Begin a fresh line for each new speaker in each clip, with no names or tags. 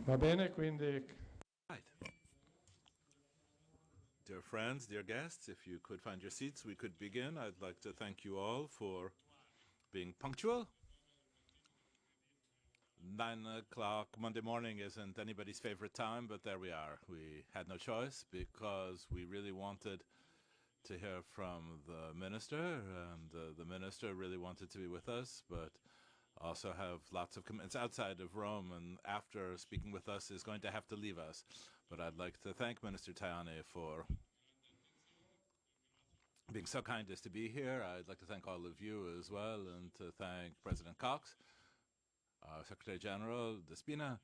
Va bene, quindi.
Right. Dear friends, dear guests, if you could find your seats, we could begin. I'd like to thank you all for being punctual. 9 o'clock Monday morning isn't anybody's favorite time, but there we are. We had no choice because we really wanted to hear from the Minister, and the Minister really wanted to be with us, but also have lots of commitments outside of Rome, and after speaking with us is going to have to leave us. But I'd like to thank Minister Tajani for being so kind as to be here. I'd like to thank all of you as well, and to thank President Cox, Secretary General Despina,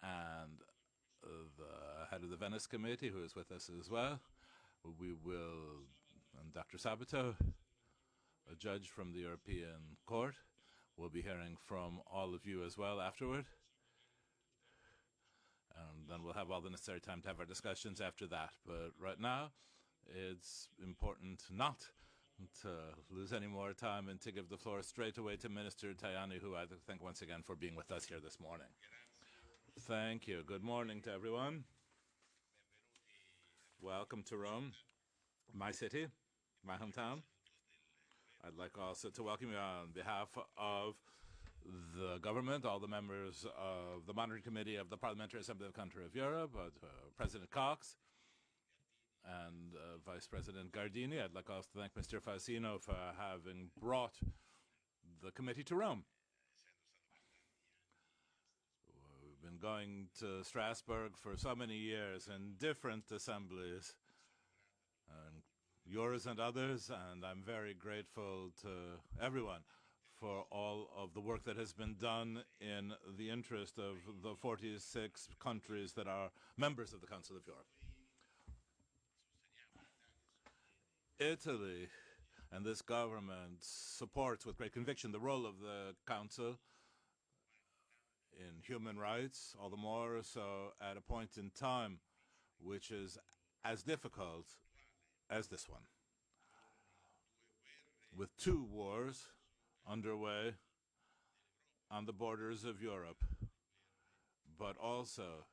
and the head of the Venice Committee, who is with us as well. We will, and Dr. Sabato, a judge from the European Court. We'll be hearing from all of you as well afterward. And then we'll have all the necessary time to have our discussions after that. But right now, it's important not to lose any more time and to give the floor straight away to Minister Tajani, who I thank once again for being with us here this morning. Thank you. Good morning to everyone. Welcome to Rome, my city, my hometown. I'd like also to welcome you on behalf of the government, all the members of the Monitoring Committee of the Parliamentary Assembly of the Country of Europe, President Cox, and Vice President Gardini. I'd like also to thank Mr. Fasino for having brought the committee to Rome. We've been going to Strasbourg for so many years in different assemblies, and yours and others, and I'm very grateful to everyone for all of the work that has been done in the interest of the 46 countries that are members of the Council of Europe. Italy and this government supports with great conviction the role of the Council in human rights, all the more so at a point in time which is as difficult as this one, with two wars underway on the borders of Europe, but also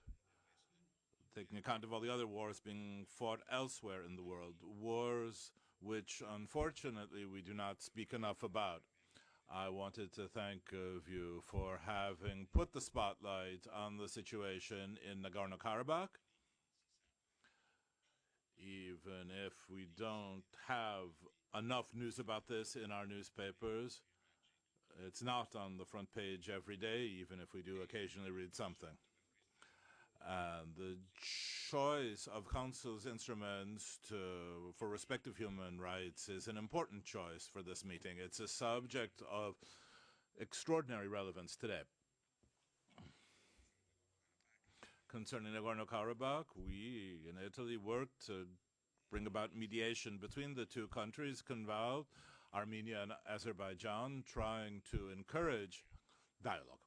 taking account of all the other wars being fought elsewhere in the world, wars which unfortunately we do not speak enough about. I wanted to thank you for having put the spotlight on the situation in Nagorno-Karabakh. Even if we don't have enough news about this in our newspapers, it's not on the front page every day, even if we do occasionally read something. And the choice of Council's instruments for respect of human rights is an important choice for this meeting. It's a subject of extraordinary relevance today. Concerning Nagorno-Karabakh, we in Italy worked to bring about mediation between the two countries involved, Armenia and Azerbaijan, trying to encourage dialogue.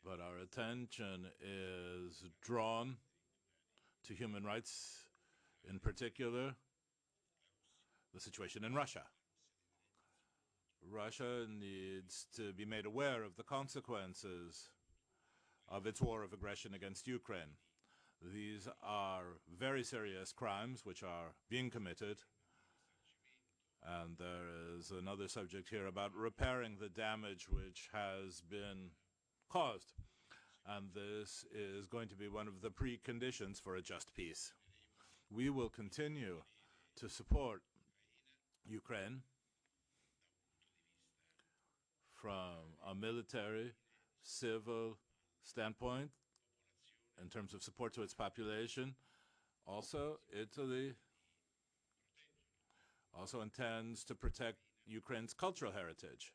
But our attention is drawn to human rights, in particular, the situation in Russia. Russia needs to be made aware of the consequences of its war of aggression against Ukraine. These are very serious crimes which are being committed. And there is another subject here about repairing the damage which has been caused. And this is going to be one of the preconditions for a just peace. We will continue to support Ukraine from a military, civil standpoint in terms of support to its population. Also, Italy also intends to protect Ukraine's cultural heritage.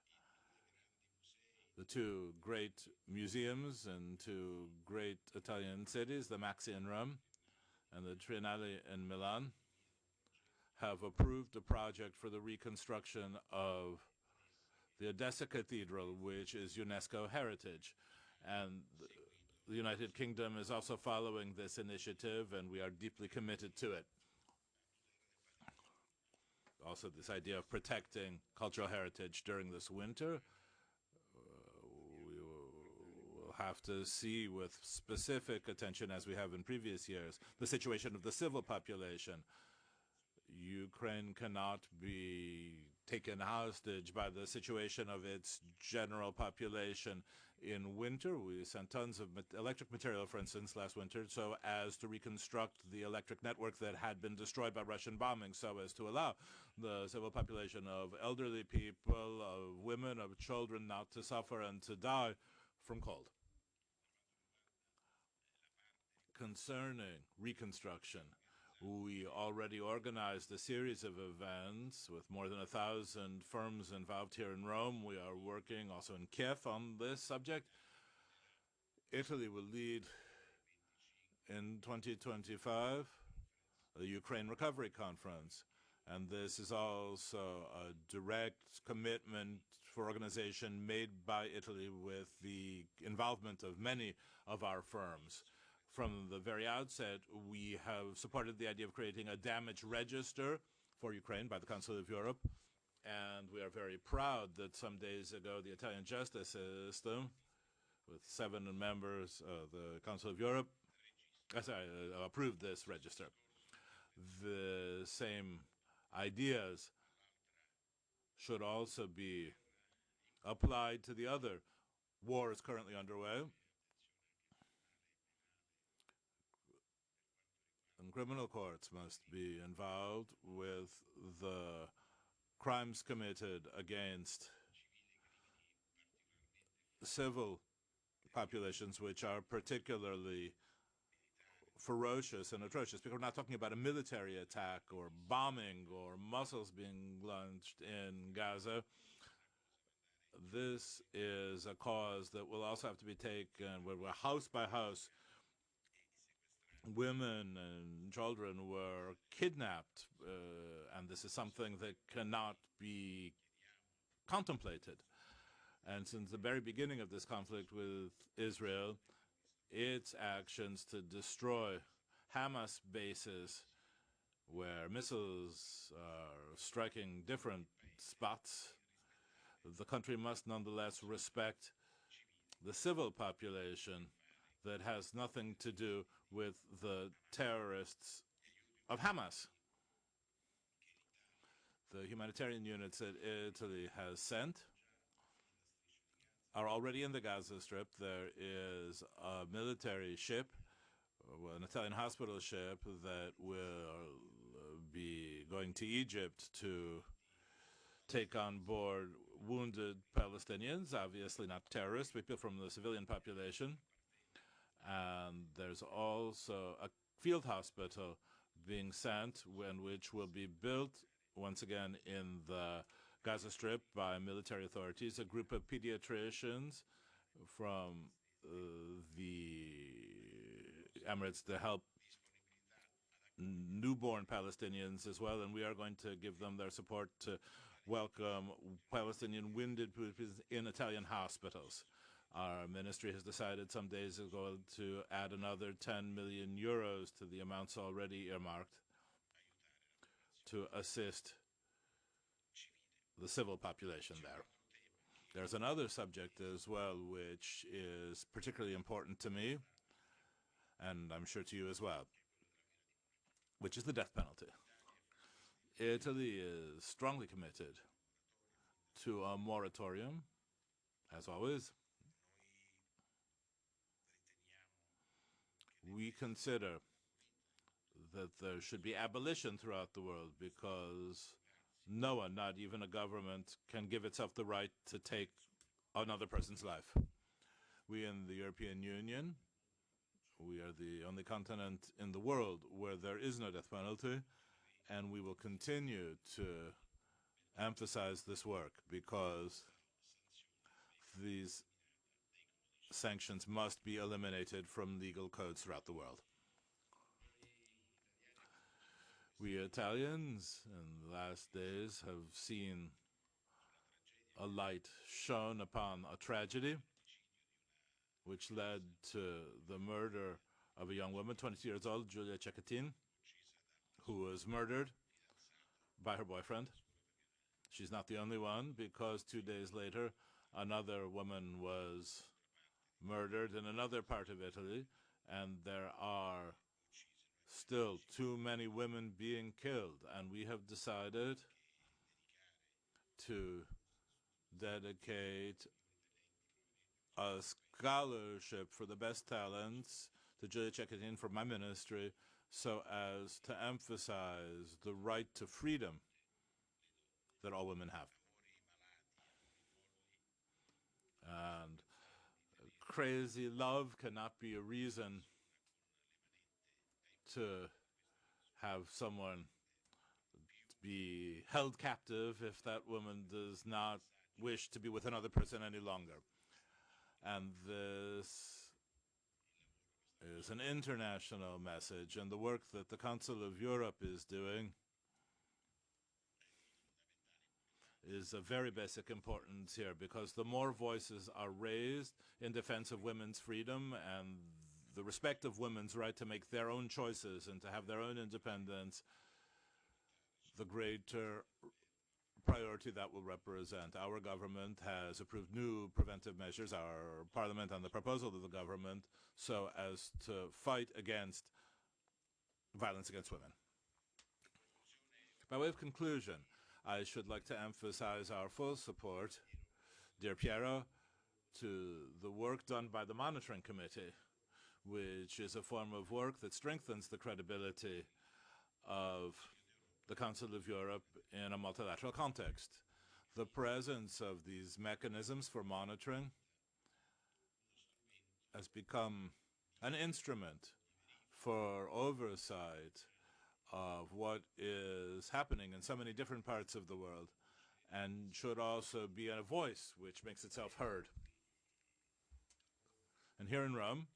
The two great museums in two great Italian cities, the Maxi in Rome and the Triennale in Milan, have approved a project for the reconstruction of the Odessa Cathedral, which is UNESCO heritage. And the United Kingdom is also following this initiative, and we are deeply committed to it. Also, this idea of protecting cultural heritage during this winter. We have to see with specific attention, as we have in previous years, the situation of the civil population. Ukraine cannot be taken hostage by the situation of its general population. In winter, we sent tons of electric material, for instance, last winter, so as to reconstruct the electric network that had been destroyed by Russian bombing, so as to allow the civil population of elderly people, of women, of children not to suffer and to die from cold. Concerning reconstruction, we already organized a series of events with more than 1,000 firms involved here in Rome. We are working also in Kiev on this subject. Italy will lead in 2025 the Ukraine Recovery Conference. And this is also a direct commitment for organization made by Italy with the involvement of many of our firms. From the very outset, we have supported the idea of creating a damage register for Ukraine by the Council of Europe. And we are very proud that some days ago, the Italian justice system, with 7 members of the Council of Europe, approved this register. The same ideas should also be applied to the other wars currently underway. And criminal courts must be involved with the crimes committed against civil populations, which are particularly ferocious and atrocious, because we're not talking about a military attack or bombing or missiles being launched in Gaza. This is a cause that will also have to be taken where house by house, women and children were kidnapped, and this is something that cannot be contemplated. And since the very beginning of this conflict with Israel, its actions to destroy Hamas bases where missiles are striking different spots, the country must nonetheless respect the civil population that has nothing to do with the terrorists of Hamas. The humanitarian units that Italy has sent are already in the Gaza Strip. There is a military ship, an Italian hospital ship, that will be going to Egypt to take on board wounded Palestinians, obviously not terrorists, people from the civilian population. And there's also a field hospital being sent, which will be built once again in the Gaza Strip by military authorities. A group of pediatricians from the Emirates to help newborn Palestinians as well, and we are going to give them their support to welcome Palestinian wounded people in Italian hospitals. Our ministry has decided some days ago to add another 10 million euros to the amounts already earmarked to assist the civil population there. There's another subject as well which is particularly important to me, and I'm sure to you as well, which is the death penalty. Italy is strongly committed to a moratorium, as always. We consider that there should be abolition throughout the world because no one, not even a government, can give itself the right to take another person's life. We in the European Union, we are the only continent in the world where there is no death penalty, and we will continue to emphasize this work because these sanctions must be eliminated from legal codes throughout the world. We Italians in the last days have seen a light shone upon a tragedy which led to the murder of a young woman, 22 years old, Giulia Cecchettin, who was murdered by her boyfriend. She's not the only one, because 2 days later, another woman was murdered in another part of Italy, and there are still too many women being killed. And we have decided to dedicate a scholarship for the best talents to Julia Cecchettini from my ministry, so as to emphasize the right to freedom that all women have. And crazy love cannot be a reason to have someone be held captive if that woman does not wish to be with another person any longer. And this is an international message, and the work that the Council of Europe is doing is of very basic importance here, because the more voices are raised in defense of women's freedom and the respect of women's right to make their own choices and to have their own independence, the greater priority that will represent. Our government has approved new preventive measures, our parliament on the proposal of the government, so as to fight against violence against women. By way of conclusion, I should like to emphasize our full support, dear Piero, to the work done by the Monitoring Committee, which is a form of work that strengthens the credibility of the Council of Europe in a multilateral context. The presence of these mechanisms for monitoring has become an instrument for oversight of what is happening in so many different parts of the world, and should also be a voice which makes itself heard. And here in Rome,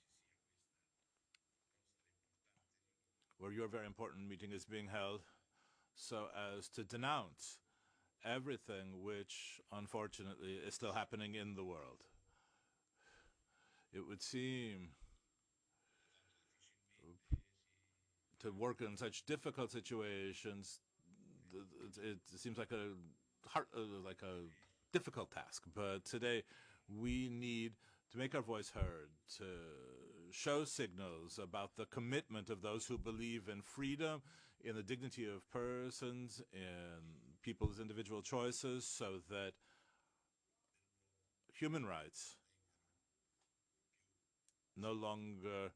where your very important meeting is being held, so as to denounce everything which, unfortunately, is still happening in the world. It would seem to work in such difficult situations, it seems like a difficult task. But today, we need to make our voice heard, to show signals about the commitment of those who believe in freedom, in the dignity of persons, in people's individual choices, so that human rights no longer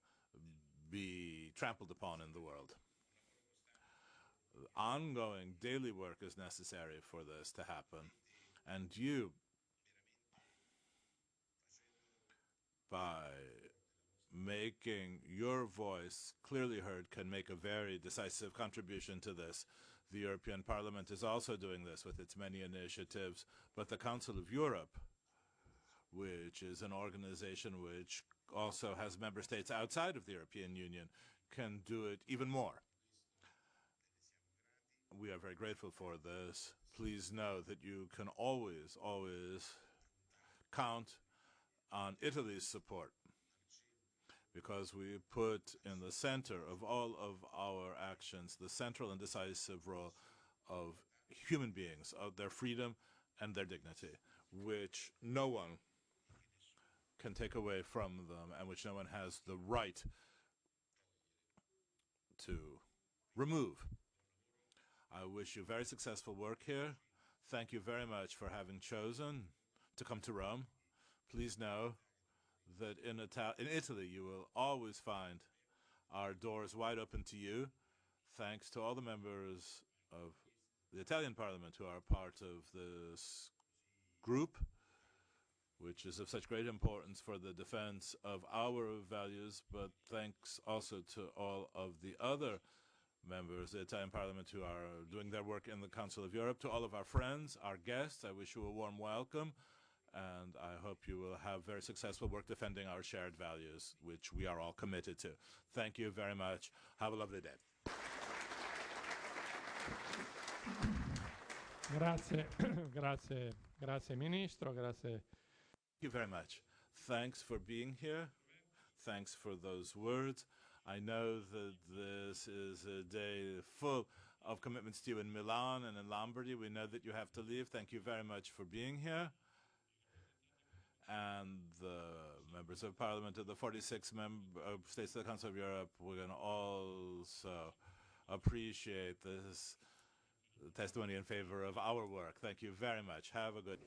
be trampled upon in the world. Ongoing daily work is necessary for this to happen. And you, by making your voice clearly heard, can make a very decisive contribution to this. The European Parliament is also doing this with its many initiatives, but the Council of Europe, which is an organization which also has member states outside of the European Union, can do it even more. We are very grateful for this. Please know that you can always, always count on Italy's support, because we put in the center of all of our actions the central and decisive role of human beings, of their freedom and their dignity, which no one can take away from them and which no one has the right to remove. I wish you very successful work here. Thank you very much for having chosen to come to Rome. Please know that in Italy you will always find our doors wide open to you. Thanks to all the members of the Italian Parliament who are part of this group, which is of such great importance for the defense of our values, but thanks also to all of the other members of the Italian Parliament who are doing their work in the Council of Europe. To all of our friends, our guests, I wish you a warm welcome, and I hope you will have very successful work defending our shared values, which we are all committed to. Thank you very much. Have a lovely day.
Grazie, grazie Ministro, grazie.
Thank you very much. Thanks for being here. Thanks for those words. I know that this is a day full of commitments to you in Milan and in Lombardy. We know that you have to leave. Thank you very much for being here. And the members members of Parliament of the 46 states of the Council of Europe, we can also appreciate this testimony in favor of our work. Thank you very much. Have a good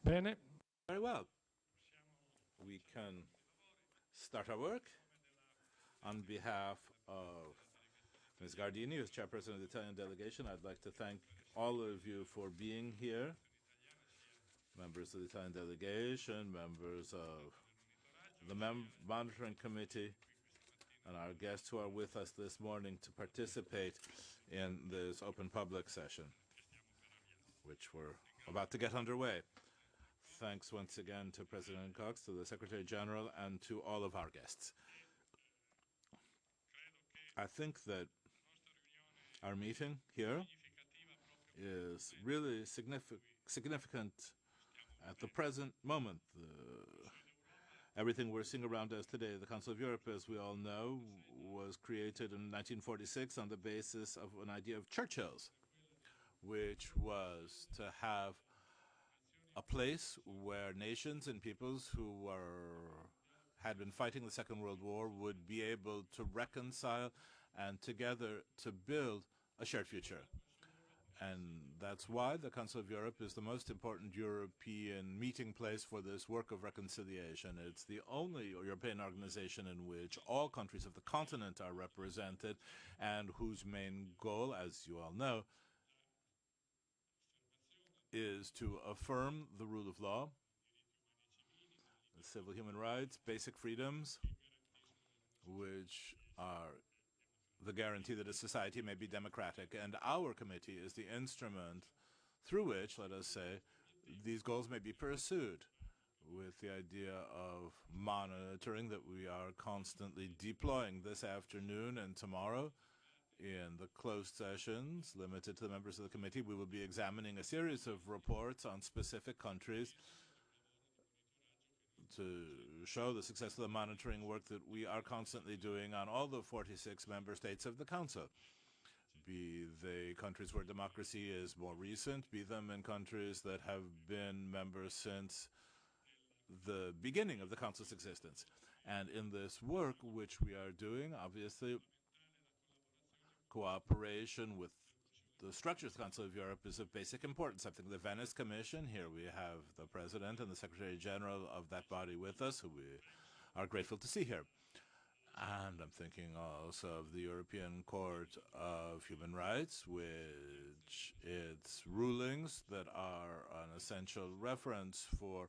Bene.
Very well. We can start our work. On behalf of Ms. Gardini, who's chairperson of the Italian delegation, I'd like to thank all of you for being here. Members of the Italian delegation, members of the monitoring committee, and our guests who are with us this morning to participate in this open public session, which we're about to get underway. Thanks once again to President Cox, to the Secretary General, and to all of our guests. I think that our meeting here is really significant at the present moment. Everything we're seeing around us today, the Council of Europe, as we all know, was created in 1946 on the basis of an idea of Churchill's, which was to have a place where nations and peoples who had been fighting the Second World War would be able to reconcile and together to build a shared future. And that's why the Council of Europe is the most important European meeting place for this work of reconciliation. It's the only European organization in which all countries of the continent are represented and whose main goal, as you all know, is to affirm the rule of law, the civil human rights, basic freedoms, which are the guarantee that a society may be democratic. And our committee is the instrument through which, let us say, these goals may be pursued, with the idea of monitoring that we are constantly deploying this afternoon and tomorrow. In the closed sessions, limited to the members of the committee, we will be examining a series of reports on specific countries to show the success of the monitoring work that we are constantly doing on all the 46 member states of the Council, be they countries where democracy is more recent, be them in countries that have been members since the beginning of the Council's existence. And in this work, which we are doing, obviously, cooperation with the structures of the Council of Europe is of basic importance. I think the Venice Commission, here we have the President and the Secretary General of that body with us, who we are grateful to see here. And I'm thinking also of the European Court of Human Rights, which its rulings that are an essential reference for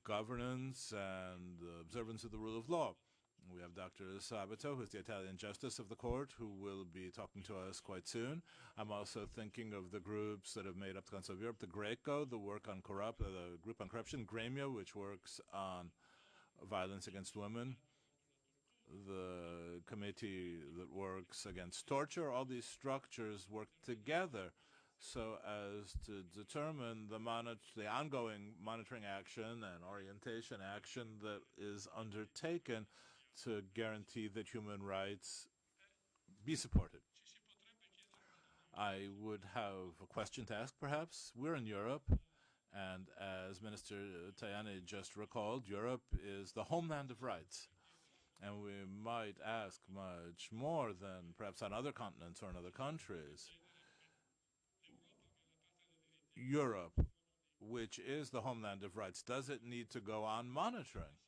governance and observance of the rule of law. We have Dr. Sabato, who's the Italian Justice of the Court, who will be talking to us quite soon. I'm also thinking of the groups that have made up the Council of Europe, the Greco, the Group on Corruption, Gremio, which works on violence against women, the committee that works against torture. All these structures work together so as to determine the ongoing monitoring action and orientation action that is undertaken to guarantee that human rights be supported. I would have a question to ask, perhaps. We're in Europe, and as Minister Tajani just recalled, Europe is the homeland of rights. And we might ask much more than perhaps on other continents or in other countries. Europe, which is the homeland of rights, does it need to go on monitoring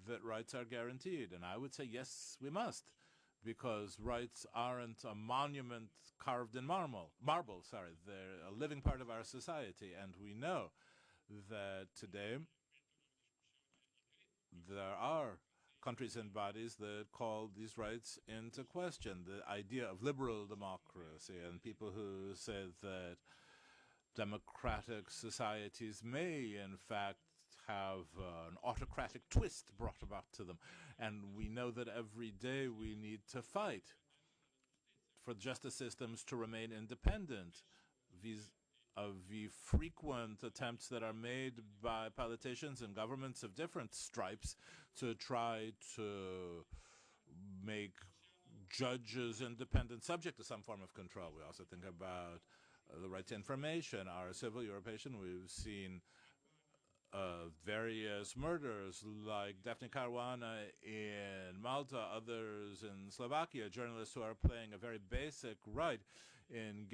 that rights are guaranteed? And I would say, yes, we must, because rights aren't a monument carved in marble. They're a living part of our society, and we know that today there are countries and bodies that call these rights into question. The idea of liberal democracy and people who said that democratic societies may, in fact, have an autocratic twist brought about to them. And we know that every day we need to fight for justice systems to remain independent vis-a-vis frequent attempts that are made by politicians and governments of different stripes to try to make judges independent, subject to some form of control. We also think about the right to information. Our civil European, we've seen various murders like Daphne Caruana in Malta, others in Slovakia, journalists who are playing a very basic role in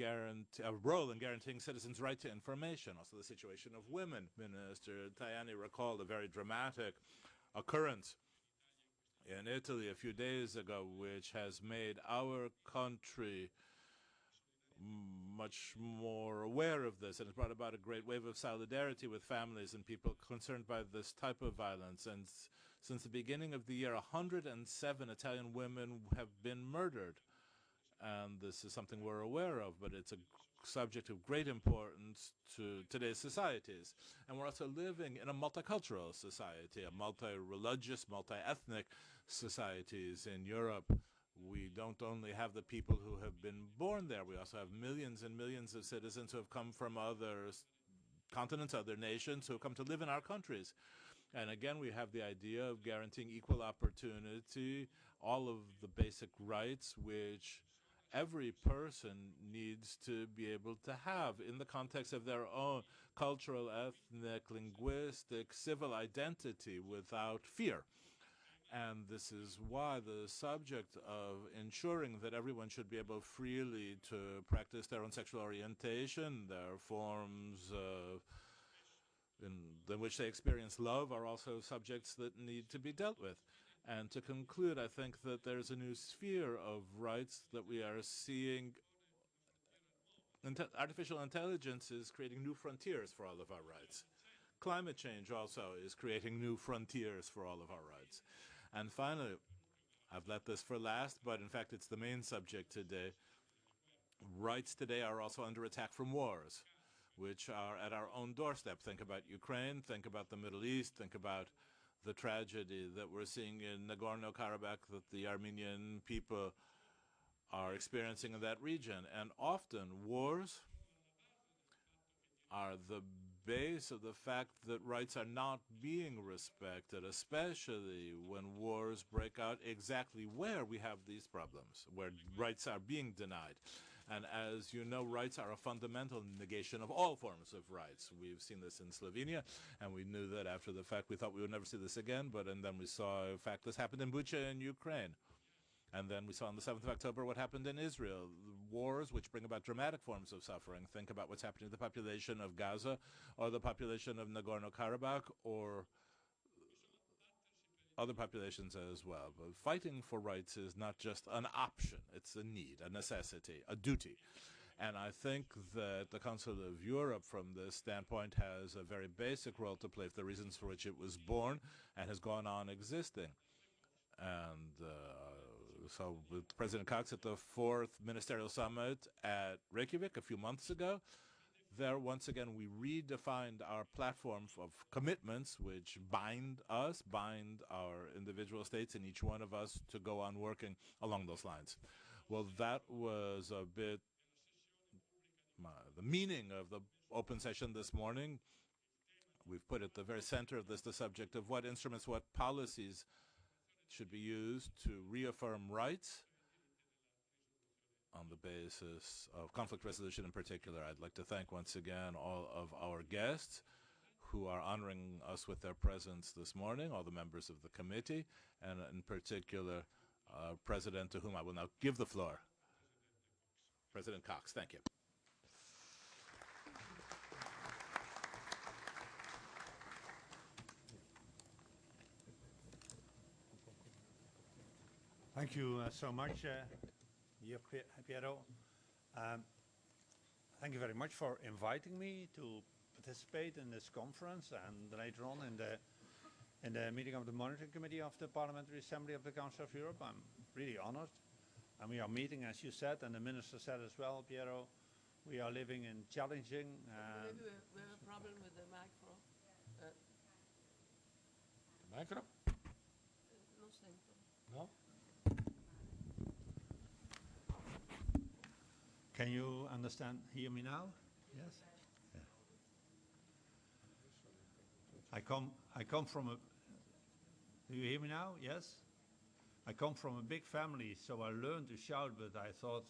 guaranteeing citizens' right to information. Also the situation of women. Minister Tajani recalled a very dramatic occurrence in Italy a few days ago, which has made our country much more aware of this, and has brought about a great wave of solidarity with families and people concerned by this type of violence. And since the beginning of the year, 107 Italian women have been murdered. And this is something we're aware of, but it's a subject of great importance to today's societies. And we're also living in a multicultural society, a multi-religious, multi-ethnic societies in Europe. We don't only have the people who have been born there, we also have millions and millions of citizens who have come from other continents, other nations, who have come to live in our countries. And again, we have the idea of guaranteeing equal opportunity, all of the basic rights which every person needs to be able to have in the context of their own cultural, ethnic, linguistic, civil identity without fear. And this is why the subject of ensuring that everyone should be able freely to practice their own sexual orientation, their forms in which they experience love, are also subjects that need to be dealt with. And to conclude, I think that there's a new sphere of rights that we are seeing. Artificial intelligence is creating new frontiers for all of our rights. Climate change also is creating new frontiers for all of our rights. And finally, I've let this for last, but in fact it's the main subject today. Rights today are also under attack from wars, which are at our own doorstep. Think about Ukraine, think about the Middle East, think about the tragedy that we're seeing in Nagorno-Karabakh, that the Armenian people are experiencing in that region. And often wars are the base of the fact that rights are not being respected, especially when wars break out exactly where we have these problems, where rights are being denied. And as you know, rights are a fundamental negation of all forms of rights. We've seen this in Slovenia, and we knew that after the fact. We thought we would never see this again, and then we saw, in fact, this happened in Bucha in Ukraine. And then we saw on the 7th of October what happened in Israel. Wars which bring about dramatic forms of suffering. Think about what's happening to the population of Gaza, or the population of Nagorno-Karabakh, or other populations as well. But fighting for rights is not just an option. It's a need, a necessity, a duty. And I think that the Council of Europe, from this standpoint, has a very basic role to play for the reasons for which it was born and has gone on existing. And so with President Cox at the 4th Ministerial Summit at Reykjavik a few months ago, there once again we redefined our platform of commitments which bind us, bind our individual states and each one of us to go on working along those lines. Well, that was a bit the meaning of the open session this morning. We've put at the very center of this the subject of what instruments, what policies should be used to reaffirm rights on the basis of conflict resolution in particular. I'd like to thank once again all of our guests who are honoring us with their presence this morning, all the members of the committee, and in particular, President, to whom I will now give the floor. President Cox, thank you.
Thank you so much, Piero. Thank you very much for inviting me to participate in this conference and later on in the meeting of the Monitoring Committee of the Parliamentary Assembly of the Council of Europe. I'm really honored. And we are meeting, as you said, and the Minister said as well, Piero, we are living in challenging...
Maybe we have a problem with the micro.
Micro?
Non sento.
No?
Can you understand, hear me now? Yes? Yeah. I come from a... Do you hear me now? Yes? I come from a big family, so I learned to shout, but I thought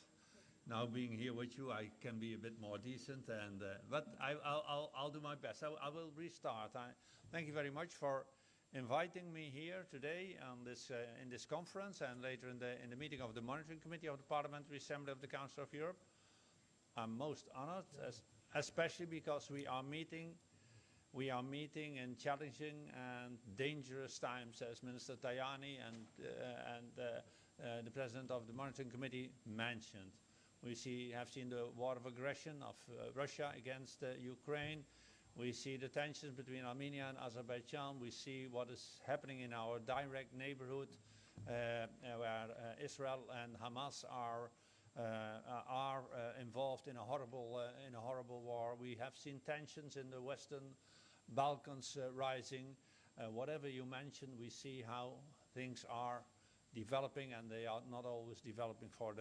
now being here with you, I can be a bit more decent, and but I'll do my best. I will restart. Thank you very much for inviting me here today on this, in this conference and later in the meeting of the Monitoring Committee of the Parliamentary Assembly of the Council of Europe. I'm most honored, especially because we are meeting in challenging and dangerous times, as Minister Tajani and the President of the Monitoring Committee mentioned. We have seen the war of aggression of Russia against Ukraine. We see the tensions between Armenia and Azerbaijan. We see what is happening in our direct neighborhood, where Israel and Hamas are involved in a horrible war. We have seen tensions in the Western Balkans rising. Whatever you mentioned, we see how things are developing, and they are not always developing for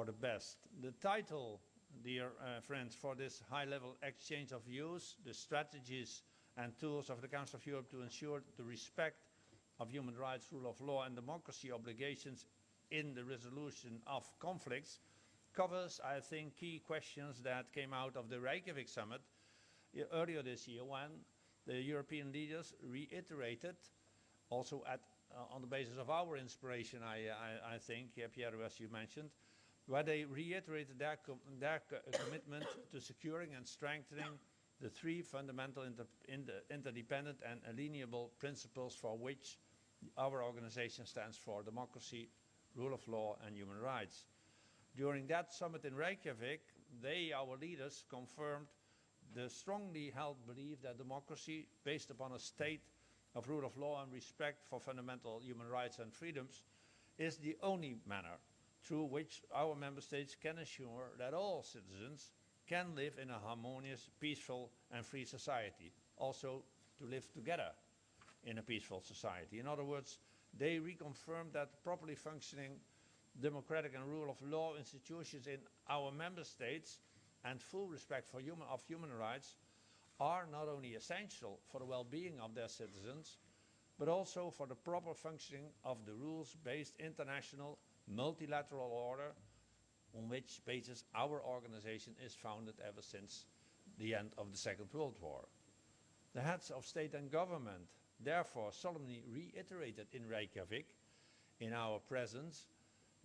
the best. The title, dear friends, for this high-level exchange of views, the strategies and tools of the Council of Europe to ensure the respect of human rights, rule of law, and democracy obligations in the resolution of conflicts, covers, I think, key questions that came out of the Reykjavik summit earlier this year, when the European leaders reiterated, also on the basis of our inspiration, I think, Piero, as you mentioned, where they reiterated their commitment to securing and strengthening the three fundamental interdependent and alienable principles for which our organization stands for: democracy, rule of law, and human rights. During that summit in Reykjavik, our leaders, confirmed the strongly held belief that democracy, based upon a state of rule of law and respect for fundamental human rights and freedoms, is the only manner through which our member states can assure that all citizens can live in a harmonious, peaceful, and free society, also to live together in a peaceful society. In other words, they reconfirmed that properly functioning democratic and rule of law institutions in our member states and full respect for human rights are not only essential for the well-being of their citizens, but also for the proper functioning of the rules-based international multilateral order on which basis our organization is founded ever since the end of the Second World War. The heads of state and government therefore solemnly reiterated in Reykjavik, in our presence,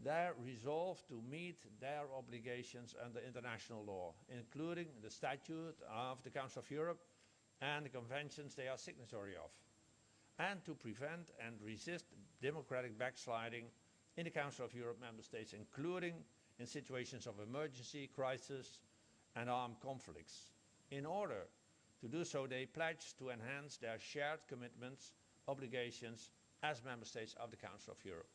their resolve to meet their obligations under international law, including the Statute of the Council of Europe and the conventions they are signatory of, and to prevent and resist democratic backsliding in the Council of Europe member states, including in situations of emergency, crisis, and armed conflicts. In order to do so, they pledged to enhance their shared commitments, obligations as member states of the Council of Europe.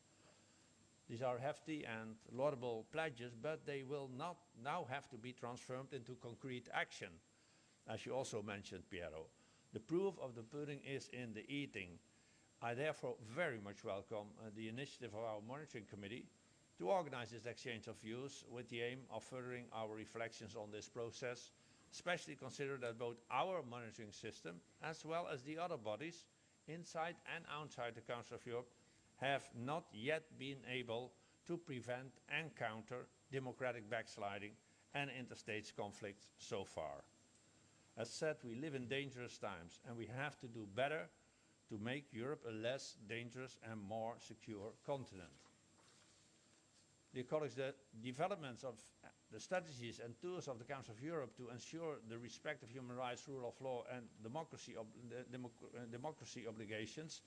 These are hefty and laudable pledges, but they will not now have to be transformed into concrete action, as you also mentioned, Piero. The proof of the pudding is in the eating. I therefore very much welcome the initiative of our Monitoring Committee to organize this exchange of views with the aim of furthering our reflections on this process, especially consider that both our monitoring system as well as the other bodies inside and outside the Council of Europe have not yet been able to prevent and counter democratic backsliding and interstate conflicts so far. As said, we live in dangerous times, and we have to do better to make Europe a less dangerous and more secure continent. Dear colleagues, the developments of the strategies and tools of the Council of Europe to ensure the respect of human rights, rule of law, and democracy obligations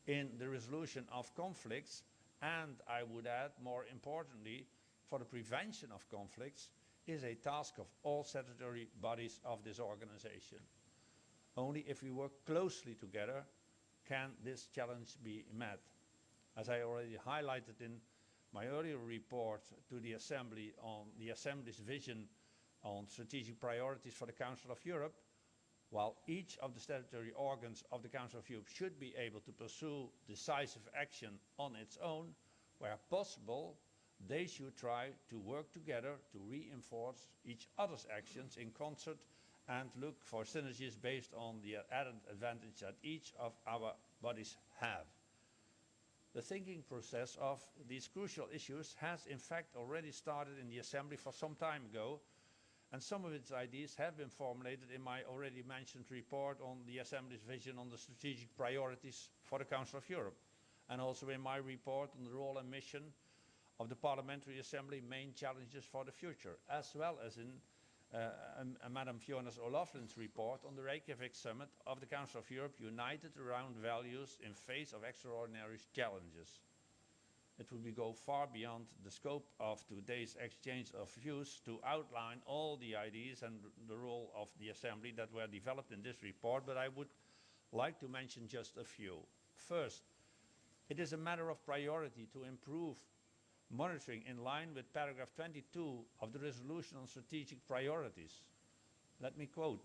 in the resolution of conflicts, and I would add, more importantly, for the prevention of conflicts, is a task of all statutory bodies of this organization. Only if we work closely together can this challenge be met. As I already highlighted in my earlier report to the Assembly on the Assembly's vision on strategic priorities for the Council of Europe, while each of the statutory organs of the Council of Europe should be able to pursue decisive action on its own, where possible, they should try to work together to reinforce each other's actions in concert and look for synergies based on the added advantage that each of our bodies have. The thinking process of these crucial issues has in fact already started in the Assembly for some time ago, and some of its ideas have been formulated in my already mentioned report on the Assembly's vision on the strategic priorities for the Council of Europe, and also in my report on the role and mission of the Parliamentary Assembly main challenges for the future, as well as in Madam Fiona O'Loughlin's report on the Reykjavik Summit of the Council of Europe, united around values in face of extraordinary challenges. It would go far beyond the scope of today's exchange of views to outline all the ideas and the role of the Assembly that were developed in this report, but I would like to mention just a few. First, it is a matter of priority to improve monitoring in line with paragraph 22 of the resolution on strategic priorities. Let me quote,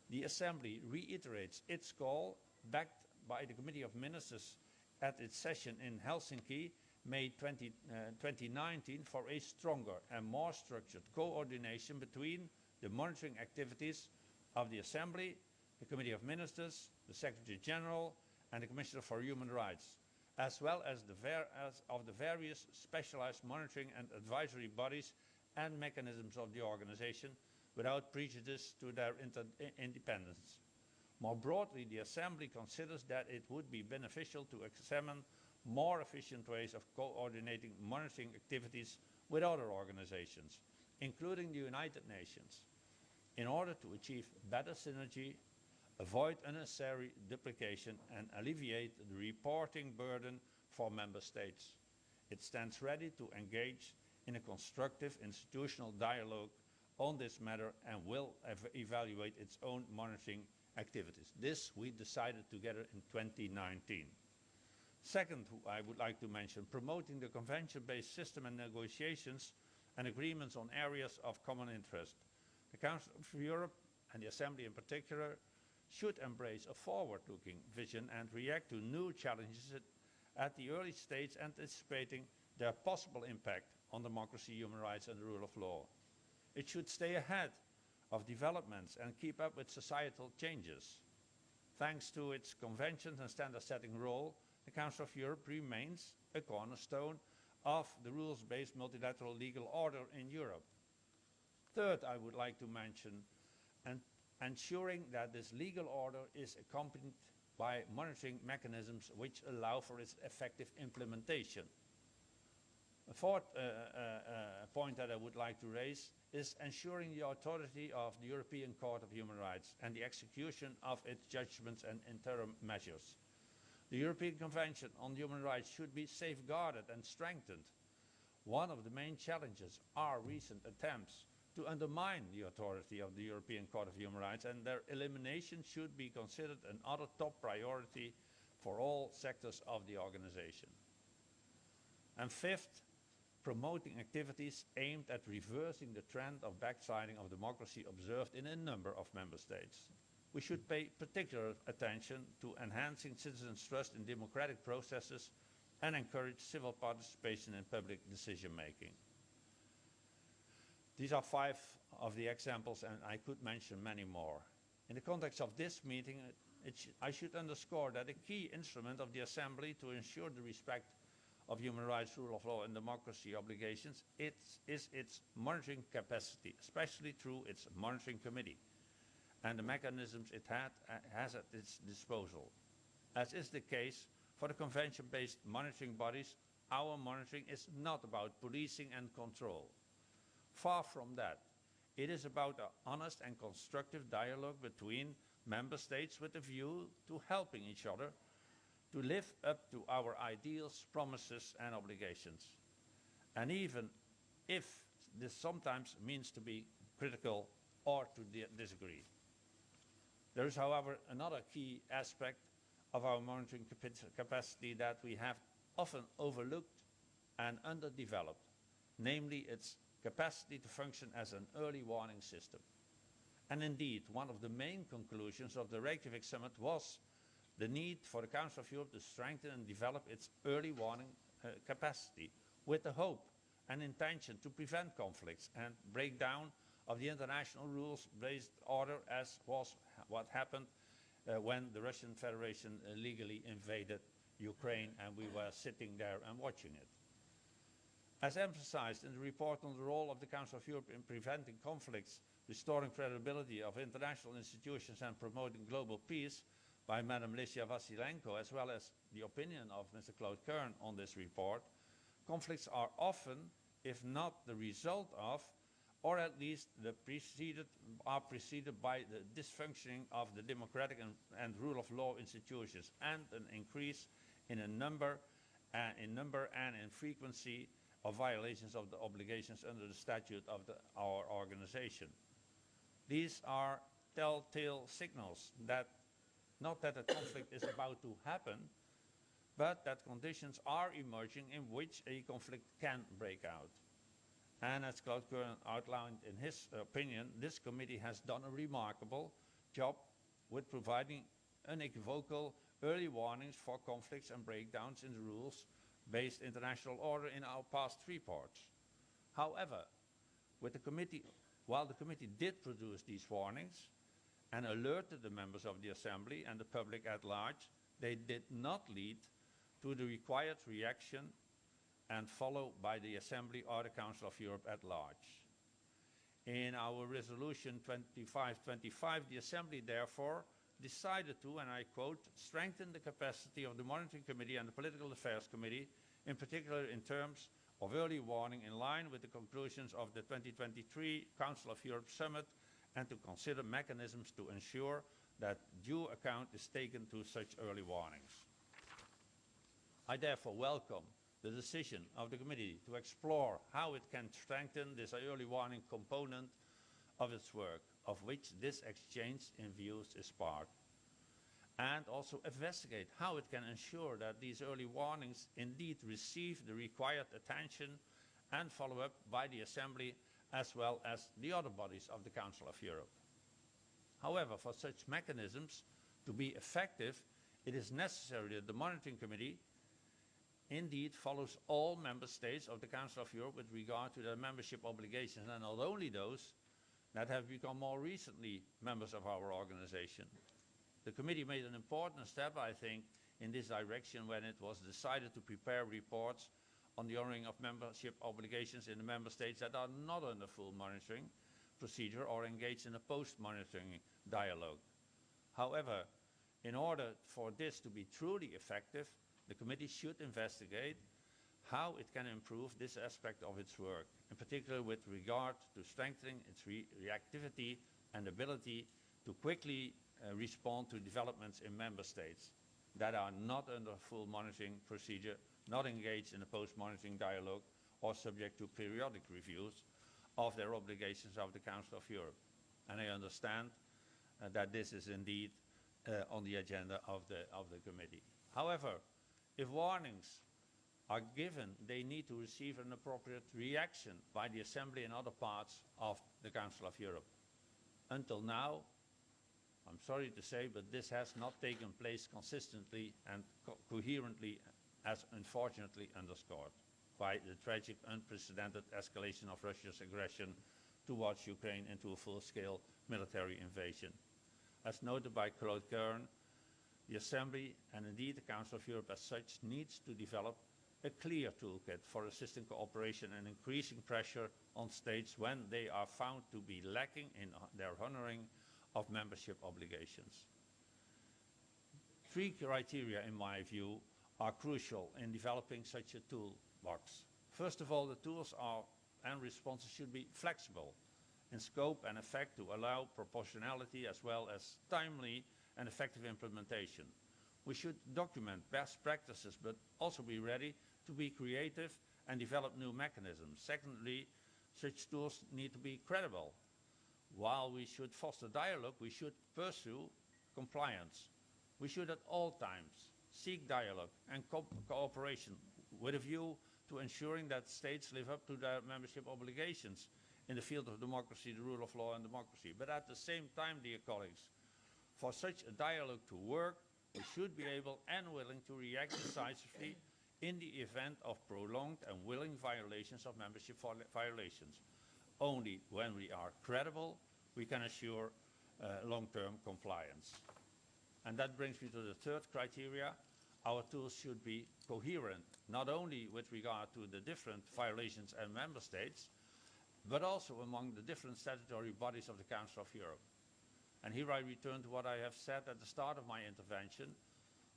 "The Assembly reiterates its call, backed by the Committee of Ministers at its session in Helsinki, May 2019, for a stronger and more structured coordination between the monitoring activities of the Assembly, the Committee of Ministers, the Secretary General, and the Commissioner for Human Rights, as well as of the various specialized monitoring and advisory bodies and mechanisms of the organization, without prejudice to their independence. More broadly, the Assembly considers that it would be beneficial to examine more efficient ways of coordinating monitoring activities with other organizations, including the United Nations, in order to achieve better synergy, avoid unnecessary duplication, and alleviate the reporting burden for member states. It stands ready to engage in a constructive institutional dialogue on this matter and will evaluate its own monitoring activities." This we decided together in 2019. Second, I would like to mention promoting the convention-based system and negotiations and agreements on areas of common interest. The Council of Europe, and the Assembly in particular, should embrace a forward-looking vision and react to new challenges at the early stage, anticipating their possible impact on democracy, human rights, and the rule of law. It should stay ahead of developments and keep up with societal changes. Thanks to its conventions and standard-setting role, the Council of Europe remains a cornerstone of the rules-based multilateral legal order in Europe. Third, I would like to mention ensuring that this legal order is accompanied by monitoring mechanisms which allow for its effective implementation. A fourth point that I would like to raise is ensuring the authority of the European Court of Human Rights and the execution of its judgments and interim measures. The European Convention on Human Rights should be safeguarded and strengthened. One of the main challenges are recent attempts to undermine the authority of the European Court of Human Rights, and their elimination should be considered another top priority for all sectors of the organization. And fifth, promoting activities aimed at reversing the trend of backsliding of democracy observed in a number of member states. We should pay particular attention to enhancing citizens' trust in democratic processes and encourage civil participation in public decision-making. These are 5 of the examples, and I could mention many more. In the context of this meeting, I should underscore that a key instrument of the Assembly to ensure the respect of human rights, rule of law, and democracy obligations is its monitoring capacity, especially through its monitoring committee and the mechanisms it has at its disposal. As is the case for the convention-based monitoring bodies, our monitoring is not about policing and control. Far from that. It is about an honest and constructive dialogue between member states with a view to helping each other to live up to our ideals, promises, and obligations. And even if this sometimes means to be critical or to disagree. There is, however, another key aspect of our monitoring capacity that we have often overlooked and underdeveloped, namely its capacity to function as an early warning system. And indeed, one of the main conclusions of the Reykjavik Summit was the need for the Council of Europe to strengthen and develop its early warning capacity, with the hope and intention to prevent conflicts and breakdown of the international rules-based order, as was what happened when the Russian Federation illegally invaded Ukraine, and we were sitting there and watching it. As emphasized in the report on the role of the Council of Europe in preventing conflicts, restoring credibility of international institutions and promoting global peace by Madam Lysia Vasilenko, as well as the opinion of Mr. Claude Kern on this report, conflicts are often, if not the result of, or at least are preceded by the dysfunctioning of the democratic and rule of law institutions, and an increase in number and in frequency of violations of the obligations under the statute of our organization. These are telltale signals that not that a conflict is about to happen, but that conditions are emerging in which a conflict can break out. And as Claude Kern outlined in his opinion, this committee has done a remarkable job with providing unequivocal early warnings for conflicts and breakdowns in the rules-based international order in our past reports. However, while the committee did produce these warnings and alerted the members of the Assembly and the public at large, they did not lead to the required reaction and followed by the Assembly or the Council of Europe at large. In our resolution 2525, the Assembly therefore decided to, and I quote, strengthen the capacity of the Monitoring Committee and the Political Affairs Committee, in particular in terms of early warning in line with the conclusions of the 2023 Council of Europe Summit, and to consider mechanisms to ensure that due account is taken to such early warnings. I therefore welcome the decision of the committee to explore how it can strengthen this early warning component of its work, of which this exchange in views is part, and also investigate how it can ensure that these early warnings indeed receive the required attention and follow-up by the Assembly as well as the other bodies of the Council of Europe. However, for such mechanisms to be effective, it is necessary that the Monitoring Committee indeed follows all member states of the Council of Europe with regard to their membership obligations, and not only those that have become more recently members of our organization. The committee made an important step, I think, in this direction when it was decided to prepare reports on the honoring of membership obligations in the member states that are not under full monitoring procedure or engaged in a post-monitoring dialogue. However, in order for this to be truly effective, the committee should investigate how it can improve this aspect of its work, in particular with regard to strengthening its reactivity and ability to quickly respond to developments in member states that are not under full monitoring procedure, not engaged in a post-monitoring dialogue, or subject to periodic reviews of their obligations of the Council of Europe. And I understand that this is indeed on the agenda of the committee. However, if warnings are given, they need to receive an appropriate reaction by the Assembly and other parts of the Council of Europe. Until now, I'm sorry to say, but this has not taken place consistently and coherently, as unfortunately underscored by the tragic, unprecedented escalation of Russia's aggression towards Ukraine into a full-scale military invasion. As noted by Claude Kern, the Assembly, and indeed the Council of Europe as such, needs to develop a clear toolkit for assisting cooperation and increasing pressure on states when they are found to be lacking in their honoring of membership obligations. Three criteria, in my view, are crucial in developing such a toolbox. First of all, the tools and responses should be flexible in scope and effect to allow proportionality as well as timely and effective implementation. We should document best practices, but also be ready to be creative and develop new mechanisms. Secondly, such tools need to be credible. While we should foster dialogue, we should pursue compliance. We should at all times seek dialogue and cooperation with a view to ensuring that states live up to their membership obligations in the field of democracy, the rule of law and democracy. But at the same time, dear colleagues, for such a dialogue to work, we should be able and willing to react decisively in the event of prolonged and willing violations of membership violations. Only when we are credible, we can assure long-term compliance. And that brings me to the third criteria. our tools should be coherent, not only with regard to the different violations and member states, but also among the different statutory bodies of the Council of Europe. And here I return to what I have said at the start of my intervention.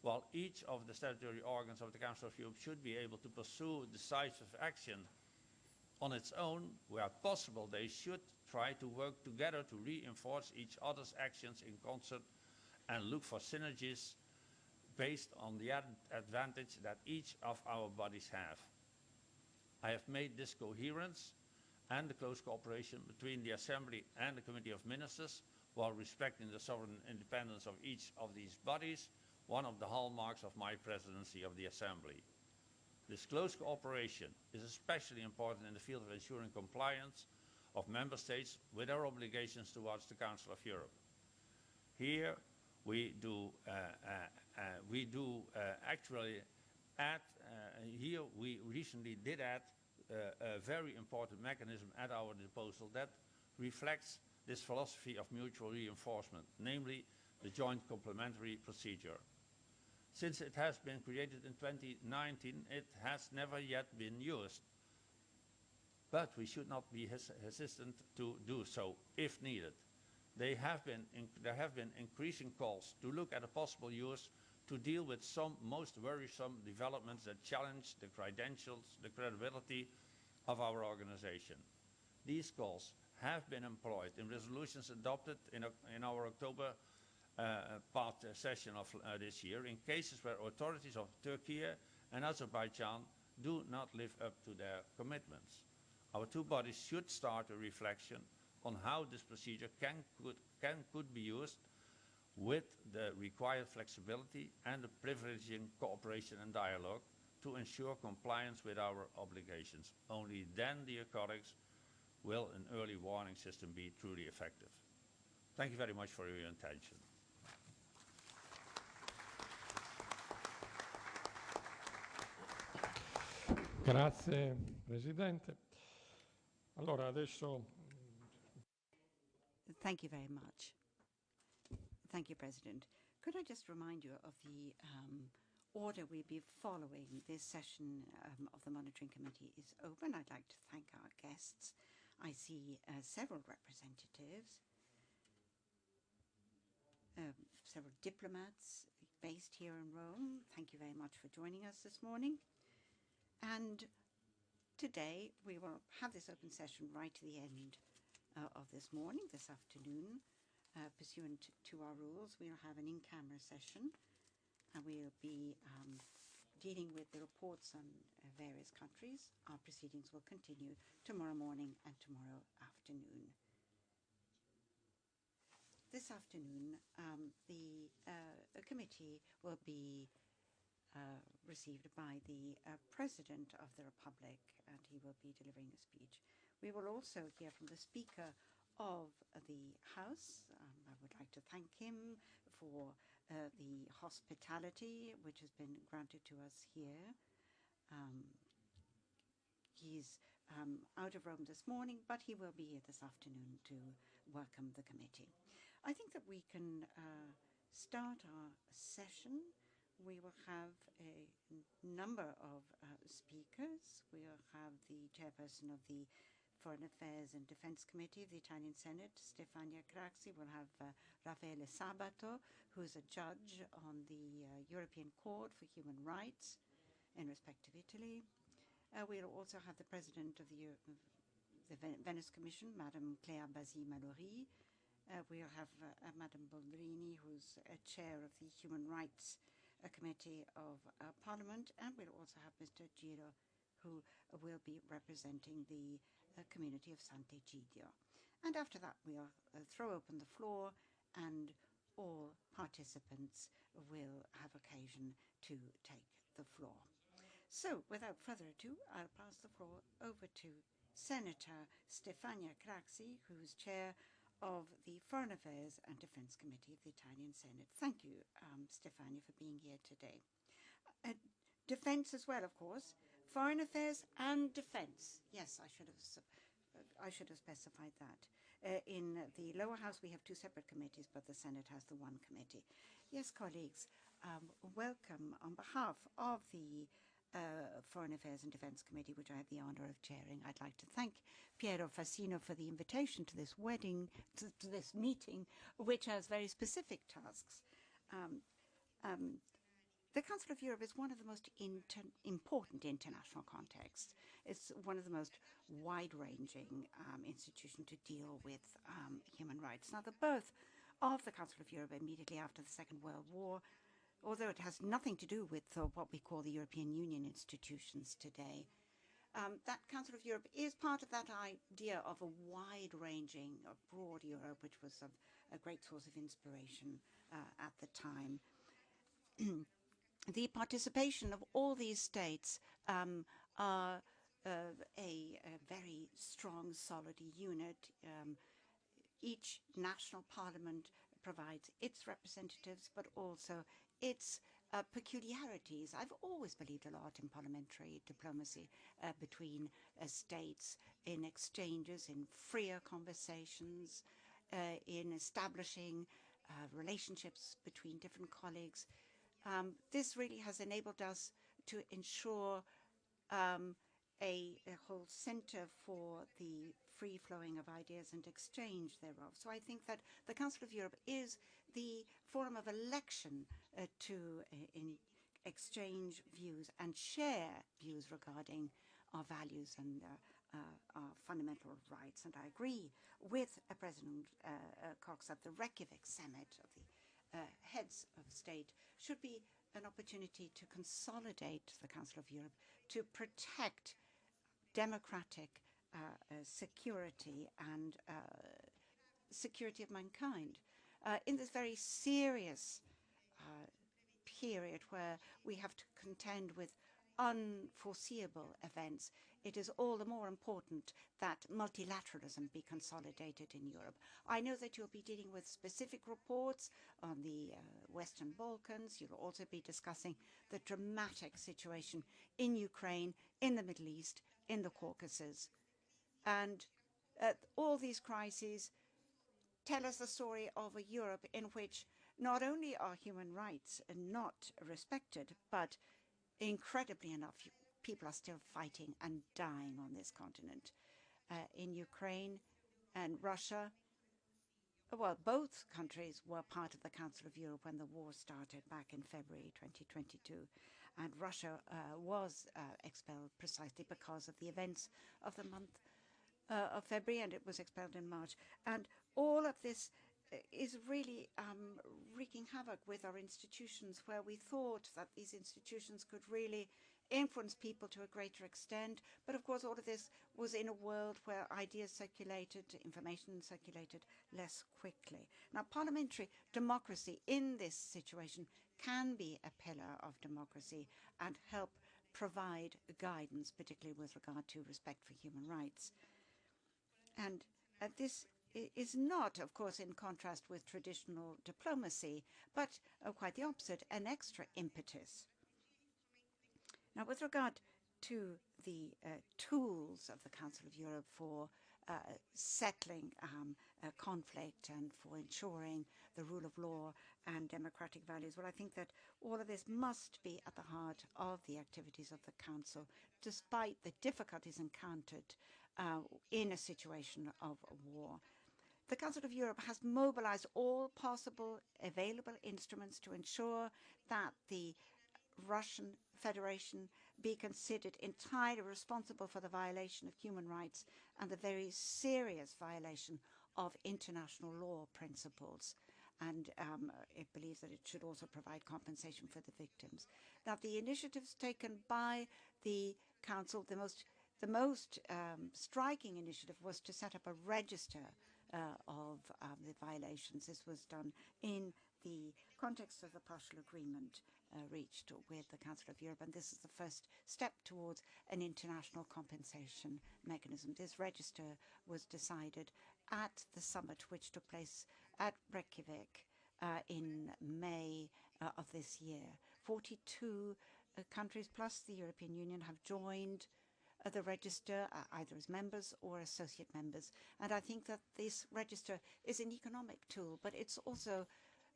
While each of the statutory organs of the Council of Europe should be able to pursue decisive action on its own, where possible, they should try to work together to reinforce each other's actions in concert and look for synergies based on the advantage that each of our bodies have. I have made this coherence and the close cooperation between the Assembly and the Committee of Ministers, while respecting the sovereign independence of each of these bodies, one of the hallmarks of my presidency of the Assembly. This close cooperation is especially important in the field of ensuring compliance of member states with their obligations towards the Council of Europe. Here we recently did add a very important mechanism at our disposal that reflects this philosophy of mutual reinforcement, namely the joint complementary procedure. Since it has been created in 2019, it has never yet been used. But we should not be hesitant to do so if needed. There have been increasing calls to look at a possible use to deal with some most worrisome developments that challenge the credentials, the credibility of our organization. These calls have been employed in resolutions adopted in our October part session of this year in cases where authorities of Turkey and Azerbaijan do not live up to their commitments. Our two bodies should start a reflection on how this procedure could be used with the required flexibility and the privileging cooperation and dialogue to ensure compliance with our obligations. Only then, dear colleagues, will an early warning system be truly effective. Thank you very much for your attention.
Grazie Presidente. Allora adesso
Thank you very much. Thank you, President. Could I just remind you of the order we'll be following? This session of the Monitoring Committee is open. I'd like to thank our guests. I see several representatives, several diplomats based here in Rome. Thank you very much for joining us this morning. And today we will have this open session right to the end of this morning, this afternoon. Pursuant to our rules, we'll have an in-camera session, and we'll be dealing with the reports on various countries. Our proceedings will continue tomorrow morning and tomorrow afternoon. This afternoon, the committee will be received by the President of the Republic, and he will be delivering a speech. We will also hear from the Speaker of the House. I would like to thank him for the hospitality which has been granted to us here. He's out of Rome this morning, but he will be here this afternoon to welcome the committee. I think that we can start our session. We will have a number of speakers. We will have the chairperson of the Foreign Affairs and Defense Committee of the Italian Senate, Stefania Craxi. We'll have Raffaele Sabato, who is a judge on the European Court for Human Rights in respect of Italy. We'll also have the President of the Venice Commission, Madame Claire Basile-Mallory. We'll have Madame Boldrini, who's chair of the Human Rights Committee of Parliament, and we'll also have Mr. Giro, who will be representing the community of Sant'Egidio. And after that, we'll throw open the floor, and all participants will have occasion to take the floor. So, without further ado, I'll pass the floor over to Senator Stefania Craxi, who's chair of the Foreign Affairs and Defense Committee of the Italian Senate. Thank you, Stefania, for being here today. Defense as well, of course. Foreign Affairs and Defense. Yes, I should have specified that. In the lower house, we have two separate committees, but the Senate has the one committee. Yes, colleagues, welcome on behalf of the Foreign Affairs and Defence Committee, which I have the honour of chairing. I'd like to thank Piero Fassino for the invitation to this to this meeting, which has very specific tasks. The Council of Europe is one of the most important international contexts. It's one of the most wide-ranging institutions to deal with human rights. Now, the birth of the Council of Europe immediately after the Second World War, although it has nothing to do with what we call the European Union institutions today, that Council of Europe is part of that idea of a wide-ranging, broad Europe, which was a great source of inspiration at the time. The participation of all these states are a very strong, solid unit. Each national parliament provides its representatives, but also its peculiarities. I've always believed a lot in parliamentary diplomacy between states, in exchanges, in freer conversations, in establishing relationships between different colleagues. This really has enabled us to ensure a whole center for the free flowing of ideas and exchange thereof. So I think that the Council of Europe is the forum of election to exchange views and share views regarding our values and our fundamental rights. And I agree with President Cox that the Reykjavik summit of the heads of state should be an opportunity to consolidate the Council of Europe, to protect democratic security and security of mankind in this very serious period where we have to contend with unforeseeable events. It is all the more important that multilateralism be consolidated in Europe. I know that you'll be dealing with specific reports on the Western Balkans. You'll also be discussing the dramatic situation in Ukraine, in the Middle East, in the Caucasus. And all these crises tell us the story of a Europe in which not only are human rights not respected, but incredibly enough, people are still fighting and dying on this continent. In Ukraine and Russia, well, both countries were part of the Council of Europe when the war started back in February 2022. And Russia was expelled precisely because of the events of the month of February, and it was expelled in March. And all of this is really wreaking havoc with our institutions, where we thought that these institutions could really influence people to a greater extent. But of course, all of this was in a world where ideas circulated, information circulated less quickly. Now, parliamentary democracy in this situation can be a pillar of democracy and help provide guidance, particularly with regard to respect for human rights. And this is not, of course, in contrast with traditional diplomacy, but quite the opposite, an extra impetus. Now, with regard to the tools of the Council of Europe for settling conflict and for ensuring the rule of law and democratic values, well, I think that all of this must be at the heart of the activities of the Council, despite the difficulties encountered in a situation of war. The Council of Europe has mobilized all possible available instruments to ensure that the Russian Federation be considered entirely responsible for the violation of human rights and the very serious violation of international law principles. And it believes that it should also provide compensation for the victims. Now, the initiatives taken by the Council, the most striking initiative was to set up a register of the violations. This was done in the context of the partial agreement reached with the Council of Europe, and this is the first step towards an international compensation mechanism. This register was decided at the summit which took place at Reykjavik in May of this year. 42 countries plus the European Union have joined the register, either as members or associate members. And I think that this register is an economic tool, but it's also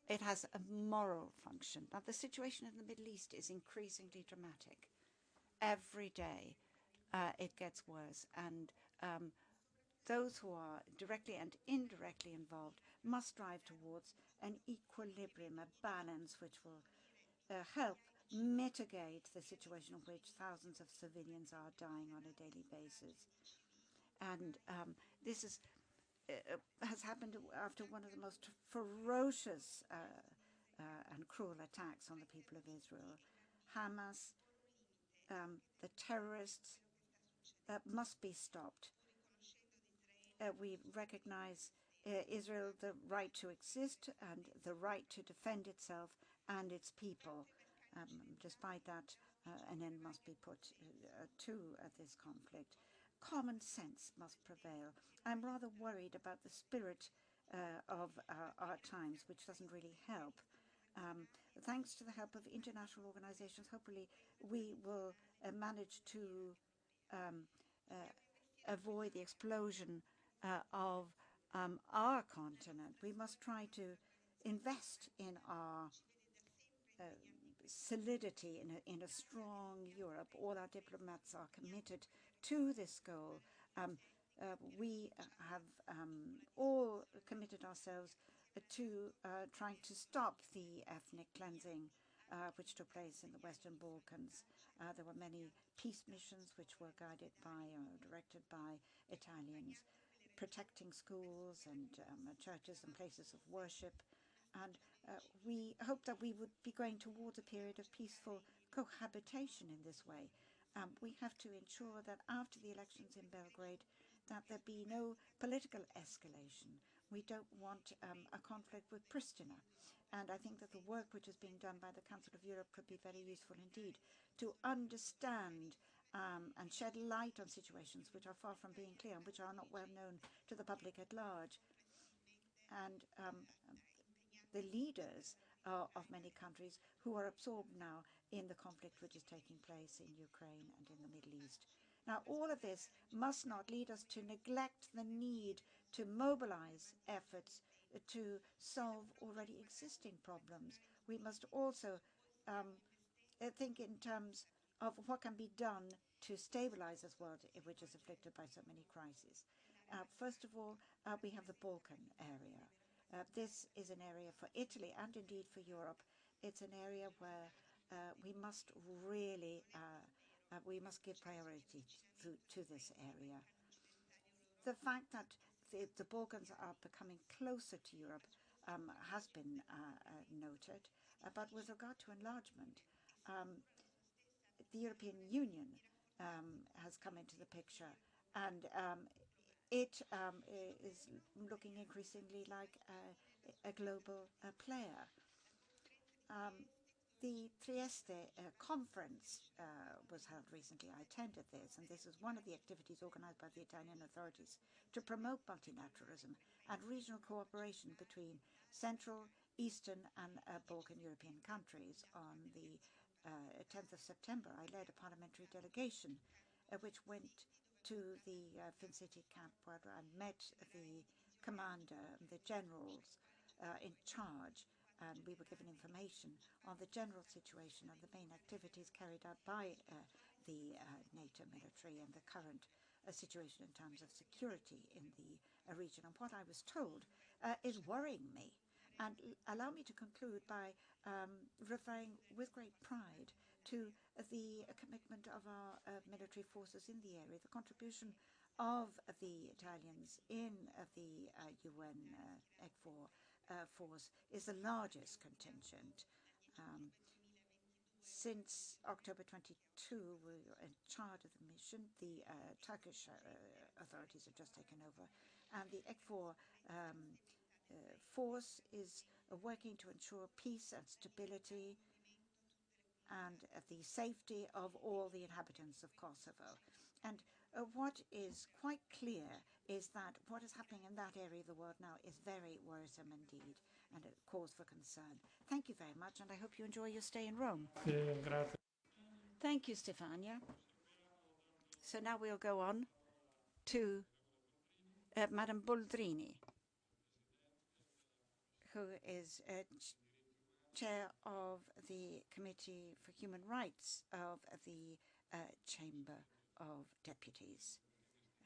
it has a moral function. Now, the situation in the Middle East is increasingly dramatic. Every day it gets worse, and those who are directly and indirectly involved must strive towards an equilibrium, a balance which will help mitigate the situation in which thousands of civilians are dying on a daily basis. And this has happened after one of the most ferocious and cruel attacks on the people of Israel. Hamas, the terrorists, must be stopped. We recognize Israel the right to exist and the right to defend itself and its people. Despite that, an end must be put to this conflict. Common sense must prevail. I'm rather worried about the spirit of our times, which doesn't really help. Thanks to the help of international organizations, hopefully we will manage to avoid the explosion of our continent. We must try to invest in our solidity, in a strong Europe. All our diplomats are committed to this goal. We have all committed ourselves to trying to stop the ethnic cleansing which took place in the Western Balkans. There were many peace missions which were guided by or directed by Italians, protecting schools and churches and places of worship. And we hope that we would be going towards a period of peaceful cohabitation in this way. We have to ensure that after the elections in Belgrade, that there be no political escalation. We don't want a conflict with Pristina. And I think that the work which is being done by the Council of Europe could be very useful indeed to understand and shed light on situations which are far from being clear and which are not well known to the public at large. And the leaders of many countries who are absorbed now in the conflict which is taking place in Ukraine and in the Middle East. Now, all of this must not lead us to neglect the need to mobilize efforts to solve already existing problems. We must also think in terms of what can be done to stabilize this world which is afflicted by so many crises. First of all, we have the Balkan area. This is an area for Italy and indeed for Europe. It's an area where we must really we must give priority to this area. The fact that the Balkans are becoming closer to Europe has been noted, but with regard to enlargement, the European Union has come into the picture, and it is looking increasingly like a global player. The Trieste conference was held recently. I attended this, and this is one of the activities organized by the Italian authorities to promote multilateralism and regional cooperation between Central, Eastern, and Balkan European countries. On the 10th of September, I led a parliamentary delegation which went to the Fin City camp where I met the commander, the generals in charge, and we were given information on the general situation and the main activities carried out by the NATO military and the current situation in terms of security in the region. And what I was told is worrying me. And allow me to conclude by referring with great pride to the commitment of our military forces in the area, the contribution of the Italians in the UN ECFOR force is the largest contingent. Since October 22, we were in charge of the mission. The Turkish authorities have just taken over, and the ECFOR force is working to ensure peace and stability and the safety of all the inhabitants of Kosovo. And what is quite clear is that what is happening in that area of the world now is very worrisome indeed and a cause for concern. Thank you very much, and I hope you enjoy your stay in Rome. Thank you, Stefania. So now we'll go on to Madame Boldrini, who is chair of the Committee for Human Rights of the Chamber of Deputies.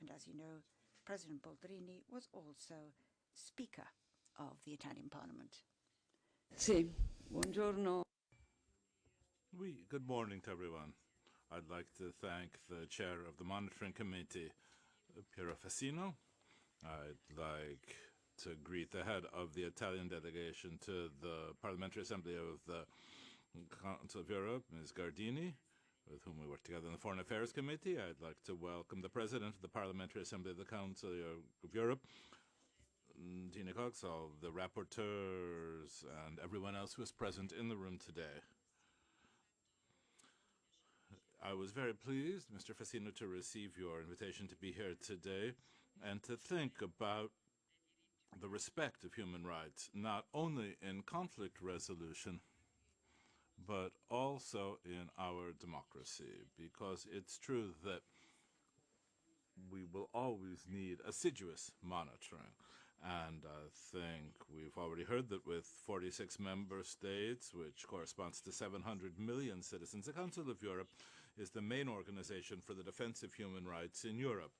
And as you know, President Boldrini was also Speaker of the Italian Parliament.
Sì, buongiorno.
Good morning to everyone. I'd like to thank the chair of the Monitoring Committee, Piero Fassino. I'd like to greet the head of the Italian delegation to the Parliamentary Assembly of the Council of Europe, Ms. Gardini, with whom we work together in the Foreign Affairs Committee. I'd like to welcome the President of the Parliamentary Assembly of the Council of Europe, Tina Cox, all the rapporteurs, and everyone else who is present in the room today. I was very pleased, Mr. Fassino, to receive your invitation to be here today and to think about the respect of human rights, not only in conflict resolution, but also in our democracy, because it's true that we will always need assiduous monitoring. And I think we've already heard that with 46 member states, which corresponds to 700 million citizens, the Council of Europe is the main organization for the defense of human rights in Europe.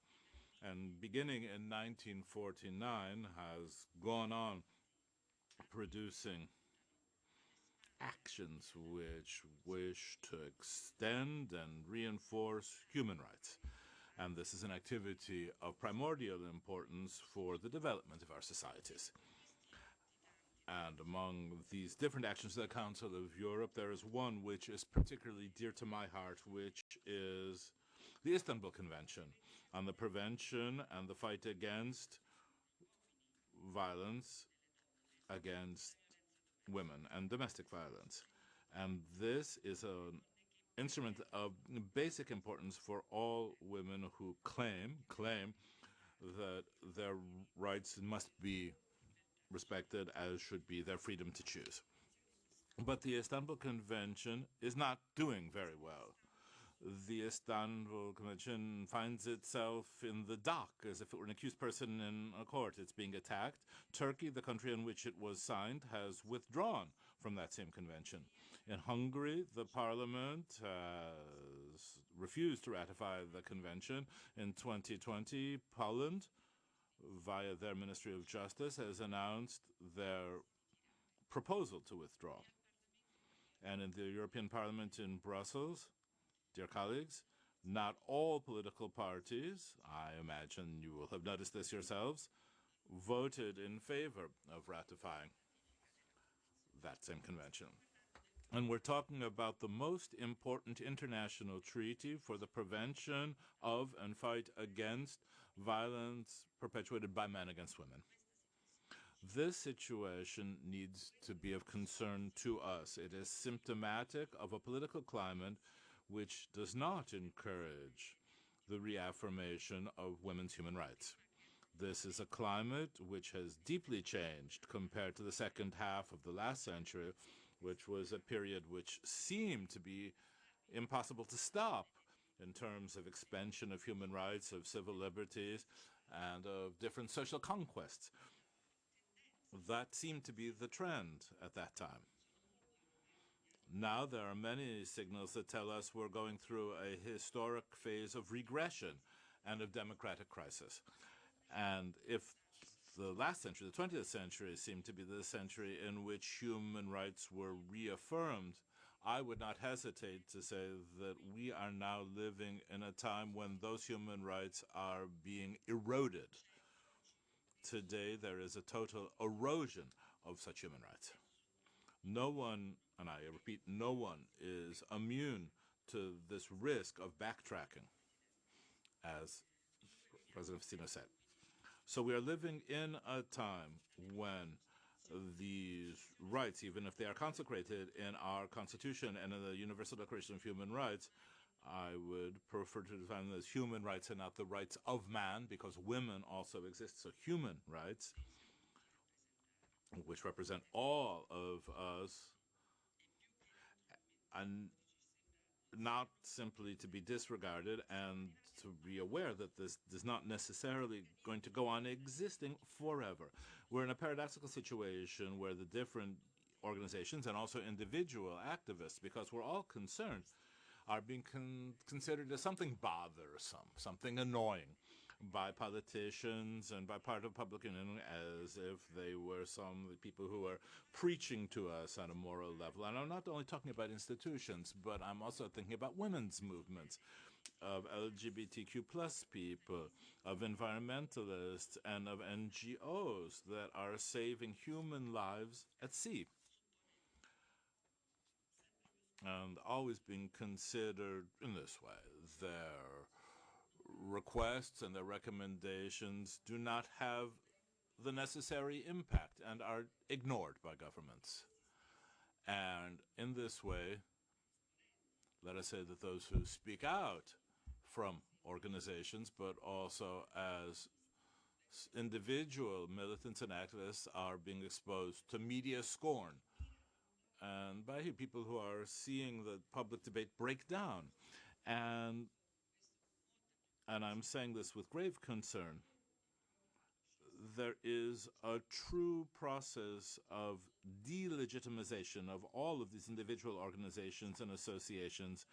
And beginning in 1949 has gone on producing actions which wish to extend and reinforce human rights. And this is an activity of primordial importance for the development of our societies. And among these different actions of the Council of Europe, there is one which is particularly dear to my heart, which is the Istanbul Convention on the prevention and the fight against violence against women and domestic violence. And this is an instrument of basic importance for all women who claim that their rights must be respected, as should be their freedom to choose. But the Istanbul Convention is not doing very well. The Istanbul Convention finds itself in the dock as if it were an accused person in a court. It's being attacked. Turkey, the country in which it was signed, has withdrawn from that same convention. In Hungary, the parliament has refused to ratify the convention. In 2020, Poland, via their Ministry of Justice, has announced their proposal to withdraw. And in the European Parliament in Brussels, dear colleagues, not all political parties, I imagine you will have noticed this yourselves, voted in favor of ratifying that same convention. And we're talking about the most important international treaty for the prevention of and fight against violence perpetuated by men against women. This situation needs to be of concern to us. It is symptomatic of a political climate which does not encourage the reaffirmation of women's human rights. This is a climate which has deeply changed compared to the second half of the last century, which was a period which seemed to be impossible to stop in terms of expansion of human rights, of civil liberties, and of different social conquests. That seemed to be the trend at that time. Now there are many signals that tell us we're going through a historic phase of regression and of democratic crisis. And if the last century, the 20th century, seemed to be the century in which human rights were reaffirmed, I would not hesitate to say that we are now living in a time when those human rights are being eroded. Today, there is a total erosion of such human rights. No one, and I repeat, no one is immune to this risk of backtracking, as President Fassino said. So we are living in a time when these rights, even if they are consecrated in our Constitution and in the Universal Declaration of Human Rights, I would prefer to define them as human rights and not the rights of man, because women also exist. So human rights, which represent all of us, and not simply to be disregarded and to be aware that this is not necessarily going to go on existing forever. We're in a paradoxical situation where the different organizations and also individual activists, because we're all concerned, are being considered as something bothersome, something annoying by politicians and by part of public opinion, as if they were some people who are preaching to us on a moral level. And I'm not only talking about institutions, but I'm also thinking about women's movements, of LGBTQ plus people, of environmentalists, and of NGOs that are saving human lives at sea. And always being considered in this way. Their requests and their recommendations do not have the necessary impact and are ignored by governments. And in this way, let us say that those who speak out from organizations, but also as individual militants and activists, are being exposed to media scorn, and by people who are seeing the public debate break down. And I'm saying this with grave concern. There is a true process of delegitimization of all of these individual organizations and associations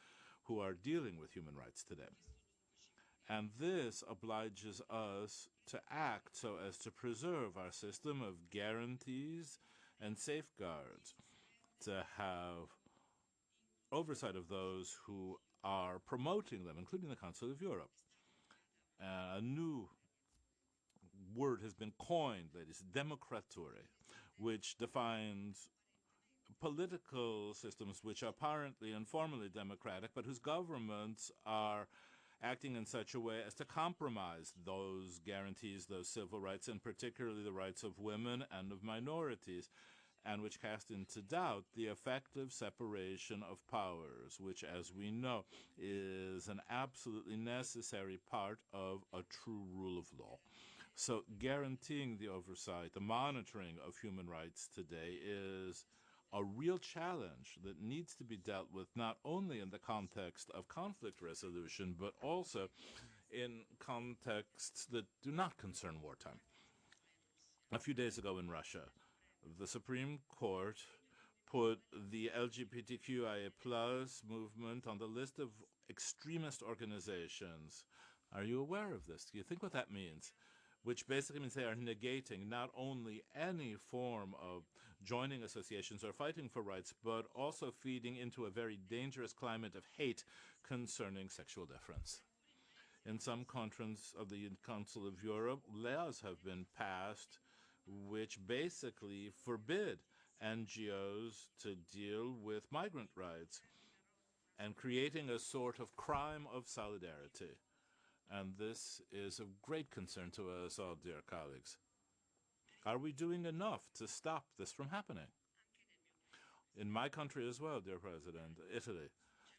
who are dealing with human rights today. And this obliges us to act so as to preserve our system of guarantees and safeguards, to have oversight of those who are promoting them, including the Council of Europe. A new word has been coined, that is democrature, which defines political systems which are apparently and formally democratic, but whose governments are acting in such a way as to compromise those guarantees, those civil rights, and particularly the rights of women and of minorities, and which cast into doubt the effective separation of powers, which, as we know, is an absolutely necessary part of a true rule of law. So guaranteeing the oversight, the monitoring of human rights today is a real challenge that needs to be dealt with not only in the context of conflict resolution, but also in contexts that do not concern wartime. A few days ago in Russia, the Supreme Court put the LGBTQIA+ movement on the list of extremist organizations. Are you aware of this? Do you think what that means? Which basically means they are negating not only any form of joining associations or fighting for rights, but also feeding into a very dangerous climate of hate concerning sexual difference. In some countries of the Council of Europe, laws have been passed which basically forbid NGOs to deal with migrant rights and creating a sort of crime of solidarity. And this is of great concern to us all, dear colleagues. Are we doing enough to stop this from happening? In my country as well, dear President, Italy,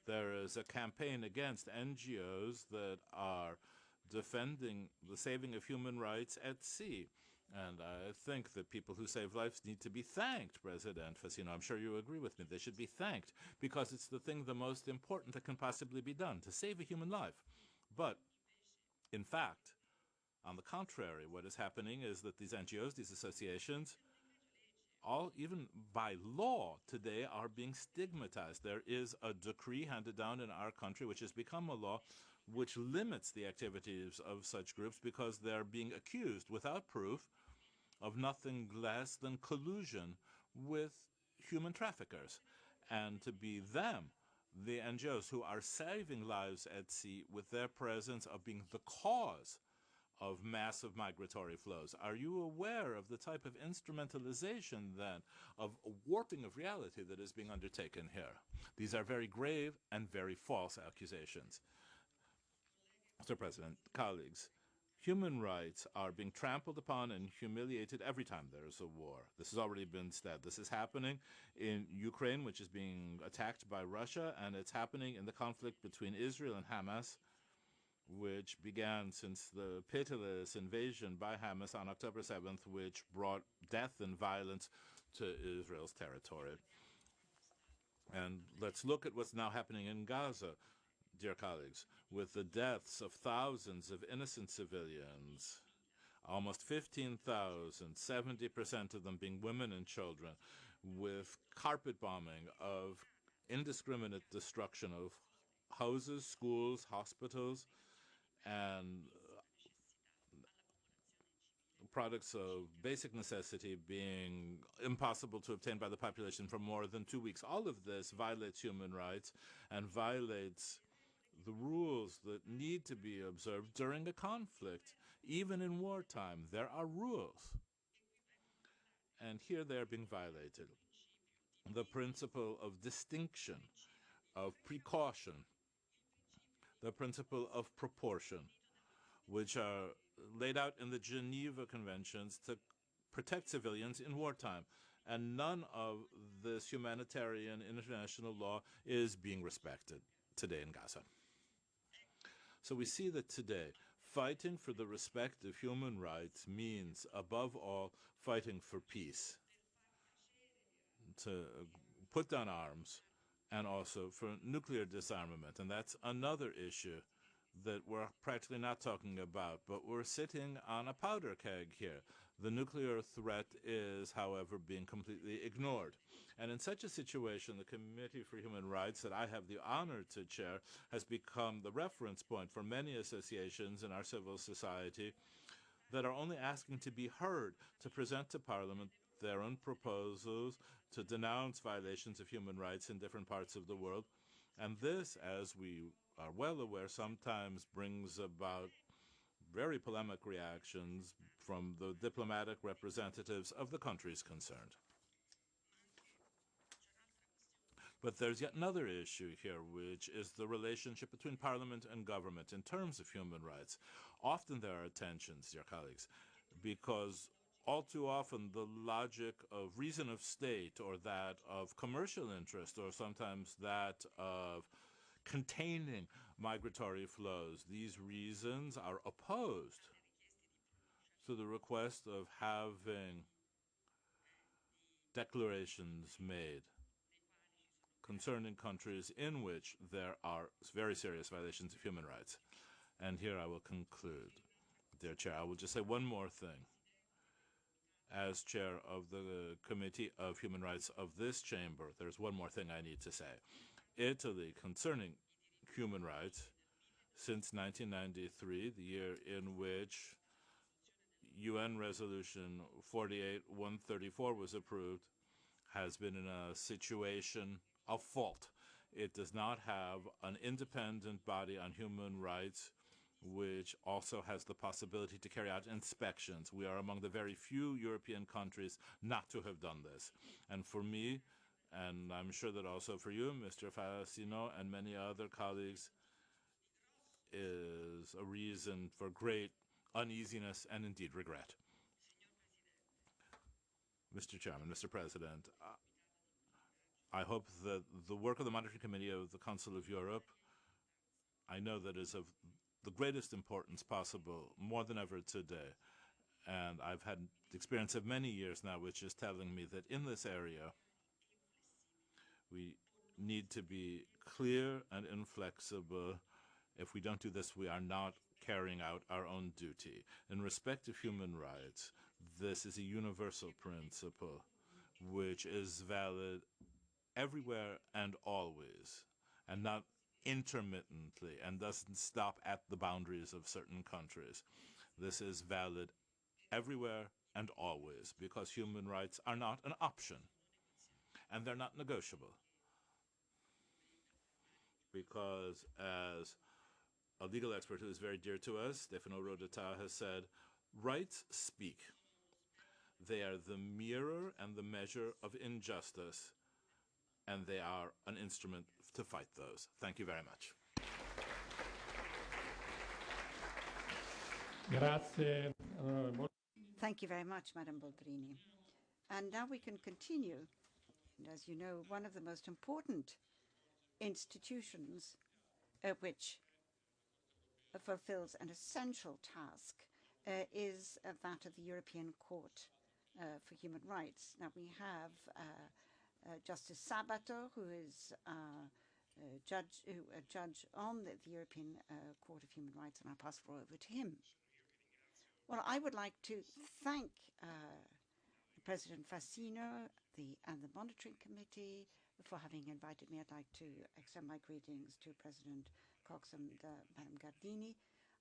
there is a campaign against NGOs that are defending the saving of human rights at sea. And I think that people who save lives need to be thanked, President Fontana. I'm sure you agree with me. They should be thanked because it's the thing the most important that can possibly be done, to save a human life. But in fact, on the contrary, what is happening is that these NGOs, these associations, all, even by law today, are being stigmatized. There is a decree handed down in our country which has become a law which limits the activities of such groups because they're being accused without proof of nothing less than collusion with human traffickers. And to be them, the NGOs who are saving lives at sea with their presence of being the cause of massive migratory flows. Are you aware of the type of instrumentalization, then, of a warping of reality that is being undertaken here? These are very grave and very false accusations. Mr. President, colleagues, human rights are being trampled upon and humiliated every time there is a war. This has already been said. This is happening in Ukraine, which is being attacked by Russia, and it's happening in the conflict between Israel and Hamas, which began since the pitiless invasion by Hamas on October 7th, which brought death and violence to Israel's territory. And let's look at what's now happening in Gaza. dear colleagues, with the deaths of thousands of innocent civilians, almost 15,000, 70% of them being women and children, with carpet bombing of indiscriminate destruction of houses, schools, hospitals, and products of basic necessity being impossible to obtain by the population for more than 2 weeks. All of this violates human rights and violates the rules that need to be observed during a conflict. Even in wartime, there are rules. And here they are being violated. The principle of distinction, of precaution, the principle of proportion, which are laid out in the Geneva Conventions to protect civilians in wartime. And none of this humanitarian international law is being respected today in Gaza. So we see that today, fighting for the respect of human rights means, above all, fighting for peace, to put down arms, and also for nuclear disarmament. And that's another issue that we're practically not talking about, but we're sitting on a powder keg here. The nuclear threat is, however, being completely ignored. And in such a situation, the Committee for Human Rights that I have the honor to chair has become the reference point for many associations in our civil society that are only asking to be heard, to present to Parliament their own proposals to denounce violations of human rights in different parts of the world. And this, as we are well aware, sometimes brings about very polemic reactions from the diplomatic representatives of the countries concerned. But there's yet another issue here, which is the relationship between Parliament and government in terms of human rights. Often there are tensions, dear colleagues, because all too often the logic of reason of state, or that of commercial interest, or sometimes that of containing migratory flows, these reasons are opposed to the request of having declarations made concerning countries in which there are very serious violations of human rights. And here I will conclude, dear Chair. I will just say one more thing. As chair of the Committee of Human Rights of this chamber, there's one more thing I need to say. Italy, concerning human rights, since 1993, the year in which UN Resolution 48-134 was approved, has been in a situation of fault. It does not have an independent body on human rights which also has the possibility to carry out inspections. We are among the very few European countries not to have done this. And for me, and I'm sure that also for you, Mr. Fassino, and many other colleagues, is a reason for great uneasiness and indeed regret. Mr. Chairman, Mr. President, I hope that the work of the Monitoring Committee of the Council of Europe, I know that is of the greatest importance possible, more than ever today. And I've had the experience of many years now, which is telling me that in this area, we need to be clear and inflexible. If we don't do this, we are not carrying out our own duty. In respect of human rights, this is a universal principle which is valid everywhere and always, and not intermittently, and doesn't stop at the boundaries of certain countries. This is valid everywhere and always, because human rights are not an option, and they're not negotiable. Because as a legal expert who is very dear to us, Stefano Rodotà, has said, rights speak. They are the mirror and the measure of injustice, and they are an instrument to fight those. Thank you very much.
Grazie.
Thank you very much, Madam Boldrini. And now we can continue. And as you know, one of the most important institutions which fulfills an essential task is that of the European Court for Human Rights. Now we have Justice Sabato, who is judge on the European Court of Human Rights, and I'll pass the floor over to him. Well, I would like to thank President Fassino and the Monitoring Committee for having invited me. I'd like to extend my greetings to President Cox and Madam Gardini.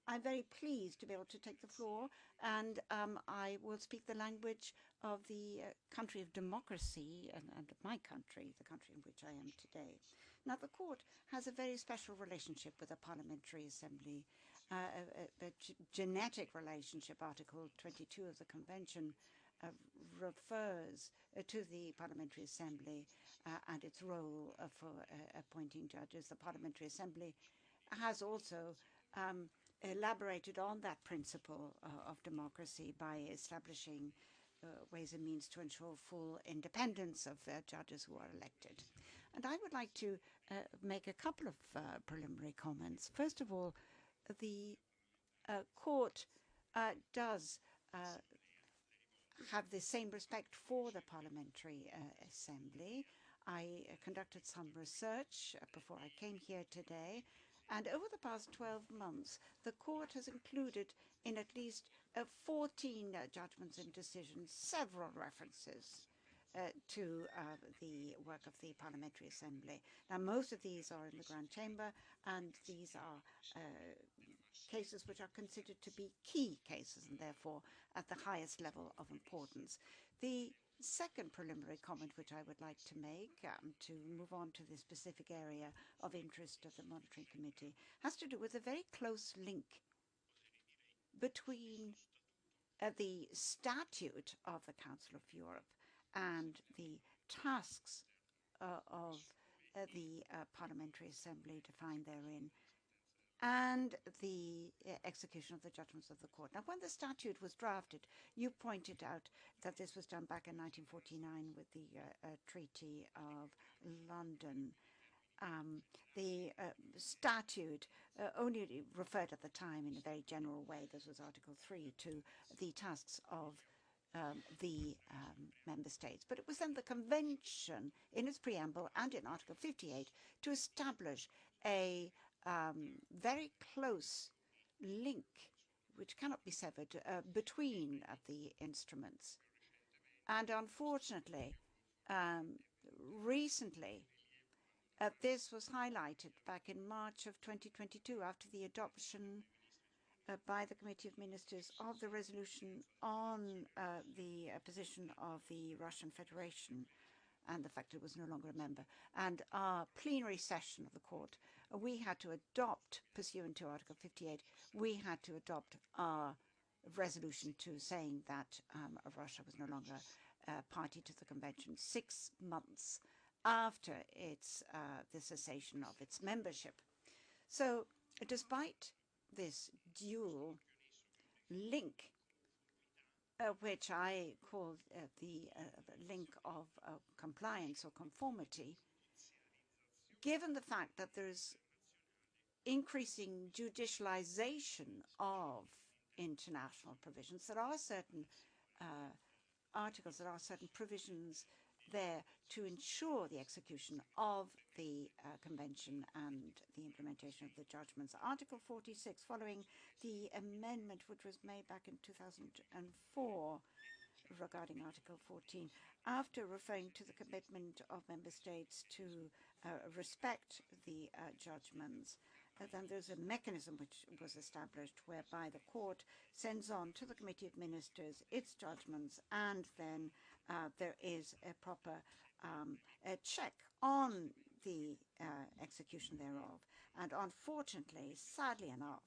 I'm very pleased to be able to take the floor, and I will speak the language of the country of democracy and my country, the country in which I am today. Now, the court has a very special relationship with the Parliamentary Assembly, a genetic relationship. Article 22 of the Convention refers to the Parliamentary Assembly and its role for appointing judges. The Parliamentary Assembly has also elaborated on that principle of democracy by establishing ways and means to ensure full independence of judges who are elected. And I would like to make a couple of preliminary comments. First of all, the court does have the same respect for the Parliamentary Assembly. I conducted some research before I came here today, and over the past 12 months, the court has included in at least 14 judgments and decisions several references to the work of the Parliamentary Assembly. Now, most of these are in the Grand Chamber, and these are cases which are considered to be key cases and therefore at the highest level of importance. The second preliminary comment which I would like to make, to move on to the specific area of interest of the Monitoring Committee, has to do with a very close link between the statute of the Council of Europe and the tasks of the Parliamentary Assembly defined therein, and the execution of the judgments of the court. Now, when the statute was drafted, you pointed out that this was done back in 1949 with the Treaty of London. The statute only referred at the time in a very general way, this was Article 3, to the tasks of the member states. But it was then the Convention in its preamble and in Article 58 to establish a very close link, which cannot be severed, between the instruments. And unfortunately, recently, this was highlighted back in March of 2022 after the adoption by the Committee of Ministers of the resolution on the position of the Russian Federation and the fact it was no longer a member. And our plenary session of the court, we had to adopt, pursuant to Article 58, we had to adopt our resolution to saying that Russia was no longer party to the convention 6 months after its the cessation of its membership. So despite this dual link, which I call the link of compliance or conformity, given the fact that there's increasing judicialization of international provisions, there are certain articles, there are certain provisions there to ensure the execution of the convention and the implementation of the judgments. Article 46, following the amendment which was made back in 2004 regarding Article 14, after referring to the commitment of member states to respect the judgments, then there's a mechanism which was established whereby the court sends on to the Committee of Ministers its judgments, and then there is a proper a check on the execution thereof. And unfortunately, sadly enough,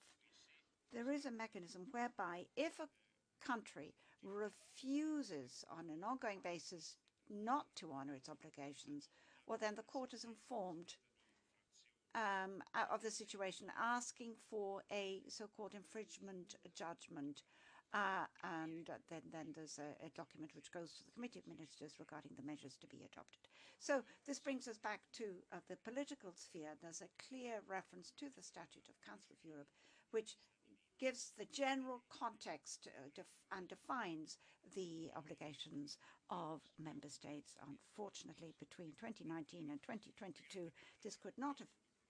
there is a mechanism whereby if a country refuses on an ongoing basis not to honor its obligations, well, then the court is informed of the situation, asking for a so-called infringement judgment. And then there's a document which goes to the Committee of Ministers regarding the measures to be adopted. So this brings us back to the political sphere. There's a clear reference to the Statute of Council of Europe, which gives the general context and defines the obligations of member states. Unfortunately, between 2019 and 2022, this could not have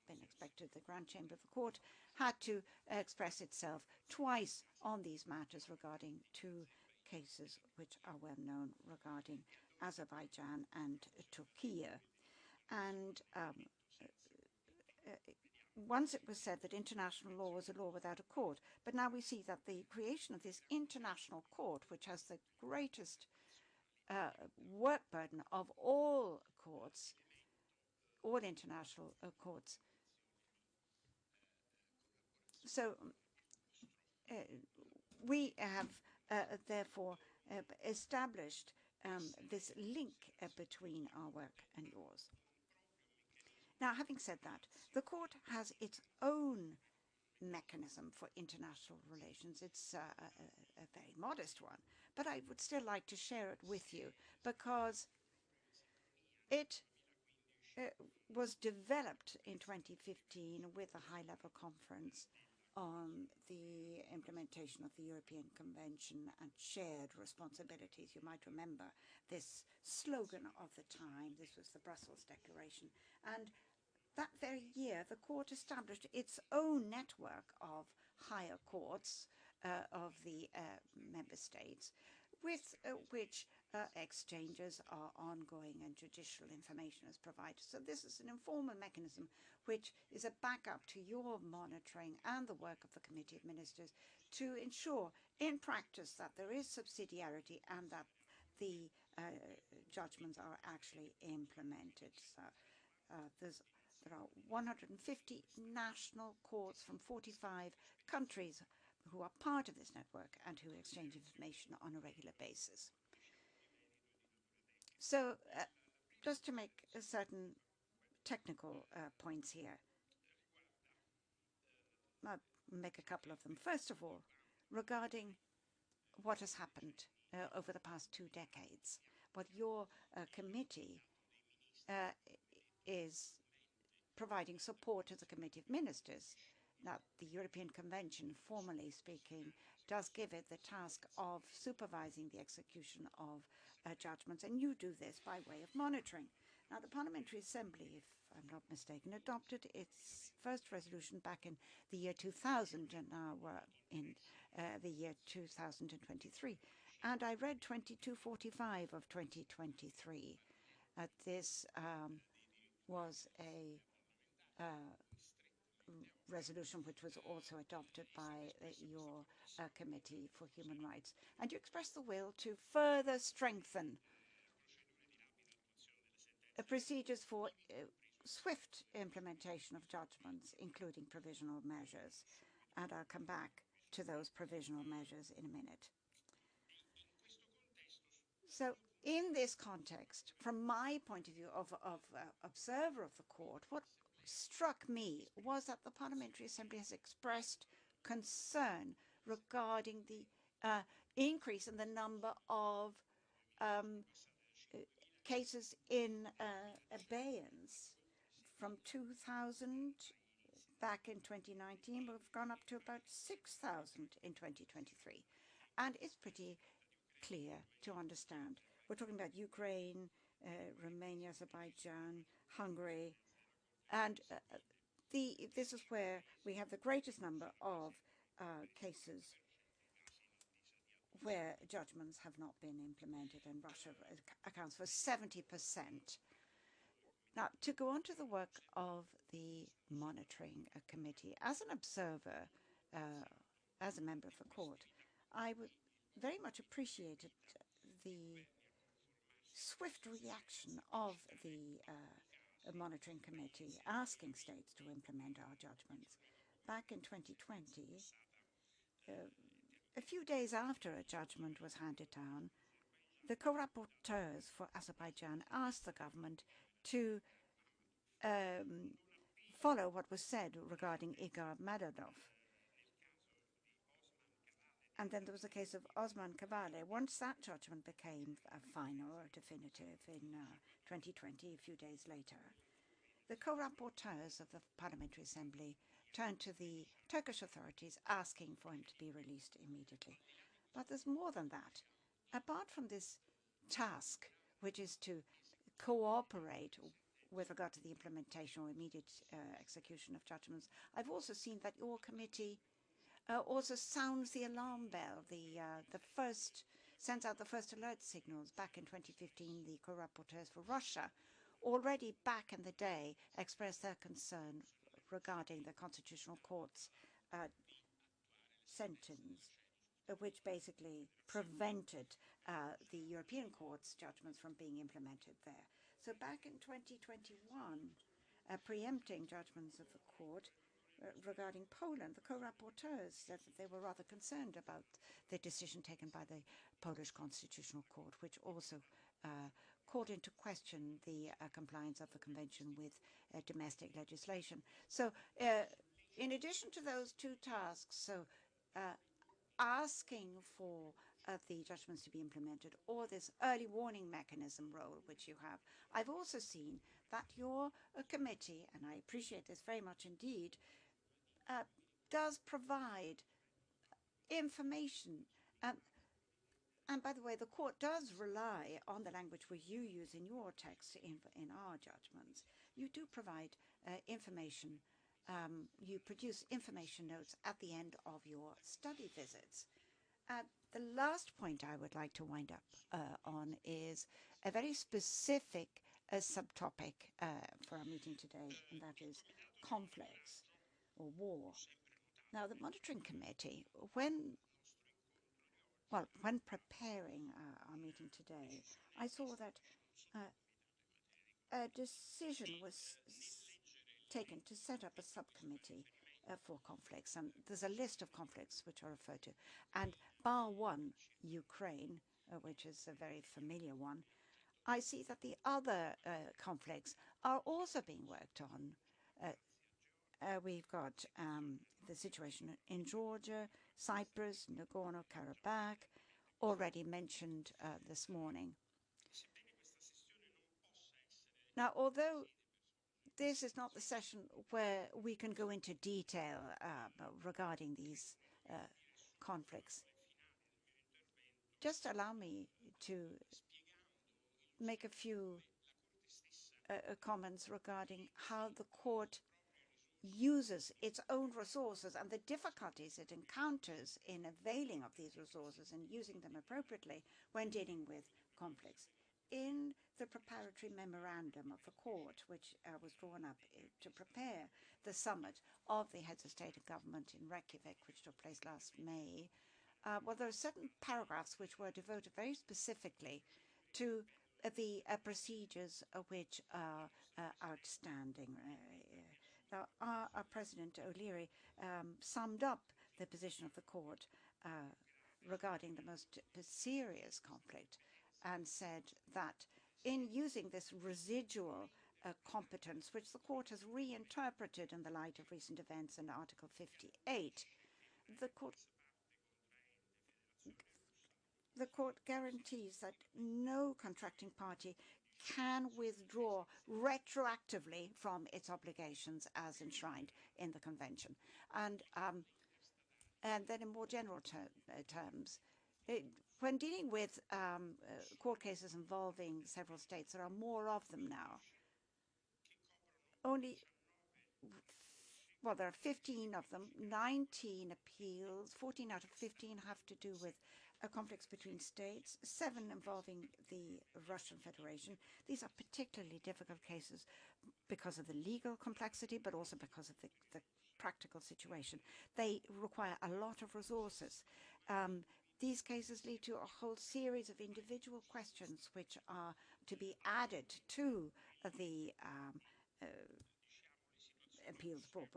been expected. The Grand Chamber of the Court had to express itself twice on these matters regarding two cases which are well known regarding Azerbaijan and Turkey. And once it was said that international law was a law without a court, but now we see that the creation of this international court, which has the greatest work burden of all courts, all international courts. So we have therefore established this link between our work and yours. Now, having said that, the court has its own mechanism for international relations. It's a very modest one, but I would still like to share it with you because it was developed in 2015 with a high-level conference on the implementation of the European Convention and shared responsibilities. You might remember this slogan of the time. This was the Brussels Declaration. And that very year, the court established its own network of higher courts of the member states, with which exchanges are ongoing and judicial information is provided. So this is an informal mechanism which is a backup to your monitoring and the work of the Committee of Ministers to ensure in practice that there is subsidiarity and that the judgments are actually implemented. So there are 150 national courts from 45 countries who are part of this network and who exchange information on a regular basis. So just to make certain technical points here, I'll make a couple of them. First of all, regarding what has happened over the past 2 decades, what your committee is providing support to the Committee of Ministers. Now, the European Convention, formally speaking, does give it the task of supervising the execution of judgments, and you do this by way of monitoring. Now, the Parliamentary Assembly, if I'm not mistaken, adopted its first resolution back in the year 2000, and now we're in the year 2023. And I read 2245 of 2023. This was a resolution which was also adopted by your Committee for Human Rights. And you expressed the will to further strengthen procedures for swift implementation of judgments, including provisional measures. And I'll come back to those provisional measures in a minute. So in this context, from my point of view of observer of the court, what struck me was that the Parliamentary Assembly has expressed concern regarding the increase in the number of cases in abeyance from 2,000 back in 2019. We've gone up to about 6,000 in 2023. And it's pretty clear to understand. We're talking about Ukraine, Romania, Azerbaijan, Hungary, and this is where we have the greatest number of cases where judgments have not been implemented, and Russia accounts for 70%. Now, to go on to the work of the monitoring committee, as an observer, as a member of the court, I would very much appreciated the swift reaction of the monitoring committee asking states to implement our judgments. Back in 2020, a few days after a judgment was handed down, the co-rapporteurs for Azerbaijan asked the government to follow what was said regarding Igor Madadov. And then there was the case of Osman Kavala. Once that judgment became final or definitive in 2020, a few days later, the co-rapporteurs of the Parliamentary Assembly turned to the Turkish authorities asking for him to be released immediately. But there's more than that. Apart from this task, which is to cooperate with regard to the implementation or immediate execution of judgments. I've also seen that your committee also sounds the alarm bell, sends out the first alert signals. Back in 2015, the co-rapporteurs for Russia already back in the day expressed their concern regarding the Constitutional Court's sentence, which basically prevented the European Court's judgments from being implemented there. So back in 2021, preempting judgments of the Court regarding Poland, the co-rapporteurs said that they were rather concerned about the decision taken by the Polish Constitutional Court, which also called into question the compliance of the Convention with domestic legislation. So in addition to those two tasks, so asking for the judgments to be implemented, or this early warning mechanism role which you have, I've also seen that your committee, and I appreciate this very much indeed, does provide information. And by the way, the court does rely on the language which you use in your text in our judgments. You do provide information. You produce information notes at the end of your study visits. The last point I would like to wind up on is a very specific subtopic for our meeting today, and that is conflicts or war. Now, the monitoring committee, when preparing our meeting today, I saw that a decision was taken to set up a subcommittee for conflicts, and there's a list of conflicts which are referred to, and bar one, Ukraine, which is a very familiar one, I see that the other conflicts are also being worked on. We've got the situation in Georgia, Cyprus, Nagorno-Karabakh, already mentioned this morning. Now, although this is not the session where we can go into detail regarding these conflicts, just allow me to make a few comments regarding how the court uses its own resources and the difficulties it encounters in availing of these resources and using them appropriately when dealing with conflicts. In the preparatory memorandum of the court, which was drawn up to prepare the summit of the heads of state and government in Reykjavik, which took place last May, there are certain paragraphs which were devoted very specifically to the procedures which are outstanding. Now, our President O'Leary summed up the position of the court regarding the most serious conflict and said that in using this residual competence, which the court has reinterpreted in the light of recent events in Article 58, the court guarantees that no contracting party can withdraw retroactively from its obligations as enshrined in the Convention. And then in more general terms, when dealing with court cases involving several states, there are more of them now. There are 15 of them, 19 appeals, 14 out of 15 have to do with conflicts between states, 7 involving the Russian Federation. These are particularly difficult cases because of the legal complexity, but also because of the practical situation. They require a lot of resources. These cases lead to a whole series of individual questions which are to be added to the appeals brought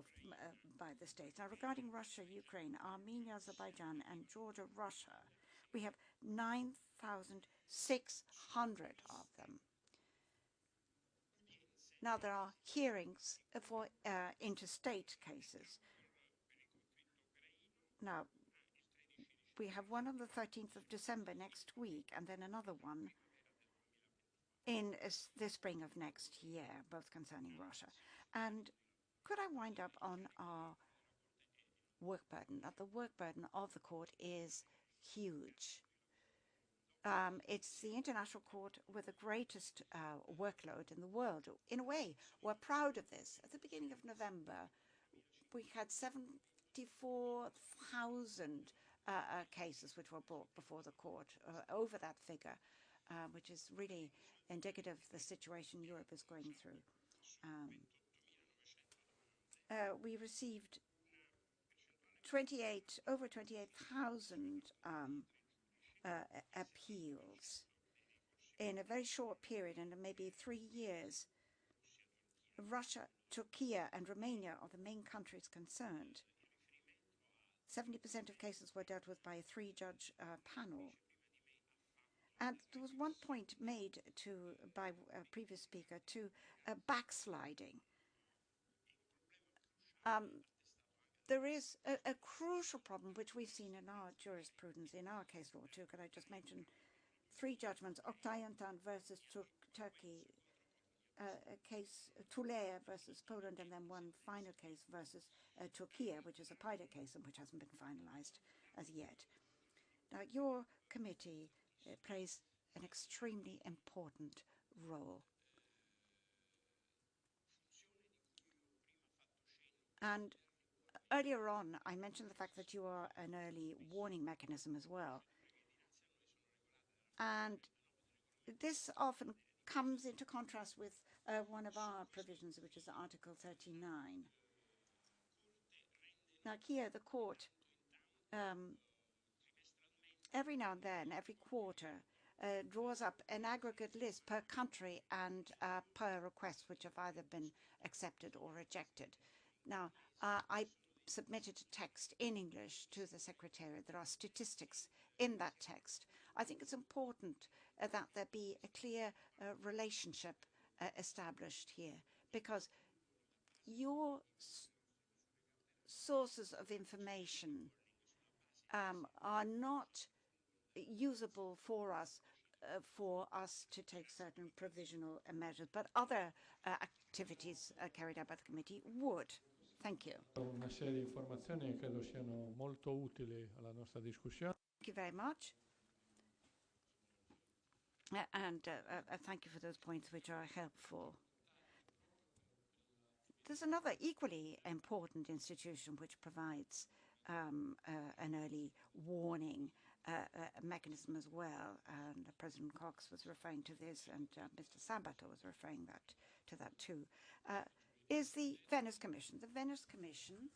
by the states. Now, regarding Russia, Ukraine, Armenia, Azerbaijan, and Georgia, Russia, we have 9,600 of them. Now, there are hearings for interstate cases. Now, we have one on the 13th of December next week, and then another one in the spring of next year, both concerning Russia. And could I wind up on our work burden? Now, the work burden of the court is huge. It's the international court with the greatest workload in the world. In a way, we're proud of this. At the beginning of November, we had 74,000 cases which were brought before the court, over that figure, which is really indicative of the situation Europe is going through. We received over 28,000 appeals in a very short period, in maybe 3 years. Russia, Turkey, and Romania are the main countries concerned. 70% of cases were dealt with by a 3-judge panel. And there was one point made by a previous speaker to backsliding. There is a crucial problem which we've seen in our jurisprudence, in our case law too. Could I just mention 3 judgments: Octayantan versus Turkey, a case Tulea versus Poland, and then one final case versus Turkey, which is a PIDA case and which hasn't been finalized as yet. Now, your committee plays an extremely important role. And earlier on, I mentioned the fact that you are an early warning mechanism as well. And this often comes into contrast with one of our provisions, which is Article 39. Now, here, the court, every now and then, every quarter, draws up an aggregate list per country and per request, which have either been accepted or rejected. Now, I submitted a text in English to the Secretariat. There are statistics in that text. I think it's important that there be a clear relationship established here, because your sources of information are not usable for us to take certain provisional measures, but other activities carried out by the committee would. Thank you.
Una serie di informazioni che credo siano molto utili alla nostra discussione.
Thank you very much. And thank you for those points which are helpful. There's another equally important institution which provides an early warning mechanism as well. And President Cox was referring to this, and Mr. Sabato was referring to that too, is the Venice Commission. The Venice Commission,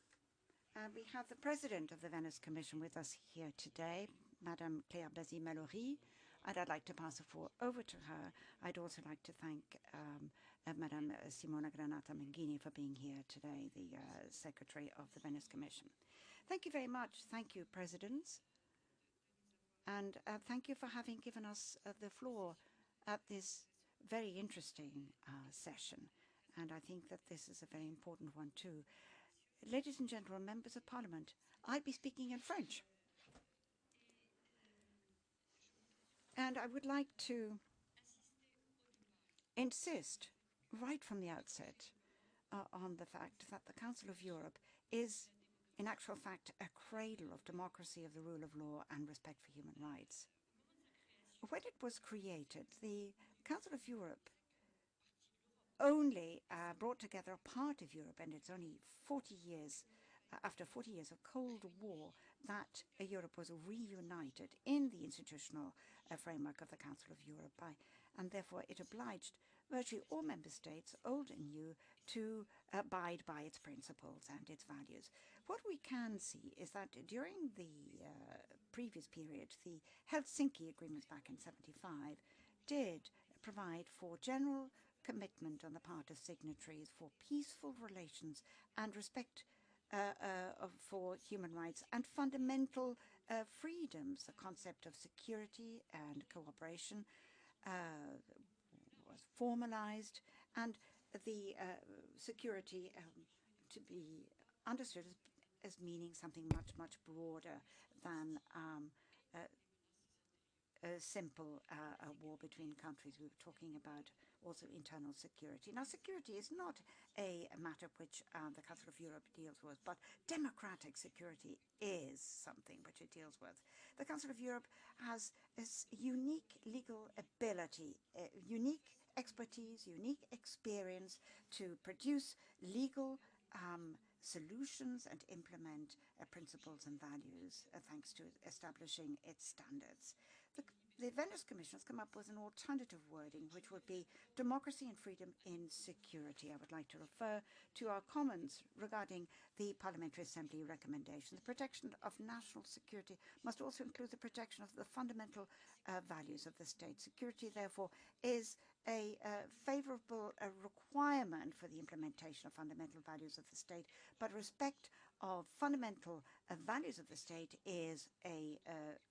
we have the President of the Venice Commission with us here today, Madame Claire Blazy-Mallory, and I'd like to pass the floor over to her. I'd also like to thank Madame Simona Granata Menghini for being here today, the Secretary of the Venice Commission. Thank you very much. Thank you, Presidents. And thank you for having given us the floor at this very interesting session. And I think that this is a very important one too. Ladies and gentlemen, members of Parliament, I'll be speaking in French. And I would like to insist right from the outset on the fact that the Council of Europe is, in actual fact, a cradle of democracy, of the rule of law, and respect for human rights. When it was created, the Council of Europe only brought together a part of Europe, and it's only 40 years, after 40 years of Cold War, that Europe was reunited in the institutional framework of the Council of Europe, and therefore it obliged virtually all member states, old and new, to abide by its principles and its values. What we can see is that during the previous period, the Helsinki agreements back in '75 did provide for general commitment on the part of signatories for peaceful relations and respect for human rights and fundamental freedoms. The concept of security and cooperation was formalized, and the security to be understood as meaning something much, much broader than a simple war between countries. We were talking about also internal security. Now, security is not a matter which the Council of Europe deals with, but democratic security is something which it deals with. The Council of Europe has this unique legal ability, unique expertise, unique experience to produce legal solutions and implement principles and values thanks to establishing its standards. The Venice Commission has come up with an alternative wording, which would be democracy and freedom in security. I would like to refer to our comments regarding the Parliamentary Assembly recommendation. The protection of national security must also include the protection of the fundamental values of the state. Security, therefore, is a favorable requirement for the implementation of fundamental values of the state, but respect of fundamental values of the state is a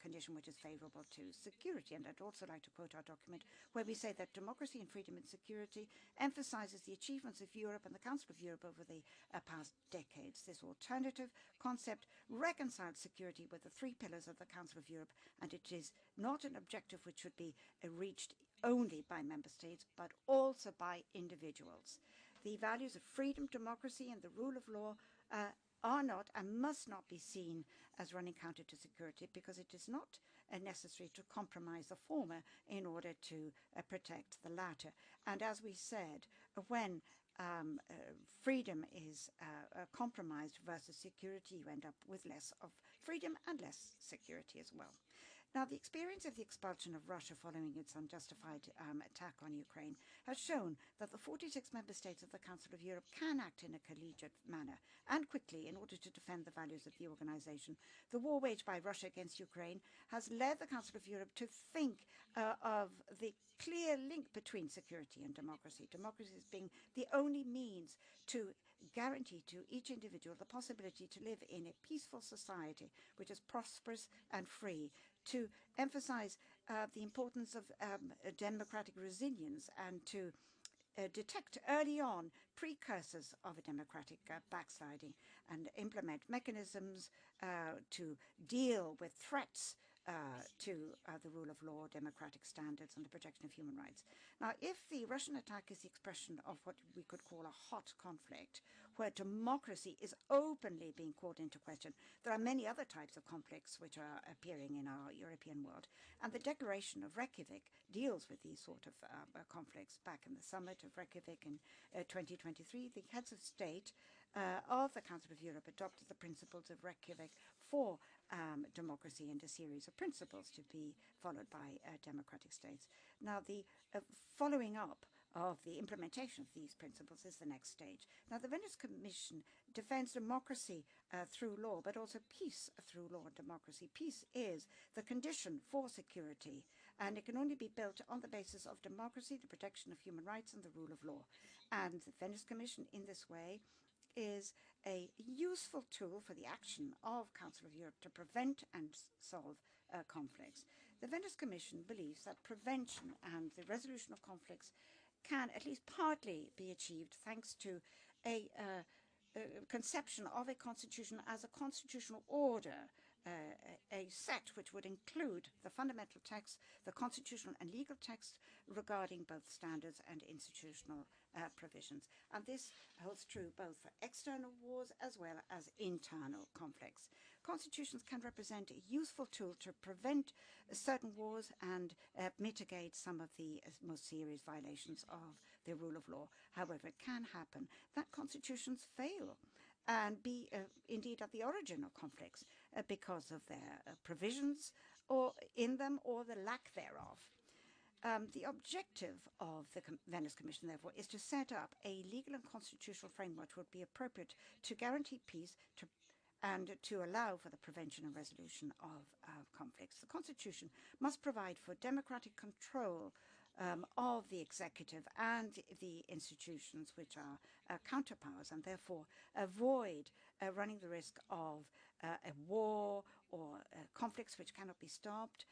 condition which is favorable to security. And I'd also like to quote our document where we say that democracy and freedom and security emphasizes the achievements of Europe and the Council of Europe over the past decades. This alternative concept reconciles security with the three pillars of the Council of Europe, and it is not an objective which should be reached only by member states, but also by individuals. The values of freedom, democracy, and the rule of law are not and must not be seen as running counter to security, because it is not necessary to compromise the former in order to protect the latter. And as we said, when freedom is compromised versus security, you end up with less of freedom and less security as well. Now, the experience of the expulsion of Russia following its unjustified attack on Ukraine has shown that the 46 member states of the Council of Europe can act in a collegiate manner and quickly in order to defend the values of the organization. The war waged by Russia against Ukraine has led the Council of Europe to think of the clear link between security and democracy. Democracy as being the only means to guarantee to each individual the possibility to live in a peaceful society which is prosperous and free, to emphasize the importance of democratic resilience and to detect early on precursors of a democratic backsliding and implement mechanisms to deal with threats to the rule of law, democratic standards, and the protection of human rights. Now, if the Russian attack is the expression of what we could call a hot conflict, where democracy is openly being called into question, there are many other types of conflicts which are appearing in our European world. And the Declaration of Reykjavik deals with these sort of conflicts. Back in the summit of Reykjavik in 2023, the heads of state of the Council of Europe adopted the principles of Reykjavik for democracy and a series of principles to be followed by democratic states. Now, the following up of the implementation of these principles is the next stage. Now, the Venice Commission defends democracy through law, but also peace through law and democracy. Peace is the condition for security, and it can only be built on the basis of democracy, the protection of human rights, and the rule of law. And the Venice Commission, in this way, is a useful tool for the action of Council of Europe to prevent and solve conflicts. The Venice Commission believes that prevention and the resolution of conflicts can at least partly be achieved thanks to a conception of a constitution as a constitutional order, a set which would include the fundamental text, the constitutional and legal text regarding both standards and institutional provisions. And this holds true both for external wars as well as internal conflicts. Constitutions can represent a useful tool to prevent certain wars and mitigate some of the most serious violations of the rule of law. However, it can happen that constitutions fail and be indeed at the origin of conflicts because of their provisions or in them or the lack thereof. The objective of the Venice Commission, therefore, is to set up a legal and constitutional framework which would be appropriate to guarantee peace and to allow for the prevention and resolution of conflicts. The Constitution must provide for democratic control of the executive and the institutions which are counterpowers, and therefore avoid running the risk of a war or conflicts which cannot be stopped,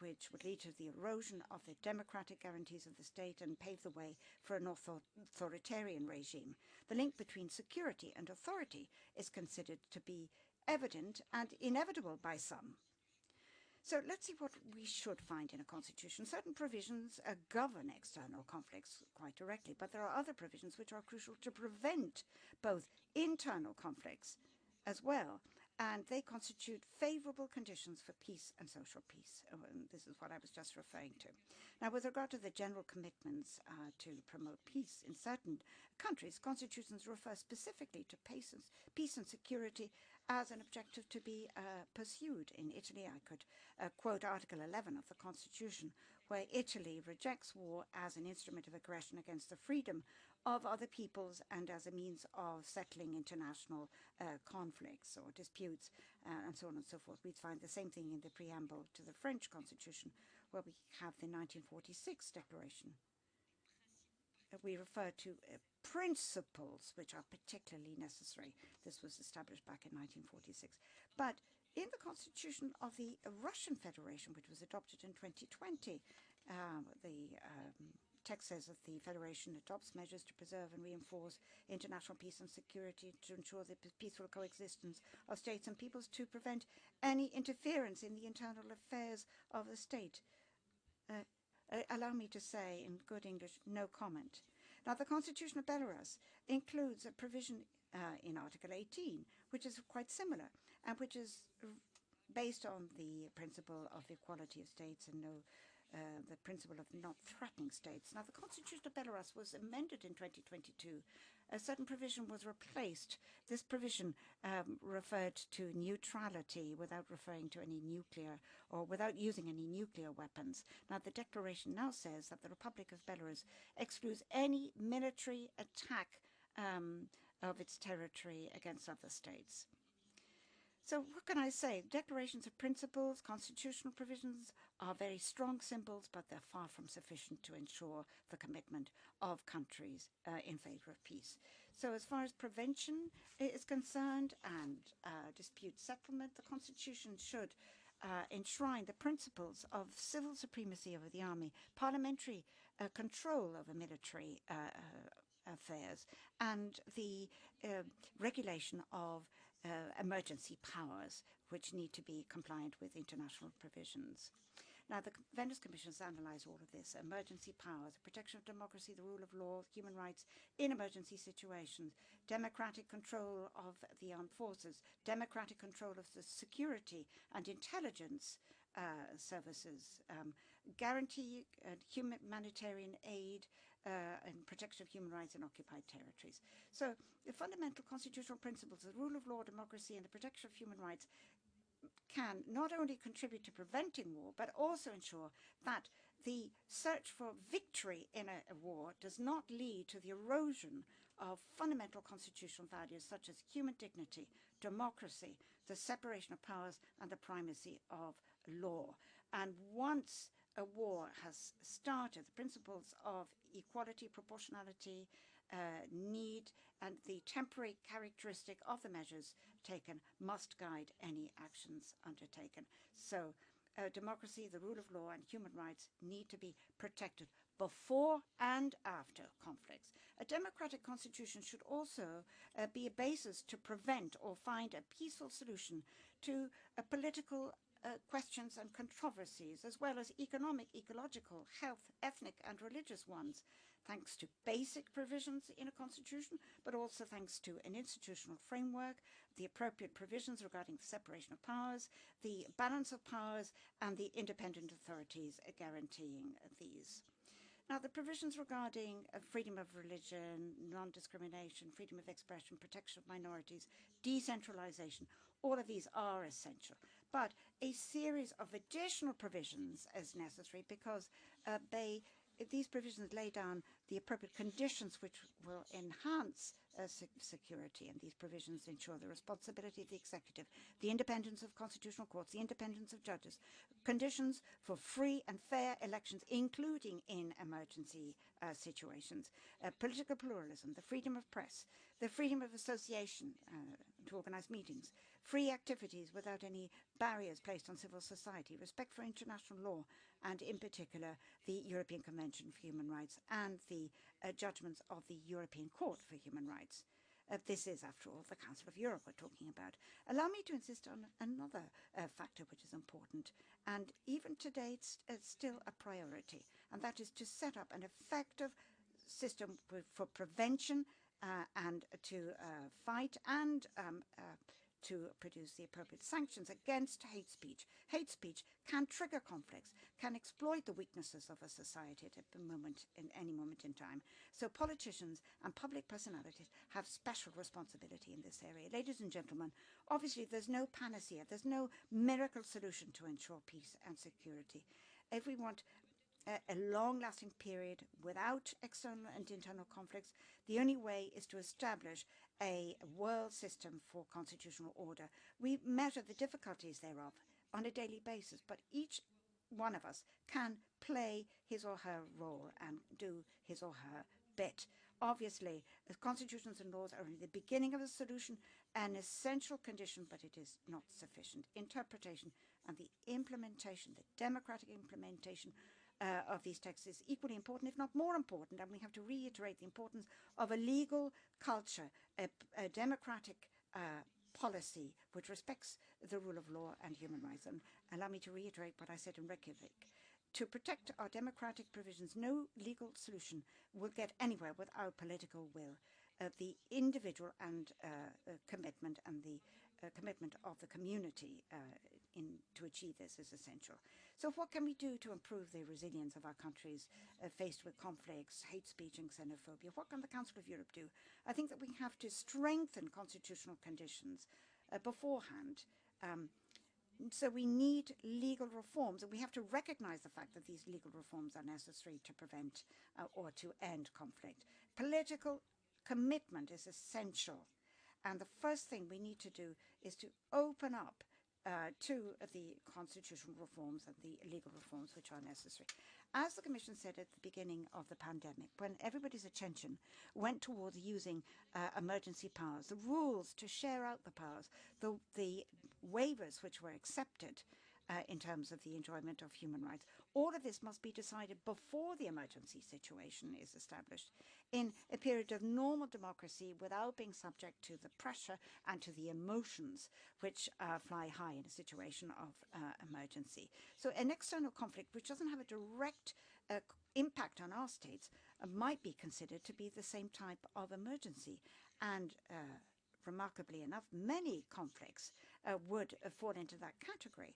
which would lead to the erosion of the democratic guarantees of the state and pave the way for an authoritarian regime. The link between security and authority is considered to be evident and inevitable by some. So let's see what we should find in a constitution. Certain provisions govern external conflicts quite directly, but there are other provisions which are crucial to prevent both internal conflicts as well, and they constitute favorable conditions for peace and social peace. And this is what I was just referring to. Now, with regard to the general commitments to promote peace in certain countries, constitutions refer specifically to peace and security as an objective to be pursued. In Italy, I could quote Article 11 of the Constitution, where Italy rejects war as an instrument of aggression against the freedom of other peoples and as a means of settling international conflicts or disputes, and so on and so forth. We find the same thing in the preamble to the French Constitution, where we have the 1946 Declaration. We refer to principles which are particularly necessary. This was established back in 1946. But in the Constitution of the Russian Federation, which was adopted in 2020, the text says that the Federation adopts measures to preserve and reinforce international peace and security, to ensure the peaceful coexistence of states and peoples, to prevent any interference in the internal affairs of the state. Allow me to say in good English, no comment. Now, the Constitution of Belarus includes a provision in Article 18, which is quite similar, and which is based on the principle of equality of states and the principle of not threatening states. Now, the Constitution of Belarus was amended in 2022. A certain provision was replaced. This provision referred to neutrality without referring to any nuclear or without using any nuclear weapons. Now, the declaration now says that the Republic of Belarus excludes any military attack of its territory against other states. So what can I say? Declarations of principles, constitutional provisions are very strong symbols, but they're far from sufficient to ensure the commitment of countries in favor of peace. So as far as prevention is concerned and dispute settlement, the Constitution should enshrine the principles of civil supremacy over the army, parliamentary control over military affairs, and the regulation of emergency powers, which need to be compliant with international provisions. Now, the Venice Commission has analysed all of this: emergency powers, protection of democracy, the rule of law, human rights in emergency situations, democratic control of the armed forces, democratic control of the security and intelligence services, guarantee humanitarian aid, and protection of human rights in occupied territories. So the fundamental constitutional principles, the rule of law, democracy, and the protection of human rights can not only contribute to preventing war, but also ensure that the search for victory in a war does not lead to the erosion of fundamental constitutional values such as human dignity, democracy, the separation of powers, and the primacy of law. And once a war has started, the principles of equality, proportionality, need, and the temporary characteristic of the measures taken must guide any actions undertaken. So democracy, the rule of law, and human rights need to be protected before and after conflicts. A democratic constitution should also be a basis to prevent or find a peaceful solution to political questions and controversies, as well as economic, ecological, health, ethnic, and religious ones, thanks to basic provisions in a constitution, but also thanks to an institutional framework, the appropriate provisions regarding the separation of powers, the balance of powers, and the independent authorities guaranteeing these. Now, the provisions regarding freedom of religion, non-discrimination, freedom of expression, protection of minorities, decentralization, all of these are essential. But a series of additional provisions is necessary because these provisions lay down the appropriate conditions which will enhance security, and these provisions ensure the responsibility of the executive, the independence of constitutional courts, the independence of judges, conditions for free and fair elections, including in emergency situations, political pluralism, the freedom of press, the freedom of association to organize meetings, free activities without any barriers placed on civil society, respect for international law, and in particular the European Convention for Human Rights and the judgments of the European Court for Human Rights. This is, after all, the Council of Europe we're talking about. Allow me to insist on another factor which is important, and even today it's still a priority, and that is to set up an effective system for prevention and to fight and to produce the appropriate sanctions against hate speech. Hate speech can trigger conflicts, can exploit the weaknesses of a society at any moment in time. So politicians and public personalities have special responsibility in this area. Ladies and gentlemen, obviously there's no panacea, there's no miracle solution to ensure peace and security. If we want a long-lasting period without external and internal conflicts, the only way is to establish a world system for constitutional order. We measure the difficulties thereof on a daily basis, but each one of us can play his or her role and do his or her bit. Obviously, constitutions and laws are only the beginning of the solution, an essential condition, but it is not sufficient. Interpretation and the implementation, the democratic implementation of these texts is equally important, if not more important, and we have to reiterate the importance of a legal culture, a democratic policy which respects the rule of law and human rights. And allow me to reiterate what I said in Reykjavik. To protect our democratic provisions, no legal solution will get anywhere without political will. The individual and commitment and the commitment of the community to achieve this is essential. So what can we do to improve the resilience of our countries faced with conflicts, hate speech and xenophobia? What can the Council of Europe do? I think that we have to strengthen constitutional conditions beforehand. So we need legal reforms, and we have to recognize the fact that these legal reforms are necessary to prevent or to end conflict. Political commitment is essential, and the first thing we need to do is to open up to the constitutional reforms and the legal reforms which are necessary. As the Commission said at the beginning of the pandemic, when everybody's attention went towards using emergency powers, the rules to share out the powers, the waivers which were accepted in terms of the enjoyment of human rights, all of this must be decided before the emergency situation is established, in a period of normal democracy without being subject to the pressure and to the emotions which fly high in a situation of emergency. So an external conflict which doesn't have a direct impact on our states might be considered to be the same type of emergency. And remarkably enough, many conflicts would fall into that category.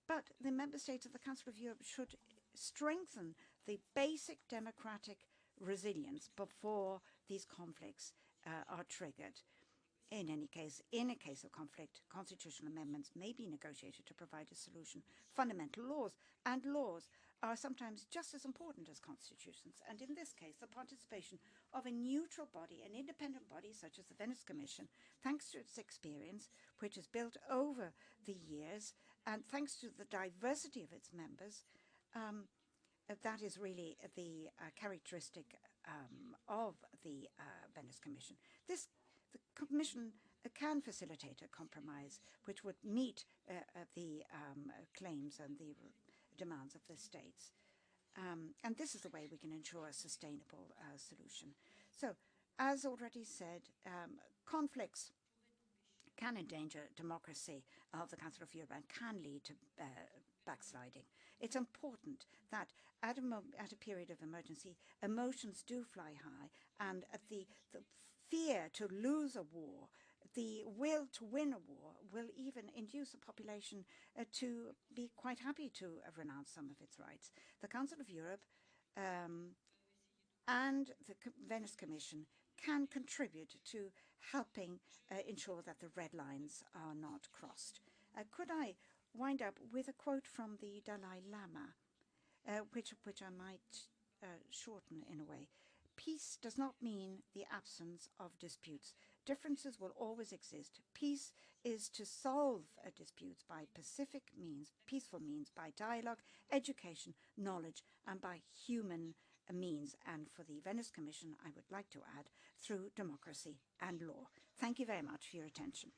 But the member states of the Council of Europe should strengthen the basic democratic resilience before these conflicts are triggered. In any case, in a case of conflict, constitutional amendments may be negotiated to provide a solution. Fundamental laws and laws are sometimes just as important as constitutions. And in this case, the participation of a neutral body, an independent body such as the Venice Commission, thanks to its experience, which is built over the years, and thanks to the diversity of its members, that is really the characteristic of the Venice Commission. The Commission can facilitate a compromise which would meet the claims and the demands of the states. And this is the way we can ensure a sustainable solution. So, as already said, conflicts can endanger democracy of the Council of Europe and can lead to backsliding. It's important that at a period of emergency, emotions do fly high, and the fear to lose a war, the will to win a war, will even induce a population to be quite happy to renounce some of its rights. The Council of Europe and the Venice Commission can contribute to helping ensure that the red lines are not crossed. Could I wind up with a quote from the Dalai Lama, which I might shorten in a way. Peace does not mean the absence of disputes. Differences will always exist. Peace is to solve disputes by pacific means, peaceful means, by dialogue, education, knowledge, and by human means. And for the Venice Commission, I would like to add, through democracy and law. Thank you very much for your attention.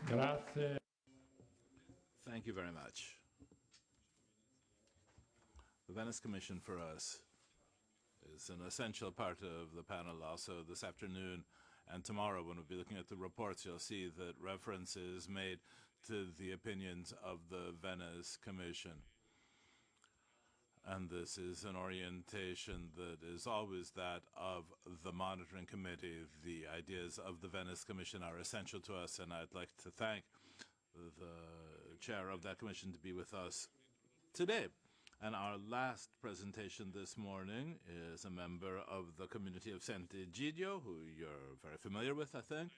Grazie.
Thank you very much. The Venice Commission for us is an essential part of the panel also this afternoon and tomorrow. When we'll be looking at the reports, you'll see that reference is made to the opinions of the Venice Commission. And this is an orientation that is always that of the monitoring committee. The ideas of the Venice Commission are essential to us, and I'd like to thank the chair of that commission to be with us today. And our last presentation this morning is a member of the community of Sant'Egidio, who you're very familiar with, I think.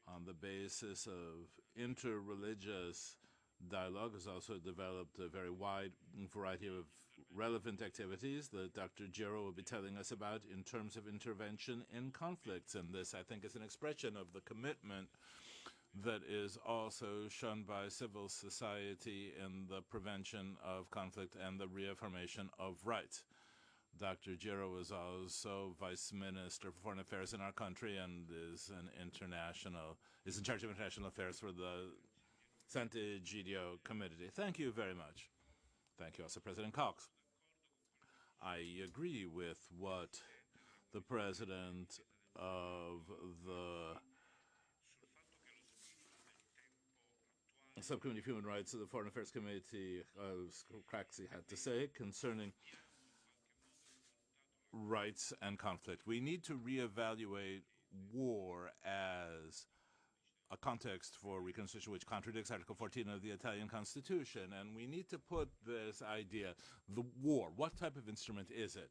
On the basis of interreligious dialogue, has also developed a very wide variety of relevant activities that Dr. Giro will be telling us about in terms of intervention in conflicts. And this, I think, is an expression of the commitment that is also shown by civil society in the prevention of conflict and the reaffirmation of rights. Dr. Giro is also Vice Minister for Foreign Affairs in our country and is in charge of international affairs for the Sant'Egidio Committee. Thank you very much. Thank you also, President Cox. I agree with what the President of the Subcommittee of Human Rights of the Foreign Affairs Committee, Craxi, had to say concerning rights and conflict. We need to reevaluate war as a context for reconstruction which contradicts Article 14 of the Italian Constitution. And we need to put this idea, the war, what type of instrument is it,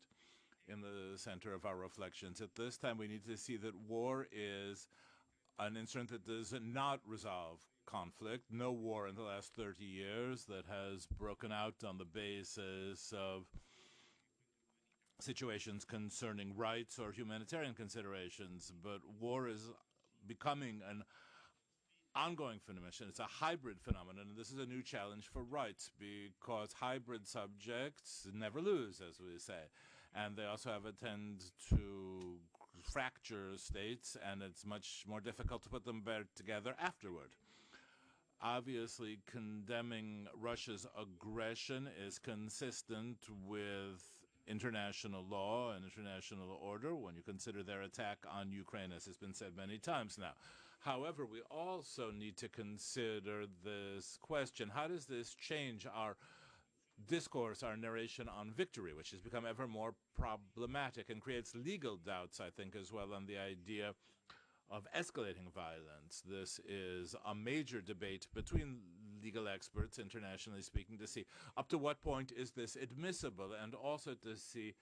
in the center of our reflections. At this time, we need to see that war is an instrument that does not resolve conflict. No war in the last 30 years that has broken out on the basis of situations concerning rights or humanitarian considerations. But war is becoming an ongoing phenomenon. It's a hybrid phenomenon, and this is a new challenge for rights because hybrid subjects never lose, as we say. And they also have a tendency to fracture states, and it's much more difficult to put them back together afterward. Obviously, condemning Russia's aggression is consistent with international law and international order when you consider their attack on Ukraine, as has been said many times now. However, we also need to consider this question: how does this change our discourse, our narration on victory, which has become ever more problematic and creates legal doubts, I think, as well, on the idea of escalating violence? This is a major debate between legal experts, internationally speaking, to see up to what point is this admissible, and also to see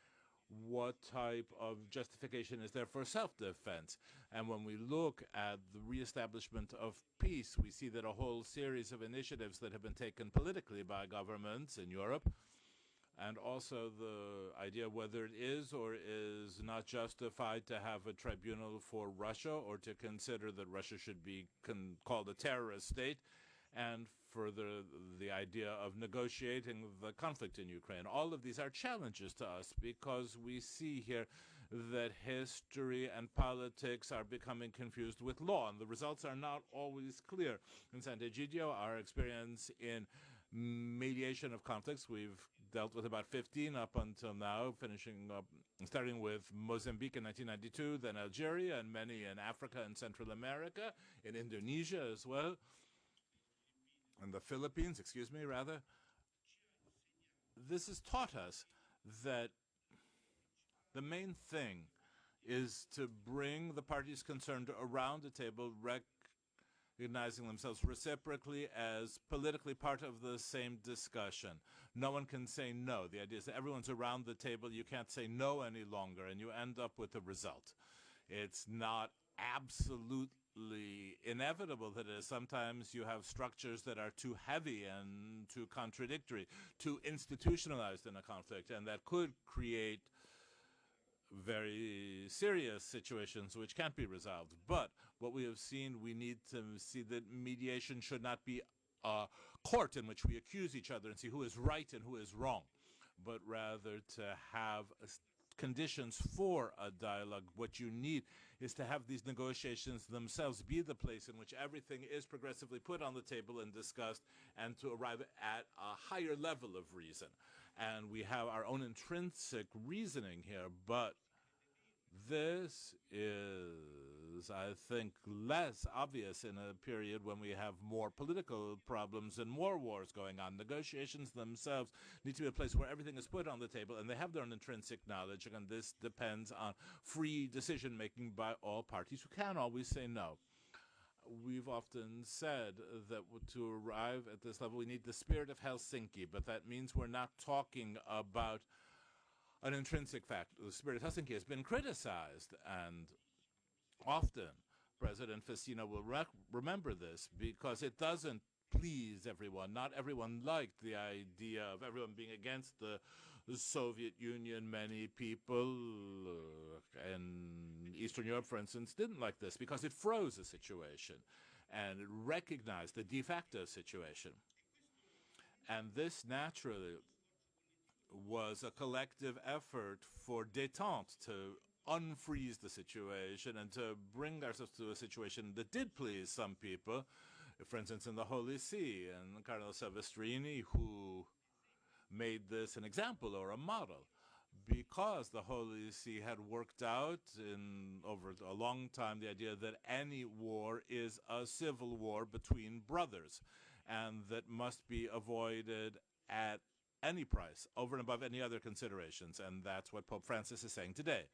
what type of justification is there for self-defense. And when we look at the reestablishment of peace, we see that a whole series of initiatives that have been taken politically by governments in Europe, and also the idea whether it is or is not justified to have a tribunal for Russia, or to consider that Russia should be called a terrorist state, and further the idea of negotiating the conflict in Ukraine. All of these are challenges to us because we see here that history and politics are becoming confused with law, and the results are not always clear. In Sant'Egidio, our experience in mediation of conflicts, we've dealt with about 15 up until now, starting with Mozambique in 1992, then Algeria, and many in Africa and Central America, in Indonesia as well, and the Philippines, rather. This has taught us that the main thing is to bring the parties concerned around the table, recognizing themselves reciprocally as politically part of the same discussion. No one can say no. The idea is that everyone's around the table. You can't say no any longer, and you end up with a result. It's not absolutely inevitable that sometimes you have structures that are too heavy and too contradictory, too institutionalized in a conflict, and that could create very serious situations which can't be resolved. But what we have seen, we need to see that mediation should not be a court in which we accuse each other and see who is right and who is wrong, but rather to have conditions for a dialogue. What you need is to have these negotiations themselves be the place in which everything is progressively put on the table and discussed, and to arrive at a higher level of reason. And we have our own intrinsic reasoning here, but this is, I think, less obvious in a period when we have more political problems and more wars going on. Negotiations themselves need to be a place where everything is put on the table and they have their own intrinsic knowledge, and this depends on free decision-making by all parties who can always say no. We've often said that to arrive at this level we need the spirit of Helsinki, but that means we're not talking about an intrinsic fact. The spirit of Helsinki has been criticized, and often President Fontana will remember this because it doesn't please everyone. Not everyone liked the idea of everyone being against the Soviet Union. Many people in Eastern Europe, for instance, didn't like this because it froze a situation and it recognized the de facto situation. And this naturally was a collective effort for détente, to unfreeze the situation and to bring ourselves to a situation that did please some people, for instance, in the Holy See, and Cardinal Silvestrini, who made this an example or a model, because the Holy See had worked out over a long time the idea that any war is a civil war between brothers, and that must be avoided at any price, over and above any other considerations, and that's what Pope Francis is saying today.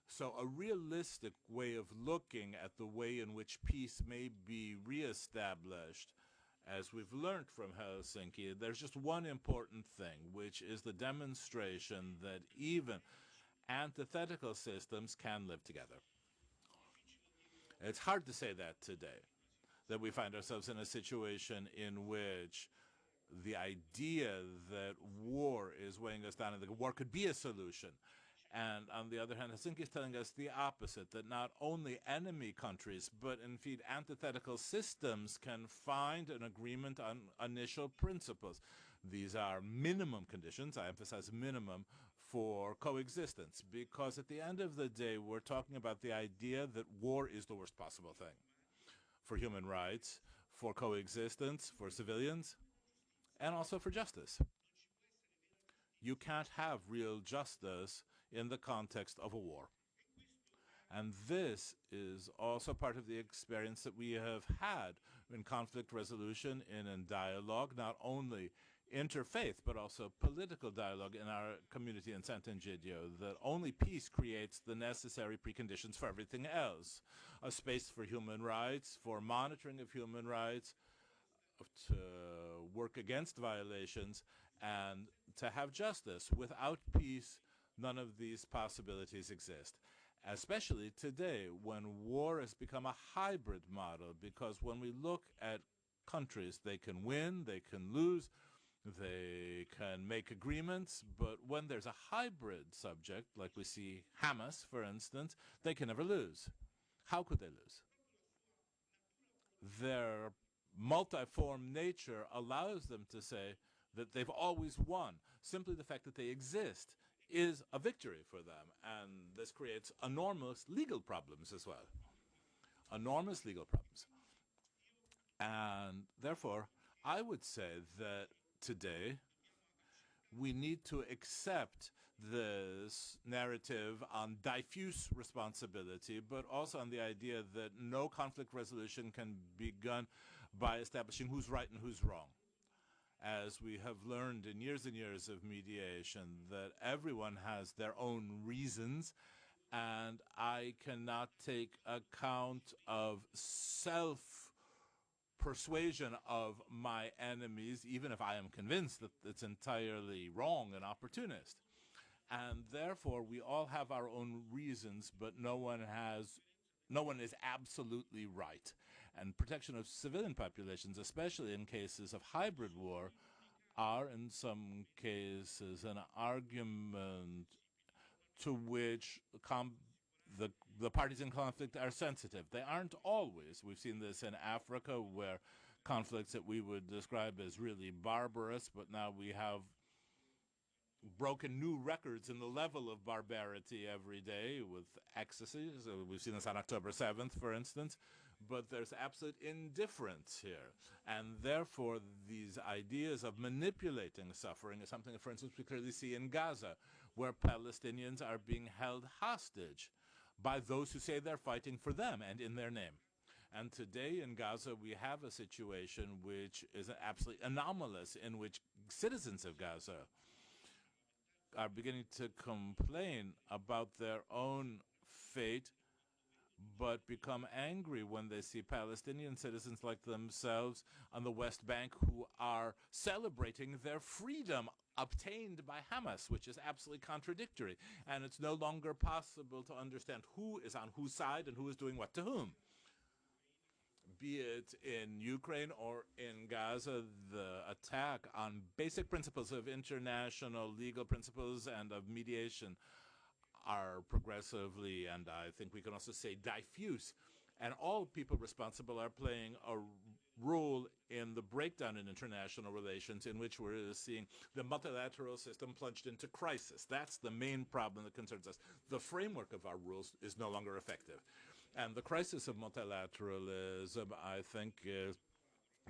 So a realistic way of looking at the way in which peace may be reestablished, as we've learned from Helsinki, there's just one important thing, which is the demonstration that even antithetical systems can live together. It's hard to say that today, that we find ourselves in a situation in which the idea that war is weighing us down and that war could be a solution. And on the other hand, Helsinki is telling us the opposite, that not only enemy countries, but in fact antithetical systems can find an agreement on initial principles. These are minimum conditions, I emphasize minimum, for coexistence, because at the end of the day, we're talking about the idea that war is the worst possible thing for human rights, for coexistence, for civilians, and also for justice. You can't have real justice in the context of a war. And this is also part of the experience that we have had in conflict resolution and in dialogue, not only interfaith, but also political dialogue in our community in Sant'Egidio, that only peace creates the necessary preconditions for everything else. A space for human rights, for monitoring of human rights, to work against violations, and to have justice. Without peace, none of these possibilities exist. Especially today, when war has become a hybrid model, because when we look at countries, they can win, they can lose, they can make agreements, but when there's a hybrid subject, like we see Hamas, for instance, they can never lose. How could they lose? Their multiform nature allows them to say that they've always won. Simply the fact that they exist is a victory for them, and this creates enormous legal problems as well. Enormous legal problems. And therefore, I would say that today we need to accept this narrative on diffuse responsibility, but also on the idea that no conflict resolution can be begun by establishing who's right and who's wrong. As we have learned in years and years of mediation, that everyone has their own reasons, and I cannot take account of self-persuasion of my enemies, even if I am convinced that it's entirely wrong and opportunist. And therefore, we all have our own reasons, but no one is absolutely right. And protection of civilian populations, especially in cases of hybrid war, are in some cases an argument to which the parties in conflict are sensitive. They aren't always. We've seen this in Africa, where conflicts that we would describe as really barbarous, but now we have broken new records in the level of barbarity every day with excesses. We've seen this on October 7th, for instance. But there's absolute indifference here. And therefore, these ideas of manipulating suffering is something that, for instance, we clearly see in Gaza, where Palestinians are being held hostage by those who say they're fighting for them and in their name. And today in Gaza, we have a situation which is absolutely anomalous, in which citizens of Gaza are beginning to complain about their own fate, but become angry when they see Palestinian citizens like themselves on the West Bank who are celebrating their freedom obtained by Hamas, which is absolutely contradictory. And it's no longer possible to understand who is on whose side and who is doing what to whom. Be it in Ukraine or in Gaza, the attack on basic principles of international legal principles and of mediation are progressively, and I think we can also say diffuse, and all people responsible are playing a role in the breakdown in international relations, in which we're seeing the multilateral system plunged into crisis. That's the main problem that concerns us. The framework of our rules is no longer effective. And the crisis of multilateralism, I think, is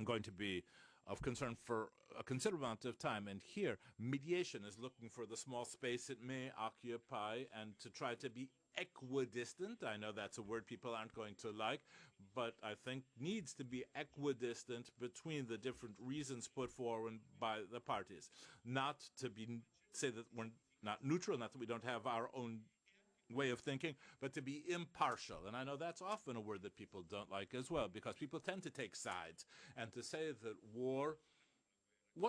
going to be of concern for a considerable amount of time. And here, mediation is looking for the small space it may occupy and to try to be equidistant. I know that's a word people aren't going to like, but I think needs to be equidistant between the different reasons put forward by the parties. Not to say that we're not neutral, not that we don't have our own way of thinking, but to be impartial. And I know that's often a word that people don't like as well, because people tend to take sides and to say that war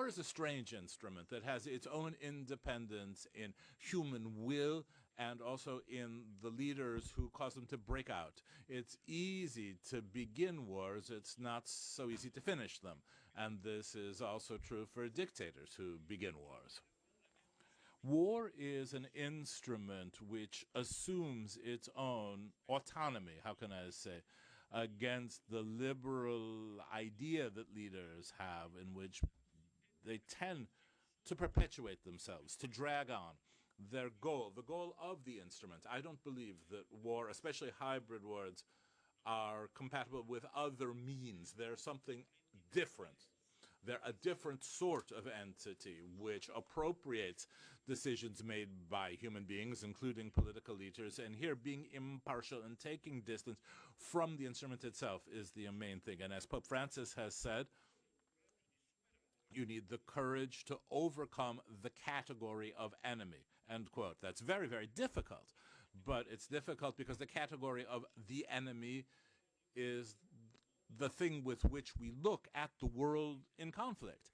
is a strange instrument that has its own independence in human will and also in the leaders who cause them to break out. It's easy to begin wars. It's not so easy to finish them. And this is also true for dictators who begin wars. War is an instrument which assumes its own autonomy, how can I say, against the liberal idea that leaders have, in which they tend to perpetuate themselves, to drag on their goal, the goal of the instrument. I don't believe that war, especially hybrid wars, are compatible with other means. They're something different. They're a different sort of entity which appropriates decisions made by human beings, including political leaders. And here, being impartial and taking distance from the instrument itself is the main thing. And as Pope Francis has said, you need the courage to overcome the category of enemy, end quote. That's very, very difficult. But it's difficult because the category of the enemy is the thing with which we look at the world in conflict.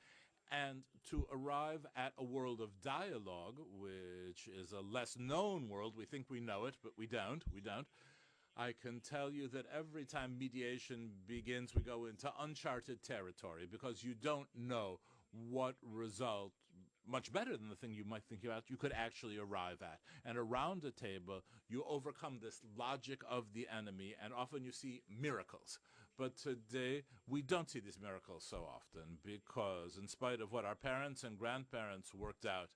And to arrive at a world of dialogue, which is a less known world, we think we know it, but we don't. I can tell you that every time mediation begins, we go into uncharted territory, because you don't know what result, much better than the thing you might think about, you could actually arrive at. And around a table, you overcome this logic of the enemy, and often you see miracles. But today, we don't see these miracles so often, because in spite of what our parents and grandparents worked out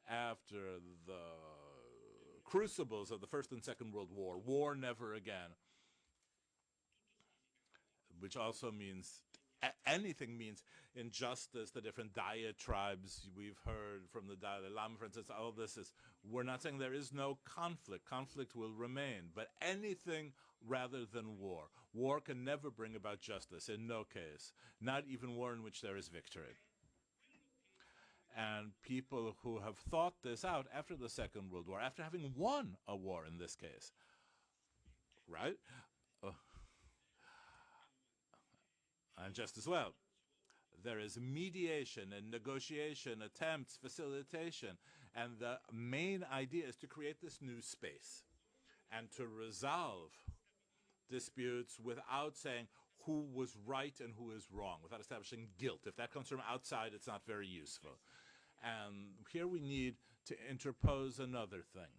after the crucibles of the First and Second World War, war never again, which also means anything means injustice, the different diatribes we've heard from the Dalai Lama, for instance, all this is, we're not saying there is no conflict. Conflict will remain, but anything rather than war. War can never bring about justice, in no case, not even war in which there is victory. And people who have thought this out after the Second World War, after having won a war in this case, right? And just as well, there is mediation and negotiation, attempts, facilitation, and the main idea is to create this new space and to resolve disputes without saying who was right and who is wrong, without establishing guilt. If that comes from outside, it's not very useful. And here we need to interpose another thing.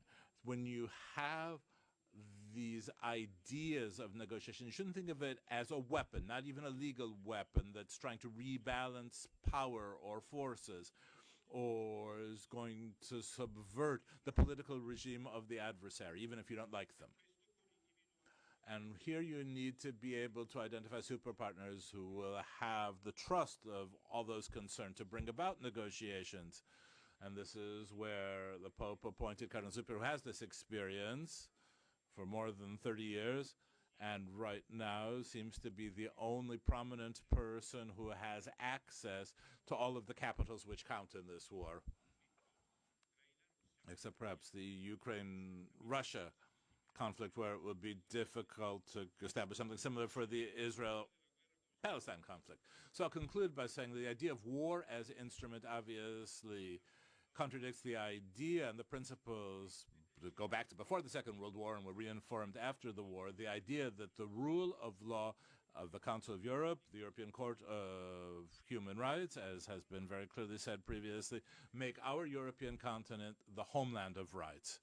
When you have these ideas of negotiation, you shouldn't think of it as a weapon, not even a legal weapon that's trying to rebalance power or forces. or is going to subvert the political regime of the adversary, even if you don't like them. And here you need to be able to identify super partners who will have the trust of all those concerned to bring about negotiations. And this is where the Pope appointed Cardinal Zuppi, who has this experience for more than 30 years, and right now seems to be the only prominent person who has access to all of the capitals which count in this war, except perhaps the Ukraine-Russia conflict, where it would be difficult to establish something similar for the Israel-Palestine conflict. So I'll conclude by saying the idea of war as instrument obviously contradicts the idea and the principles that go back to before the Second World War and were reinformed after the war, the idea that the rule of law of the Council of Europe, the European Court of Human Rights, as has been very clearly said previously, make our European continent the homeland of rights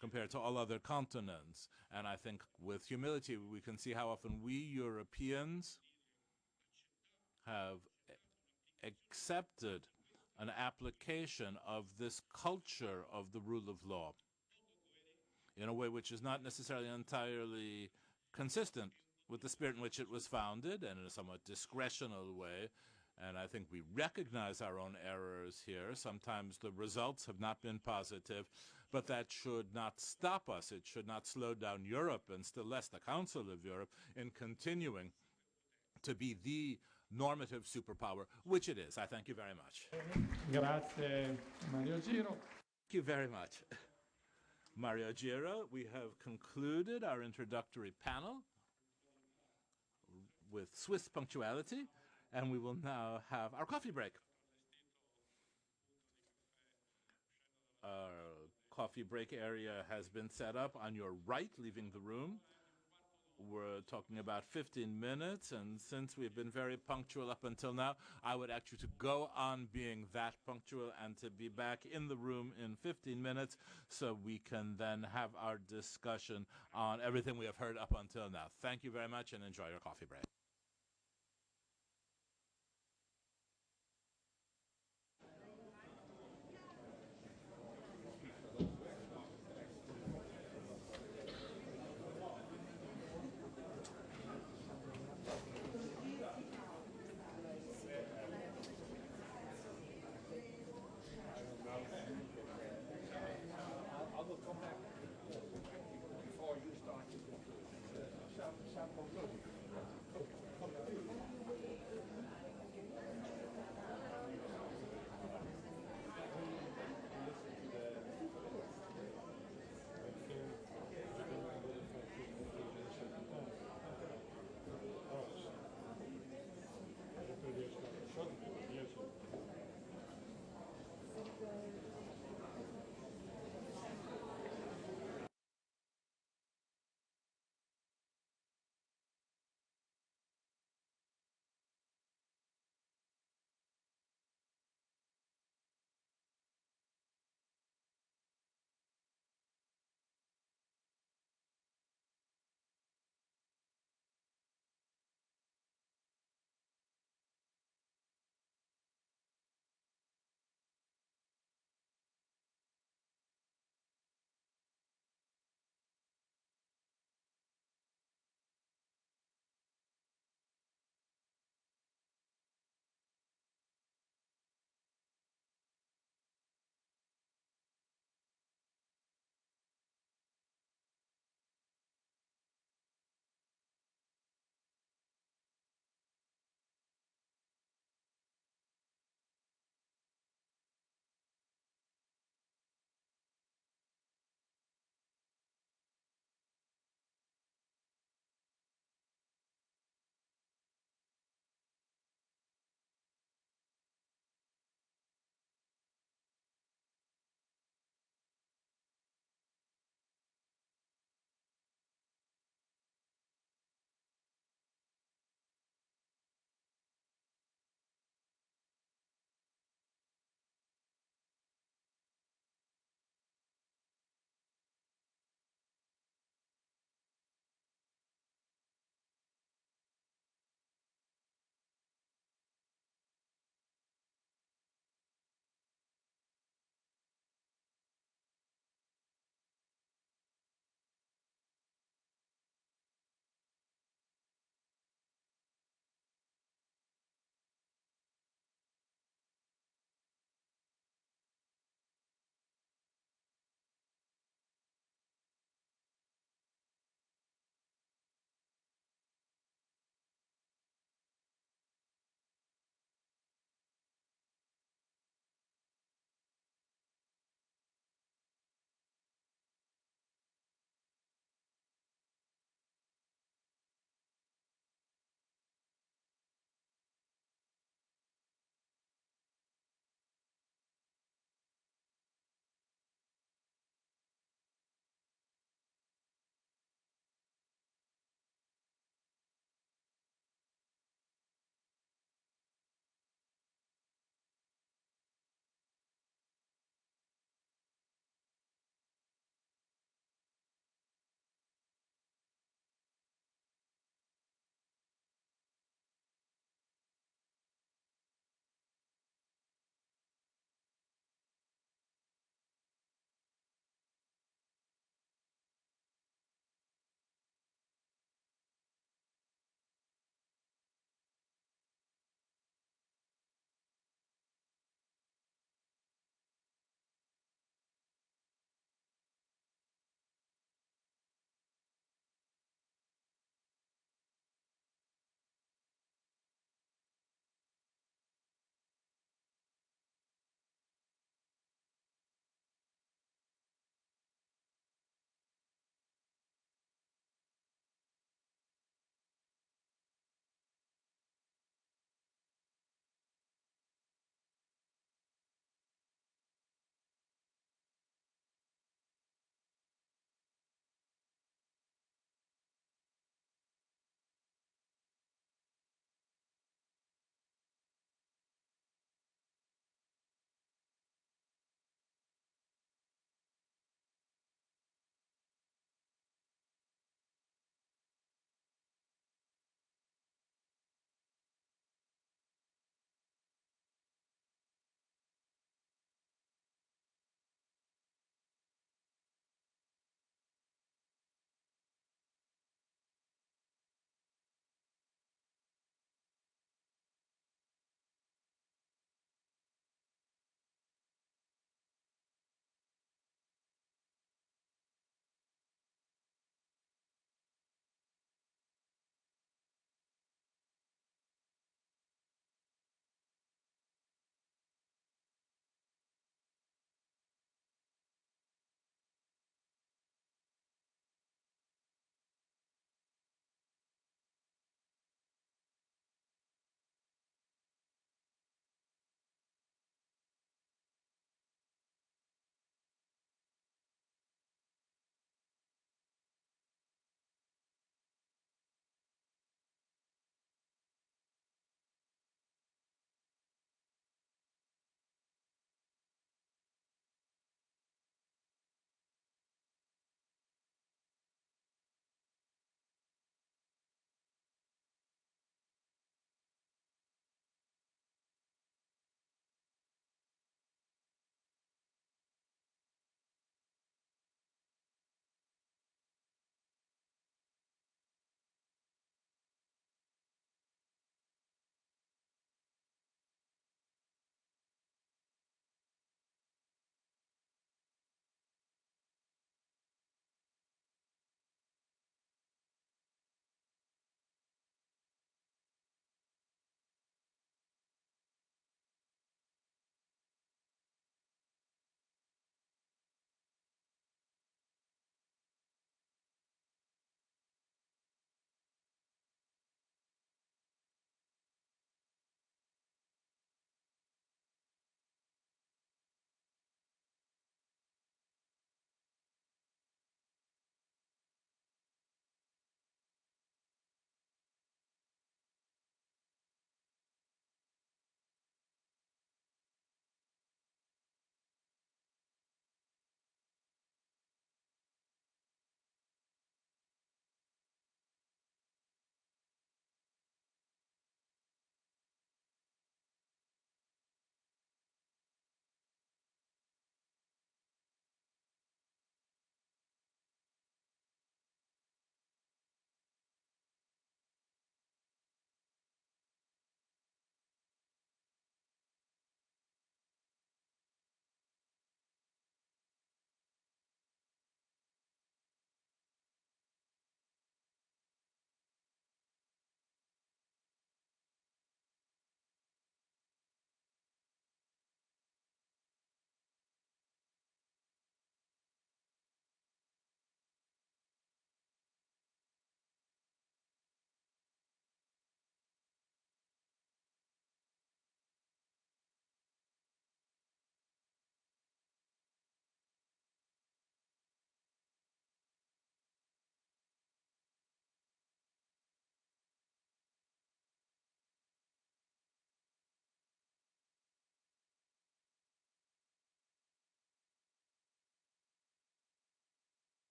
compared to all other continents. And I think with humility we can see how often we Europeans have accepted an application of this culture of the rule of law in a way which is not necessarily entirely consistent with the spirit in which it was founded, and in a somewhat discretional way. And I think we recognize our own errors here. Sometimes the results have not been positive, but that should not stop us. It should not slow down Europe, and still less the Council of Europe, in continuing to be the normative superpower, which it is. I thank you very much.
Grazie, Mario Giro.
Thank you very much, Mario Giro. We have concluded our introductory panel with Swiss punctuality, and we will now have our coffee break. Our coffee break area has been set up on your right, leaving the room. We're talking about 15 minutes, and since we've been very punctual up until now, I would ask you to go on being that punctual and to be back in the room in 15 minutes so we can then have our discussion on everything we have heard up until now. Thank you very much, and enjoy your coffee break.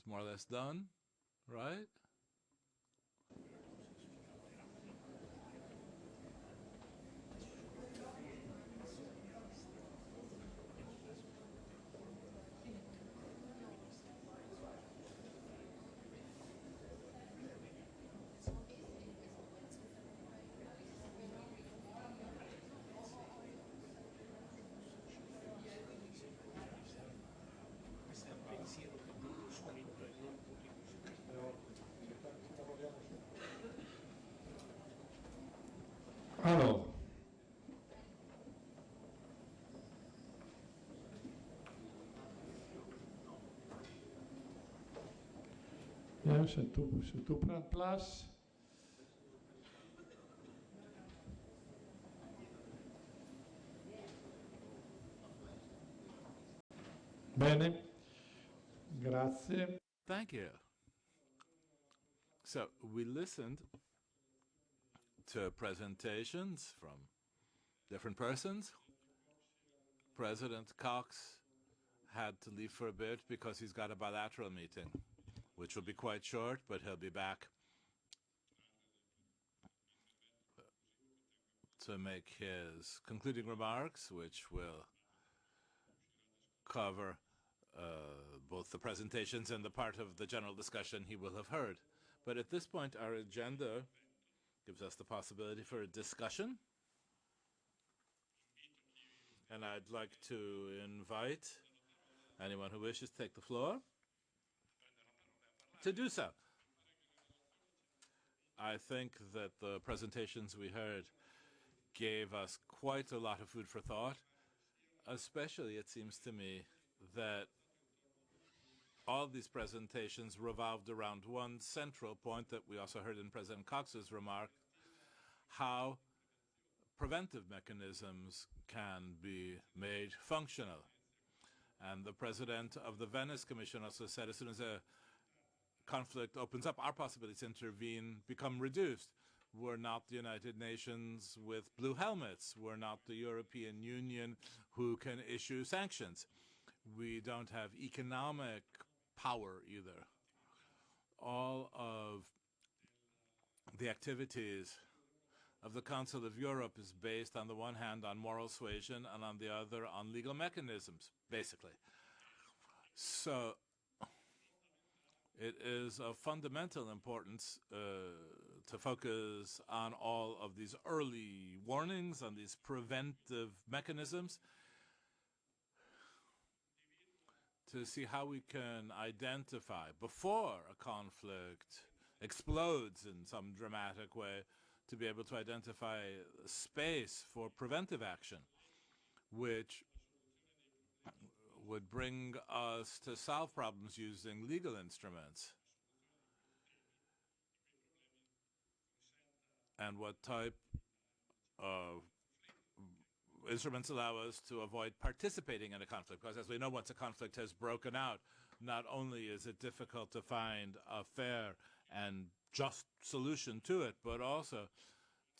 more or less done, right?
Alors, bien, c'est tout prend place. Bene, grazie.
Thank you. So we listened to presentations from different persons. President Cox had to leave for a bit because he's got a bilateral meeting, which will be quite short, but he'll be back to make his concluding remarks, which will cover both the presentations and the part of the general discussion he will have heard. But at this point, our agenda gives us the possibility for a discussion. And I'd like to invite anyone who wishes to take the floor to do so. I think that the presentations we heard gave us quite a lot of food for thought. Especially, it seems to me, that all these presentations revolved around one central point that we also heard in President Cox's remark, how preventive mechanisms can be made functional. And the president of the Venice Commission also said as soon as a conflict opens up, our possibilities to intervene become reduced. We're not the United Nations with blue helmets. We're not the European Union who can issue sanctions. We don't have economic power either. All of the activities of the Council of Europe is based on the one hand on moral suasion and on the other on legal mechanisms, basically. So it is of fundamental importance to focus on all of these early warnings, on these preventive mechanisms, to see how we can identify before a conflict explodes in some dramatic way, to be able to identify space for preventive action, which would bring us to solve problems using legal instruments. And what type of instruments allow us to avoid participating in a conflict? Because as we know, once a conflict has broken out, not only is it difficult to find a fair and just solution to it, but also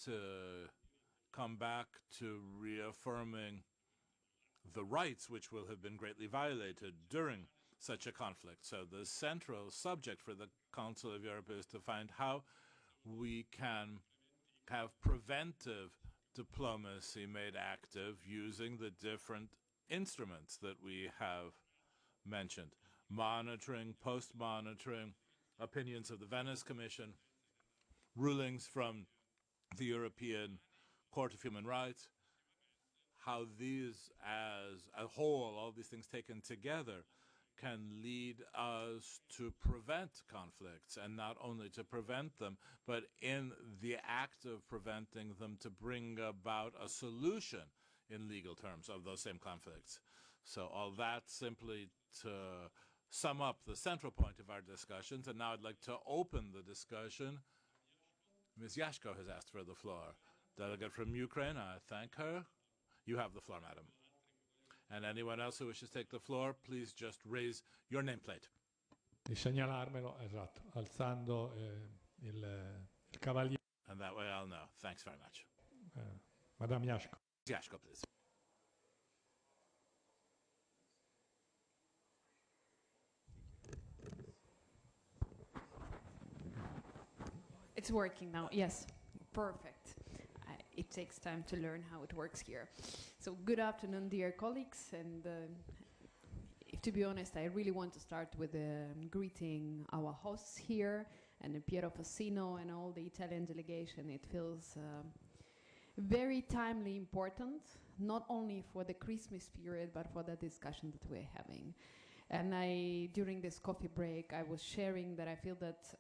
to come back to reaffirming the rights which will have been greatly violated during such a conflict. So the central subject for the Council of Europe is to find how we can have preventive diplomacy made active using the different instruments that we have mentioned. Monitoring, post-monitoring, opinions of the Venice Commission, rulings from the European Court of Human Rights, how these as a whole, all these things taken together, can lead us to prevent conflicts, and not only to prevent them, but in the act of preventing them, to bring about a solution in legal terms of those same conflicts. So all that simply to sum up the central point of our discussions. And now I'd like to open the discussion. Ms. Yashko has asked for the floor. Delegate from Ukraine, I thank her. You have the floor, madam. And anyone else who wishes to take the floor, please just raise your nameplate.
Di segnalarmelo, esatto, alzando il cavaliere.
And that way I'll know. Thanks very much.
Madame Yashko.
Yashko, please.
It's working now, yes. Perfect. It takes time to learn how it works here. So good afternoon, dear colleagues. And to be honest, I really want to start with greeting our hosts here and Piero Fassino and all the Italian delegation. It feels very timely important, not only for the Christmas period, but for the discussion that we're having. And during this coffee break, I was sharing that I feel that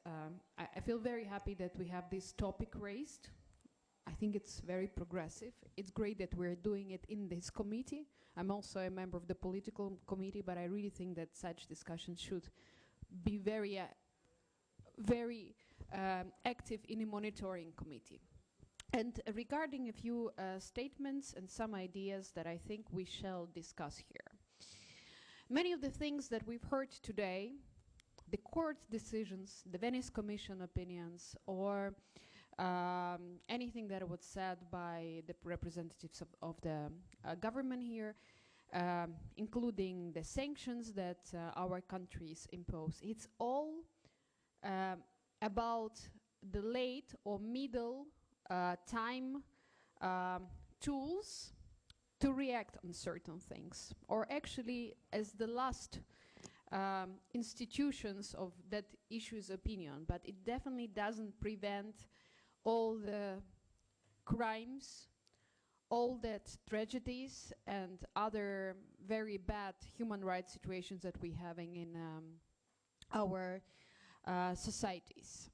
I feel very happy that we have this topic raised. I think it's very progressive. It's great that we're doing it in this committee. I'm also a member of the political committee, but I really think that such discussions should be very active in a monitoring committee. And regarding a few statements and some ideas that I think we shall discuss here. Many of the things that we've heard today, the court decisions, the Venice Commission opinions, or anything that was said by the representatives of the government here, including the sanctions that our countries impose, it's all about the late or middle time tools to react on certain things, or actually as the last institutions of that issue's opinion, but it definitely doesn't prevent all the crimes, all that tragedies and other very bad human rights situations that we're having in our societies.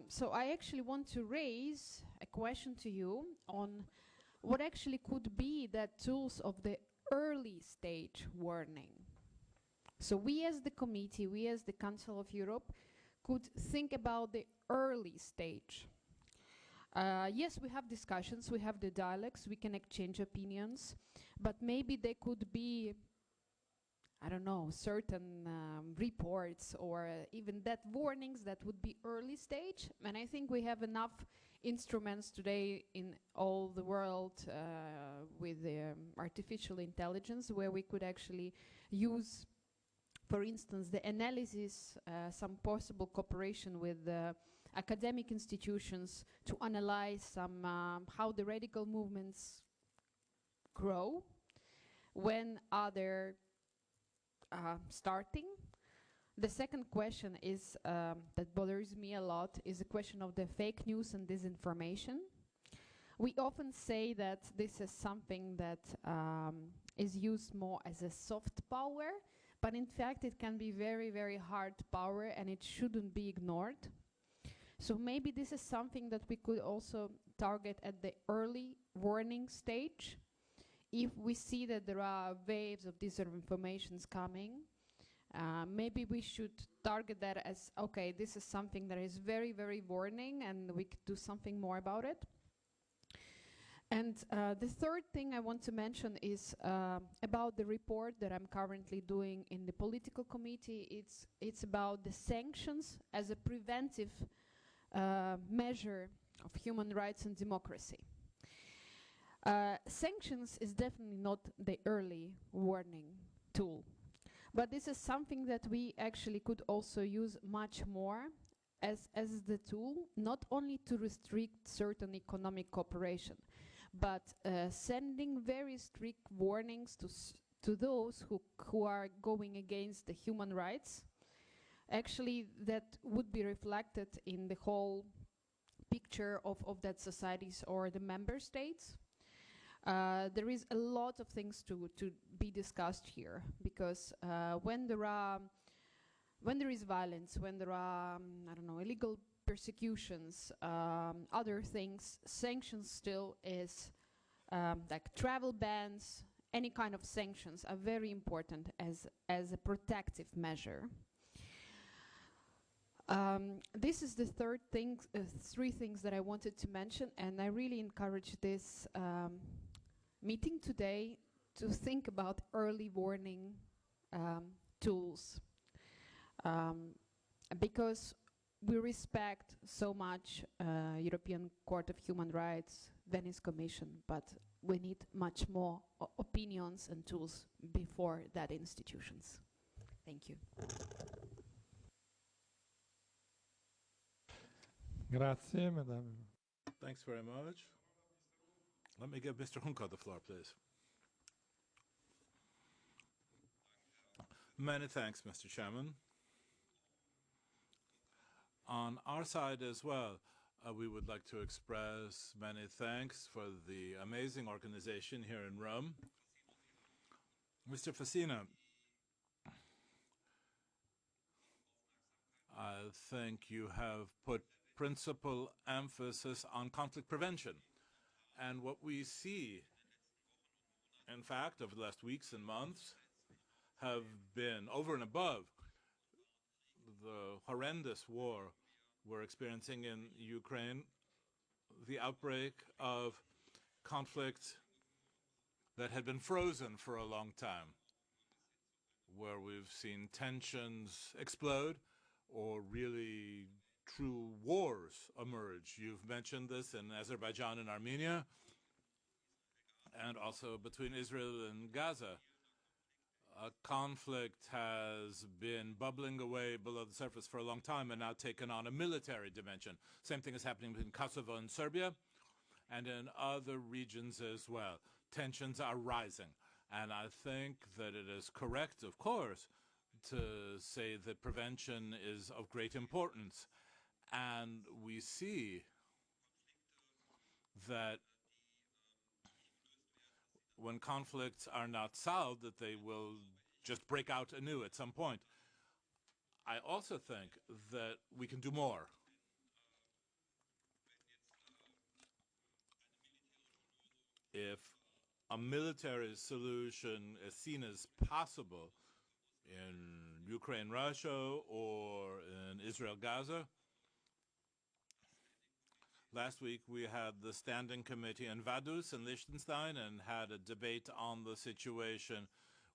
So I actually want to raise a question to you on what actually could be that tools of the early stage warning. So we as the committee, we as the Council of Europe could think about the early stage. Yes, we have discussions, we have the dialogues, we can exchange opinions, but maybe there could be, I don't know, certain reports or even that warnings that would be early stage. And I think we have enough instruments today in all the world with artificial intelligence where we could actually use, for instance, the analysis, some possible cooperation with academic institutions to analyze some how the radical movements grow, when are they starting. The second question is that bothers me a lot is the question of the fake news and disinformation. We often say that this is something that is used more as a soft power, but in fact it can be very, very hard power and it shouldn't be ignored. So maybe this is something that we could also target at the early warning stage. If we see that there are waves of disinformations coming, maybe we should target that as, okay, this is something that is very, very warning and we could do something more about it. And the third thing I want to mention is about the report that I'm currently doing in the political committee. It's about the sanctions as a preventive measure of human rights and democracy. Sanctions is definitely not the early warning tool, but this is something that we actually could also use much more as the tool, not only to restrict certain economic cooperation, but sending very strict warnings to those who are going against the human rights. Actually, that would be reflected in the whole picture of that societies or the member states. There is a lot of things to be discussed here, because when there is violence, when there are, I don't know, illegal persecutions, other things, sanctions still is, like travel bans, any kind of sanctions are very important as a protective measure. This is the three things that I wanted to mention, and I really encourage this meeting today to think about early warning tools, because we respect so much European Court of Human Rights, Venice Commission, but we need much more opinions and tools before that institutions. Thank you.
Grazie, Madame.
Thanks very much. Let me give Mr. Juncker the floor, please. Many thanks, Mr. Chairman. On our side as well, we would like to express many thanks for the amazing organization here in Rome. Mr. Fontana, I think you have put principal emphasis on conflict prevention. And what we see, in fact, over the last weeks and months, have been over and above the horrendous war we're experiencing in Ukraine, the outbreak of conflict that had been frozen for a long time, where we've seen tensions explode or really true wars emerge. You've mentioned this in Azerbaijan and Armenia, and also between Israel and Gaza. A conflict has been bubbling away below the surface for a long time and now taken on a military dimension. Same thing is happening between Kosovo and Serbia and in other regions as well. Tensions are rising. And I think that it is correct, of course, to say that prevention is of great importance. And we see that when conflicts are not solved, that they will just break out anew at some point. I also think that we can do more. If a military solution is seen as possible in Ukraine, Russia, or in Israel, Gaza, last week we had the standing committee in Vaduz in Liechtenstein and had a debate on the situation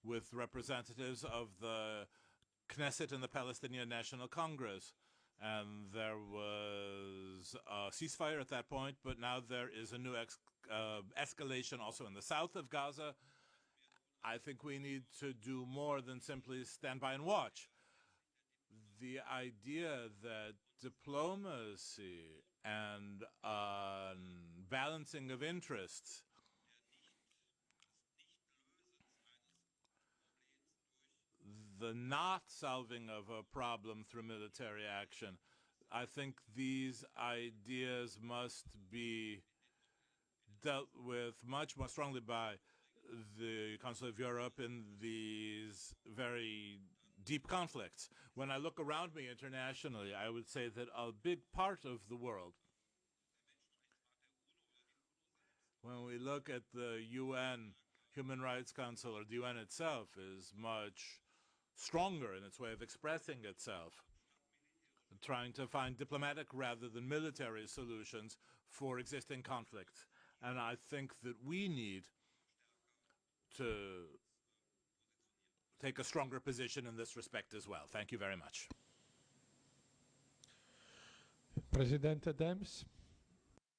with representatives of the Knesset and the Palestinian National Congress. And there was a ceasefire at that point, but now there is a new escalation also in the south of Gaza. I think we need to do more than simply stand by and watch. The idea that diplomacy and balancing of interests the not solving of a problem through military action, I think these ideas must be dealt with much more strongly by the Council of Europe in these very deep conflicts. When I look around me internationally, I would say that a big part of the world, when we look at the UN Human Rights Council, or the UN itself, is much stronger in its way of expressing itself, trying to find diplomatic rather than military solutions for existing conflicts. And I think that we need to take a stronger position in this respect as well. Thank you very much.
Presidente Dems.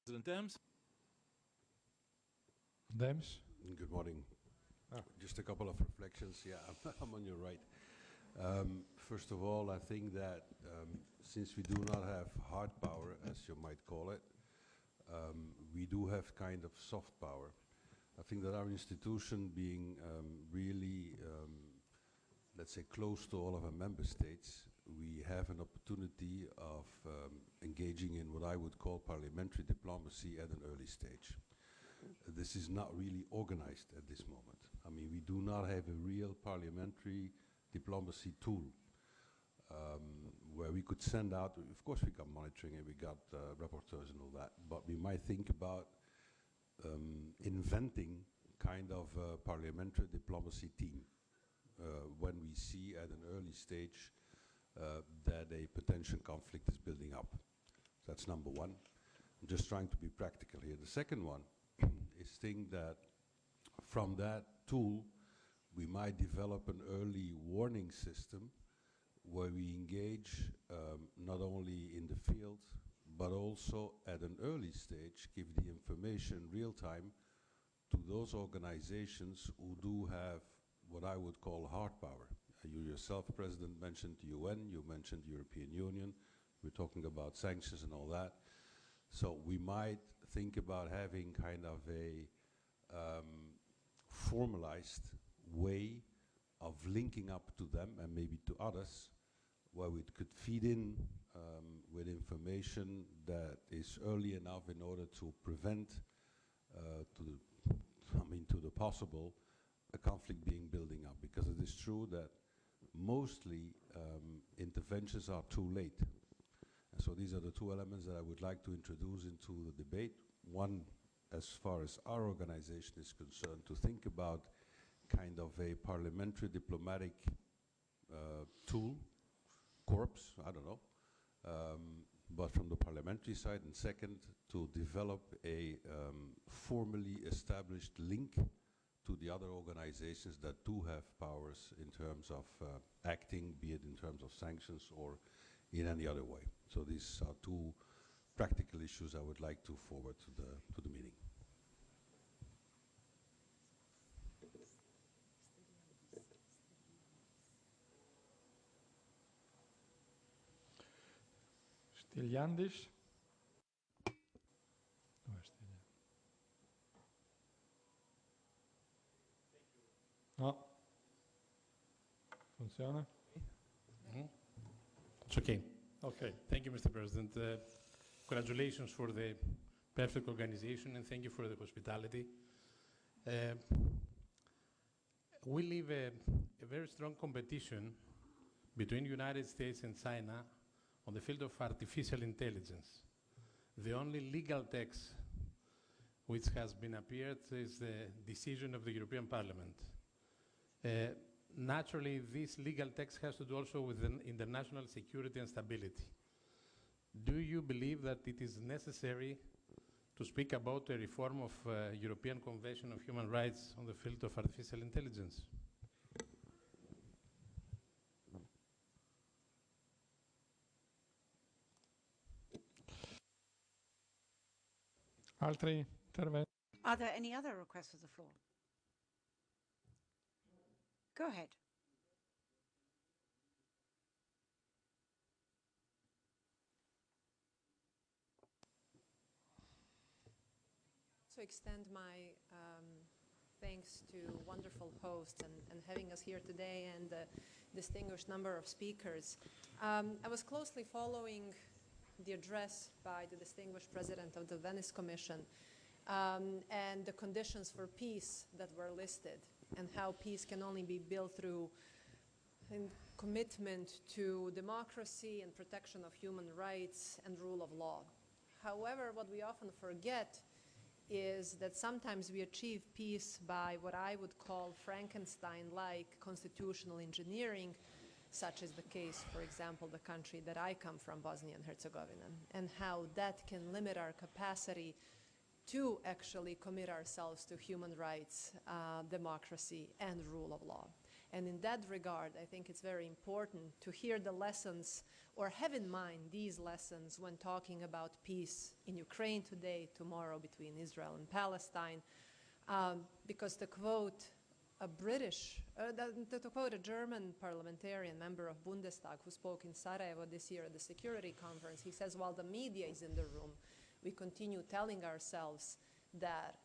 President Dems.
Dems.
Good morning. Just a couple of reflections. Yeah, I'm on your right. First of all, I think that since we do not have hard power, as you might call it, we do have kind of soft power. I think that our institution being really, let's say, close to all of our member states, we have an opportunity of engaging in what I would call parliamentary diplomacy at an early stage. This is not really organized at this moment. I mean, we do not have a real parliamentary diplomacy tool where we could send out, of course we got monitoring and we got rapporteurs and all that, but we might think about inventing kind of a parliamentary diplomacy team when we see at an early stage that a potential conflict is building up. That's number one. I'm just trying to be practical here. The second one is think that from that tool we might develop an early warning system where we engage not only in the field but also at an early stage give the information real time to those organizations who do have what I would call hard power. You yourself, President, mentioned the UN, you mentioned European Union, we're talking about sanctions and all that. So we might think about having kind of a formalized way of linking up to them and maybe to others, where we could feed in with information that is early enough in order to prevent to the possible a conflict being building up. Because it is true that mostly interventions are too late. And so these are the two elements that I would like to introduce into the debate. One, as far as our organization is concerned, to think about kind of a parliamentary diplomatic tool, corps, I don't know, but from the parliamentary side. And second, to develop a formally established link to the other organizations that do have powers in terms of acting, be it in terms of sanctions or in any other way. So these are two practical issues I would like to forward to the meeting.
Styliandis. Dov'è Styliandis? No. Funziona?
It's okay.
Okay.
Thank you, Mr. President. Congratulations for the perfect organization, and thank you for the hospitality. We live a very strong competition between the United States and China on the field of artificial intelligence. The only legal text which has been appeared is the decision of the European Parliament. Naturally, this legal text has to do also with international security and stability. Do you believe that it is necessary to speak about a reform of European Convention of Human Rights on the field of artificial intelligence?
Altri interventi?
Are there any other requests for the floor? Go ahead.
To extend my thanks to wonderful hosts and having us here today, and the distinguished number of speakers. I was closely following the address by the distinguished president of the Venice Commission and the conditions for peace that were listed, and how peace can only be built through commitment to democracy and protection of human rights and rule of law. However, what we often forget is that sometimes we achieve peace by what I would call Frankenstein-like constitutional engineering, such as the case, for example, the country that I come from, Bosnia and Herzegovina, and how that can limit our capacity to actually commit ourselves to human rights, democracy, and rule of law. And in that regard, I think it's very important to hear the lessons, or have in mind these lessons when talking about peace in Ukraine today, tomorrow between Israel and Palestine, because to quote a to quote a German parliamentarian, member of Bundestag, who spoke in Sarajevo this year at the security conference, he says, while the media is in the room, we continue telling ourselves that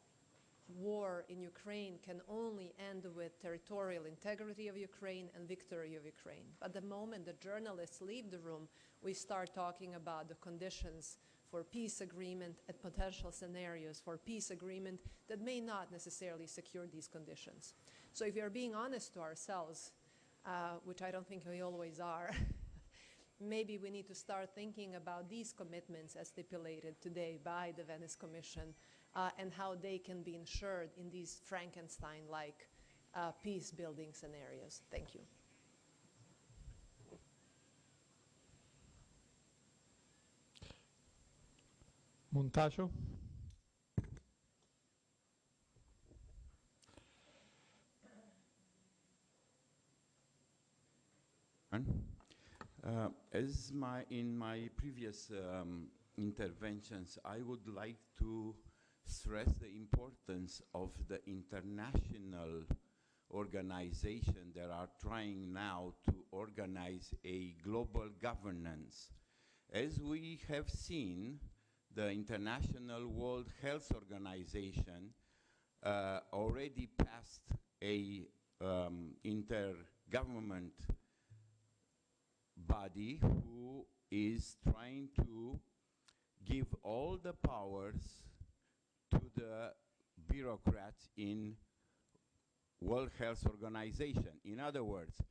war in Ukraine can only end with territorial integrity of Ukraine and victory of Ukraine. But the moment the journalists leave the room, we start talking about the conditions for peace agreement and potential scenarios for peace agreement that may not necessarily secure these conditions. So if we are being honest to ourselves, which I don't think we always are, maybe we need to start thinking about these commitments as stipulated today by the Venice Commission, and how they can be ensured in these Frankenstein-like peace-building scenarios. Thank you.
Montaggio.
As in my previous interventions, I would like to stress the importance of the international organization that are trying now to organize a global governance. As we have seen, the International World Health Organization already passed a intergovernment body who is trying to give all the powers to the bureaucrats in World Health Organization. In other words,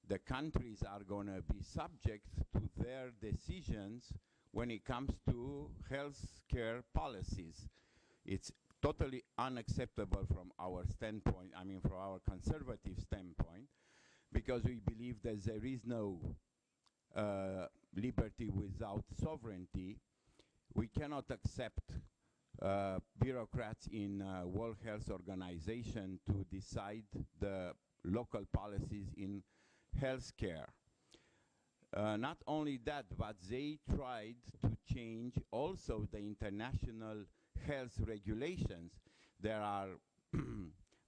the countries are going to be subject to their decisions when it comes to health care policies. It's totally unacceptable from our standpoint, I mean from our conservative standpoint, because we believe that there is no liberty without sovereignty. We cannot accept bureaucrats in World Health Organization to decide the local policies in healthcare. Not only that, but they tried to change also the international health regulations. There are,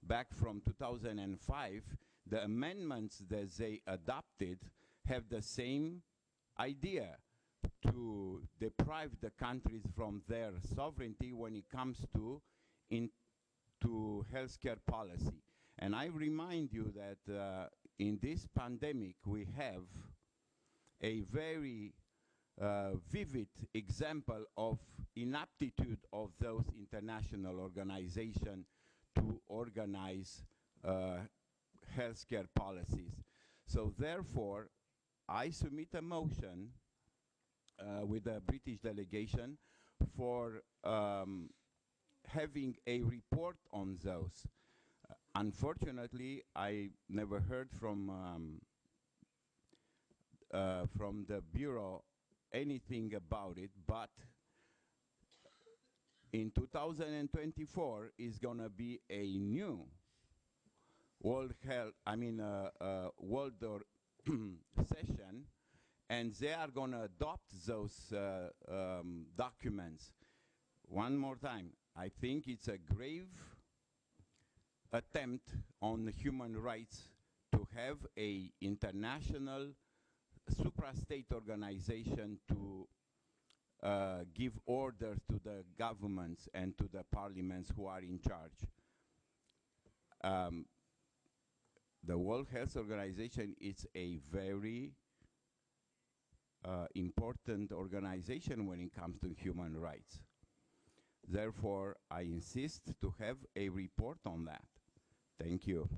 back from 2005, the amendments that they adopted have the same idea, to deprive the countries from their sovereignty when it comes to healthcare policy. And I remind you that in this pandemic we have a very vivid example of inaptitude of those international organizations to organize healthcare policies. So therefore, I submit a motion with the British delegation for having a report on those. Unfortunately, I never heard from the Bureau anything about it, but in 2024 is going to be a new World Health, World session, and they are going to adopt those documents. One more time, I think it's a grave attempt on human rights to have a international supra-state organization to give orders to the governments and to the parliaments who are in charge. The World Health Organization is a very important organization when it comes to human rights. Therefore, I insist to have a report on that. Thank you.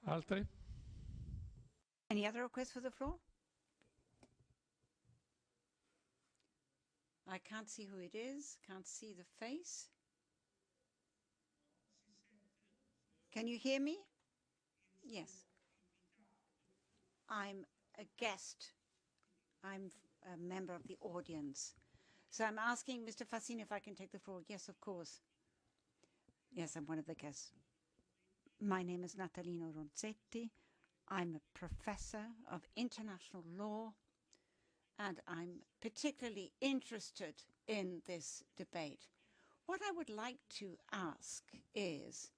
Altri?
Any other requests for the floor? I can't see who it is, can't see the face. Can you hear me? Yes. I'm a guest. I'm a member of the audience. So I'm asking Mr. Fassini if I can take the floor. Yes, of course. Yes, I'm one of the guests. My name is Natalino Ronzetti. I'm a professor of international law, and I'm particularly interested in this debate. What I would like to ask is,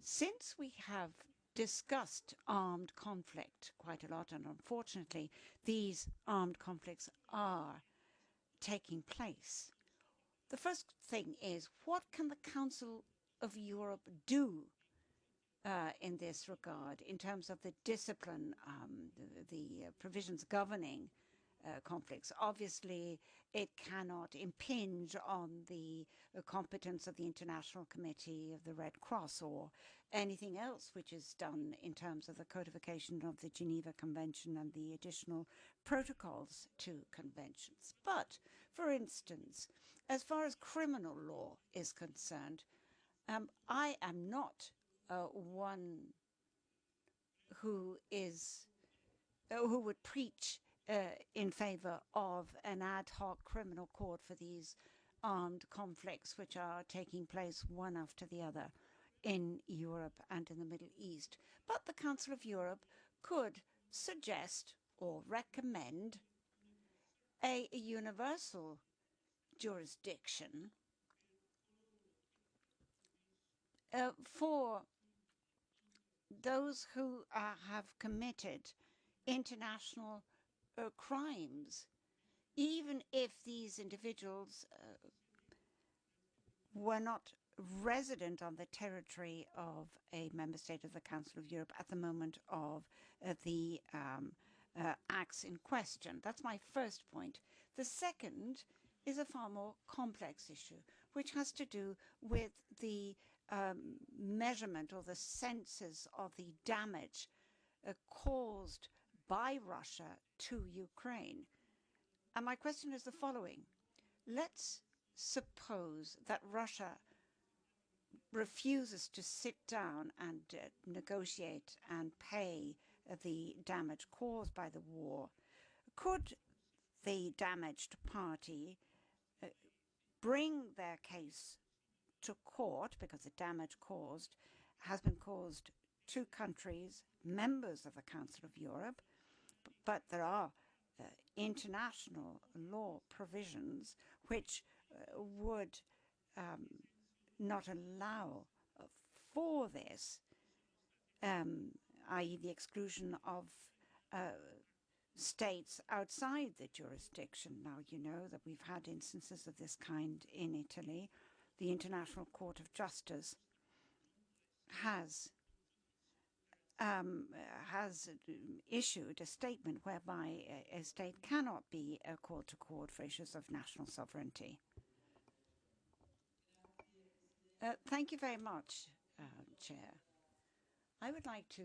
since we have discussed armed conflict quite a lot, and unfortunately these armed conflicts are taking place, the first thing is, what can the Council of Europe do in this regard, in terms of the discipline, the provisions governing conflicts? Obviously, it cannot impinge on the competence of the International Committee of the Red Cross or anything else which is done in terms of the codification of the Geneva Convention and the additional protocols to conventions. But, for instance, as far as criminal law is concerned, I am not one who would preach in favor of an ad hoc criminal court for these armed conflicts which are taking place one after the other in Europe and in the Middle East. But the Council of Europe could suggest or recommend a universal jurisdiction for those who have committed international crimes, even if these individuals were not resident on the territory of a member state of the Council of Europe at the moment of the acts in question. That's my first point. The second is a far more complex issue, which has to do with the measurement or the senses of the damage caused by Russia to Ukraine. And my question is the following. Let's suppose that Russia refuses to sit down and negotiate and pay the damage caused by the war. Could the damaged party bring their case to court, because the damage caused has been caused to countries, members of the Council of Europe, but there are international law provisions which would not allow for this, i.e. the exclusion of states outside the jurisdiction. Now, you know that we've had instances of this kind in Italy. The International Court of Justice has issued a statement whereby a state cannot be called to court for issues of national sovereignty. Thank you very much, Chair. I would like to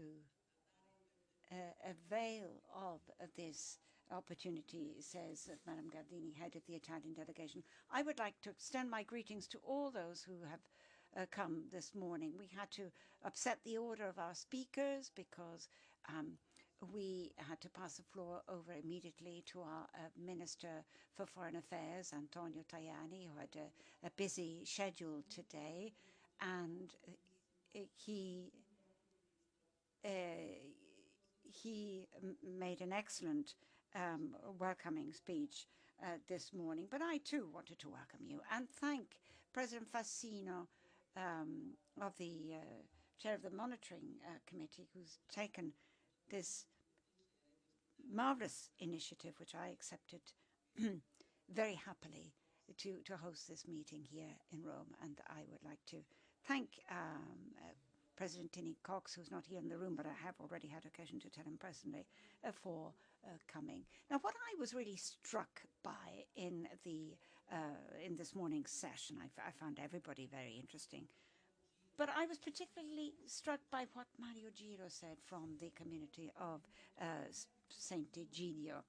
avail of this opportunity, says Madame Gardini, head of the Italian delegation. I would like to extend my greetings to all those who have come this morning. We had to upset the order of our speakers because we had to pass the floor over immediately to our Minister for Foreign Affairs, Antonio Tajani, who had a busy schedule today, and he made an excellent welcoming speech this morning. But I too wanted to welcome you and thank President Fassino of the chair of the monitoring committee, who's taken this marvelous initiative, which I accepted very happily, to host this meeting here in Rome. And I would like to thank President Tini Cox, who's not here in the room, but I have already had occasion to tell him personally, for coming. Now, what I was really struck by in this morning's session, I found everybody very interesting, but I was particularly struck by what Mario Giro said from the community of Sant'Egidio.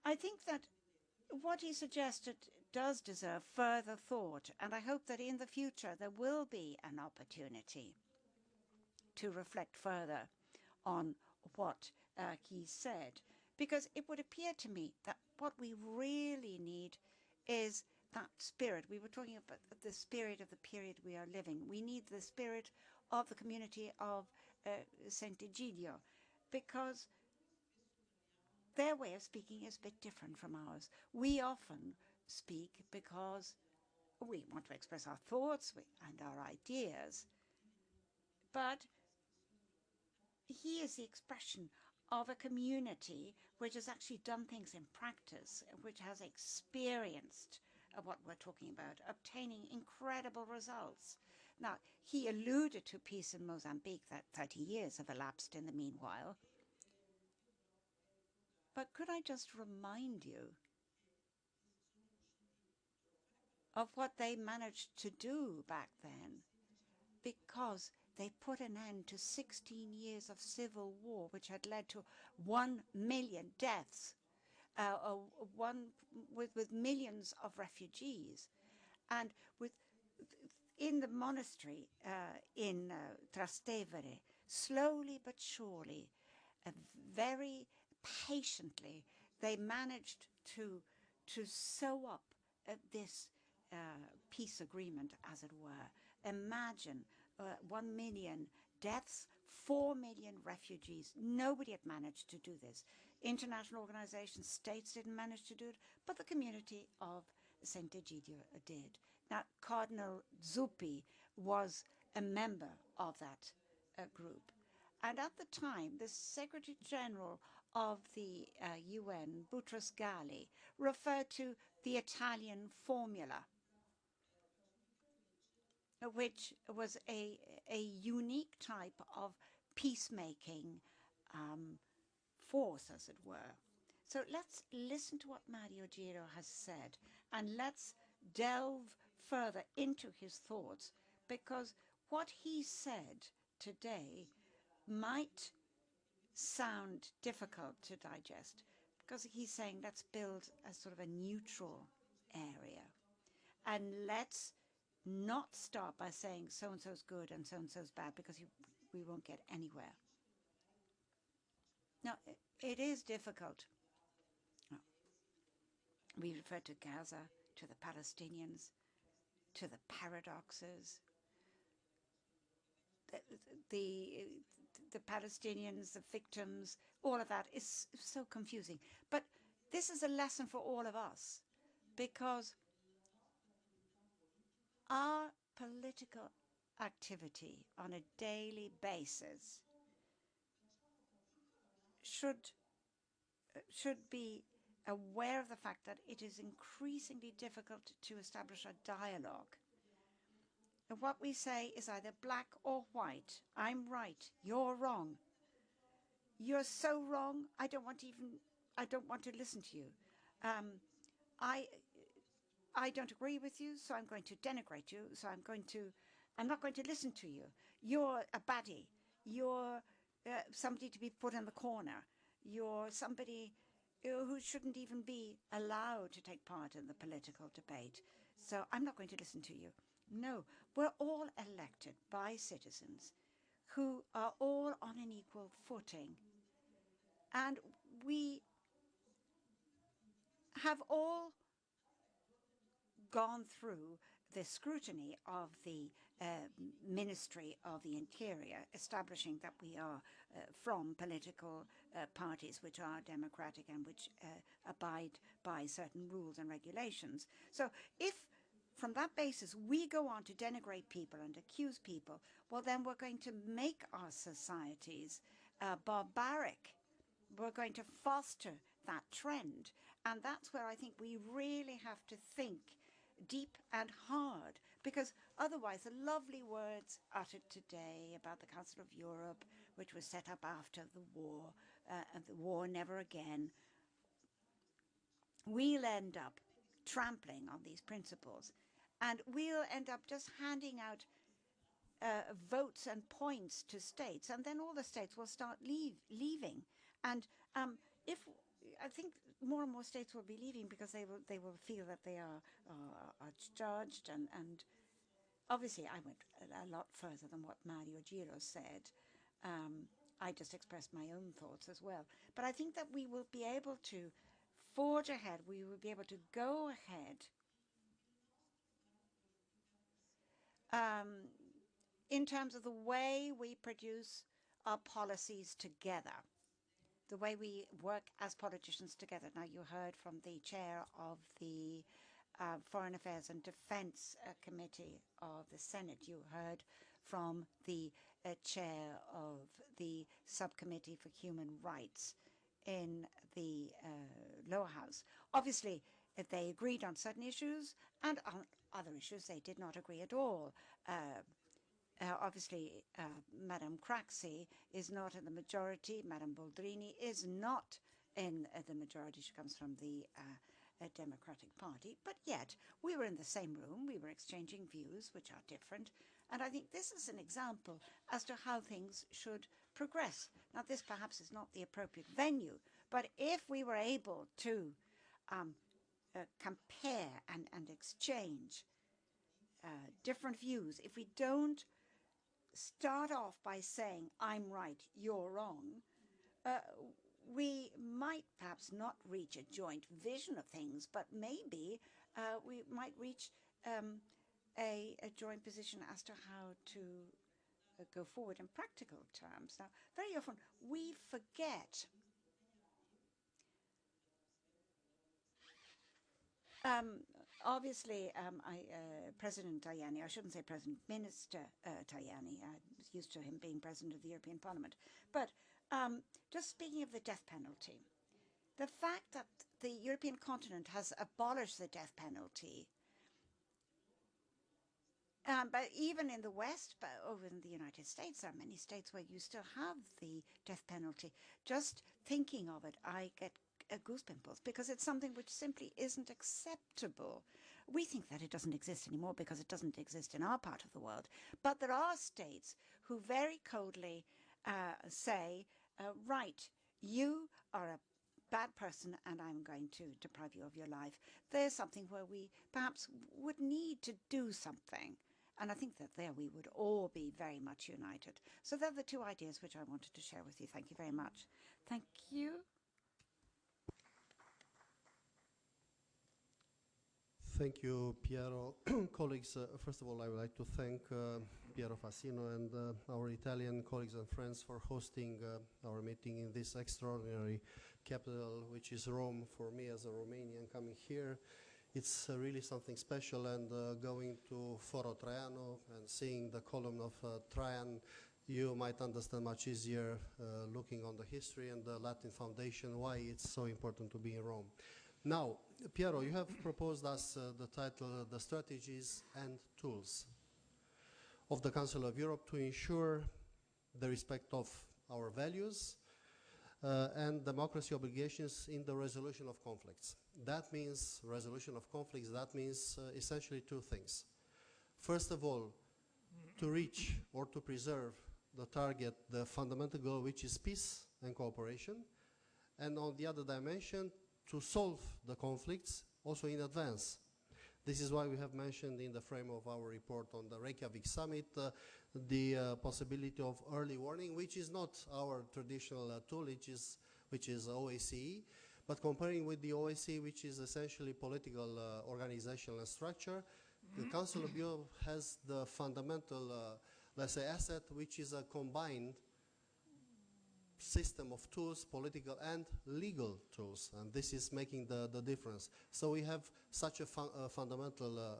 I think that what he suggested does deserve further thought, and I hope that in the future there will be an opportunity to reflect further on what he said, because it would appear to me that what we really need is that spirit. We were talking about the spirit of the period we are living. We need the spirit of the community of Sant'Egidio, because their way of speaking is a bit different from ours. We often speak because we want to express our thoughts and our ideas, but he is the expression of a community which has actually done things in practice, which has experienced what we're talking about, obtaining incredible results. Now, he alluded to peace in Mozambique, that 30 years have elapsed in the meanwhile. But could I just remind you of what they managed to do back then? Because they put an end to 16 years of civil war, which had led to 1 million deaths, with millions of refugees. And in the monastery in Trastevere, slowly but surely, very patiently, they managed to sew up this peace agreement, as it were. Imagine 1 million deaths, 4 million refugees. Nobody had managed to do this. International organizations, states didn't manage to do it, but the community of Sant'Egidio did. Now, Cardinal Zuppi was a member of that group. And at the time, the Secretary General of the UN, Boutros Ghali, referred to the Italian formula, which was a unique type of peacemaking force, as it were. So let's listen to what Mario Giro has said, and let's delve further into his thoughts, because what he said today might sound difficult to digest, because he's saying let's build a sort of a neutral area, and let's not start by saying so-and-so's good and so-and-so's bad, because we won't get anywhere. Now, it is difficult. We refer to Gaza, to the Palestinians, to the paradoxes. The Palestinians, the victims, all of that is so confusing. But this is a lesson for all of us, because our political activity on a daily basis should be aware of the fact that it is increasingly difficult to establish a dialogue. And what we say is either black or white. I'm right, you're wrong. You're so wrong, I don't want to listen to you. I don't agree with you, so I'm going to denigrate you, so I'm not going to listen to you. You're a baddie. You're somebody to be put in the corner. You're somebody who shouldn't even be allowed to take part in the political debate. So I'm not going to listen to you. No, we're all elected by citizens who are all on an equal footing. And we have all gone through the scrutiny of the Ministry of the Interior, establishing that we are from political parties which are democratic and which abide by certain rules and regulations. So if from that basis we go on to denigrate people and accuse people, well, then we're going to make our societies barbaric. We're going to foster that trend. And that's where I think we really have to think deep and hard, because otherwise the lovely words uttered today about the Council of Europe, which was set up after the war, and the war never again, we'll end up trampling on these principles, and we'll end up just handing out votes and points to states, and then all the states will start leaving. And I think more and more states will be leaving because they will feel that they are judged, and obviously I went a lot further than what Mario Giro said. I just expressed my own thoughts as well. But I think that we will be able to forge ahead. We will be able to go ahead in terms of the way we produce our policies together, the way we work as politicians together. Now, you heard from the chair of the Foreign Affairs and Defense Committee of the Senate. You heard from the chair of the Subcommittee for Human Rights in the lower house. Obviously, they agreed on certain issues, and on other issues they did not agree at all. Obviously, Madame Craxi is not in the majority. Madame Boldrini is not in the majority. She comes from the Democratic Party. But yet, we were in the same room. We were exchanging views, which are different. And I think this is an example as to how things should progress. Now, this perhaps is not the appropriate venue, but if we were able to compare and exchange different views, if we don't start off by saying, I'm right, you're wrong, we might perhaps not reach a joint vision of things, but maybe we might reach a joint position as to how to go forward in practical terms. Now, very often we forget obviously, President Tajani, I shouldn't say President, Minister Tajani, I'm used to him being President of the European Parliament. But just speaking of the death penalty, the fact that the European continent has abolished the death penalty, but even in the West, but over in the United States, there are many states where you still have the death penalty. Just thinking of it, I get goosebumps, because it's something which simply isn't acceptable. We think that it doesn't exist anymore because it doesn't exist in our part of the world. But there are states who very coldly say, right, you are a bad person and I'm going to deprive you of your life. There's something where we perhaps would need to do something. And I think that there we would all be very much united. So they're the two ideas which I wanted to share with you. Thank you very much. Thank you.
Thank you, Piero. Colleagues, first of all, I would like to thank Piero Fassino and our Italian colleagues and friends for hosting our meeting in this extraordinary capital, which is Rome. For me as a Romanian coming here, it's really something special, and going to Foro Traiano and seeing the column of Trajan, you might understand much easier looking on the history and the Latin foundation why it's so important to be in Rome. Now, Piero, you have proposed us the title, The Strategies and Tools of the Council of Europe to ensure the respect of our values and democracy obligations in the resolution of conflicts. That means resolution of conflicts, that means essentially two things. First of all, to reach or to preserve the target, the fundamental goal, which is peace and cooperation, and on the other dimension, to solve the conflicts also in advance. This is why we have mentioned in the frame of our report on the Reykjavik summit the possibility of early warning, which is not our traditional tool, which is OSCE, but comparing with the OSCE, which is essentially political organizational structure, the Council of Europe has the fundamental, let's say, asset, which is a combined system of tools, political and legal tools, and this is making the difference. So we have such a fundamental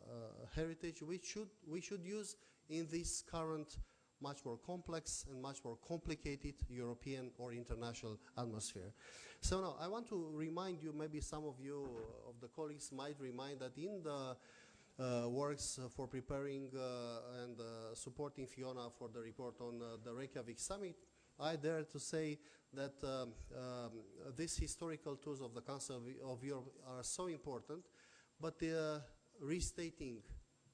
heritage which we should use in this current much more complex and much more complicated European or international atmosphere. So now I want to remind you, maybe some of you, of the colleagues might remind that in the works for preparing and supporting Fiona for the report on the Reykjavik summit, I dare to say that these historical tools of the Council of Europe are so important, but restating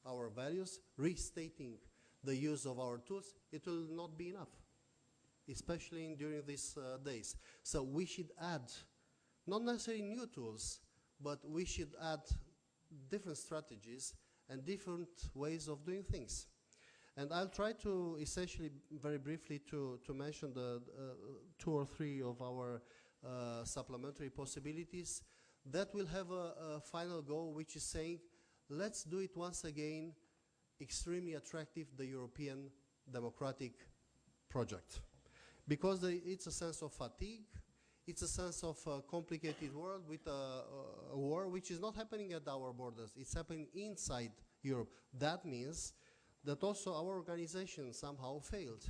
our values, restating the use of our tools, it will not be enough, especially during these days. So we should add, not necessarily new tools, but we should add different strategies and different ways of doing things. And I'll try to essentially, very briefly, to mention the 2 or 3 of our supplementary possibilities that will have a final goal, which is saying, let's do it once again extremely attractive, the European democratic project. Because it's a sense of fatigue, it's a sense of a complicated world with a war which is not happening at our borders, it's happening inside Europe. That means that also our organization somehow failed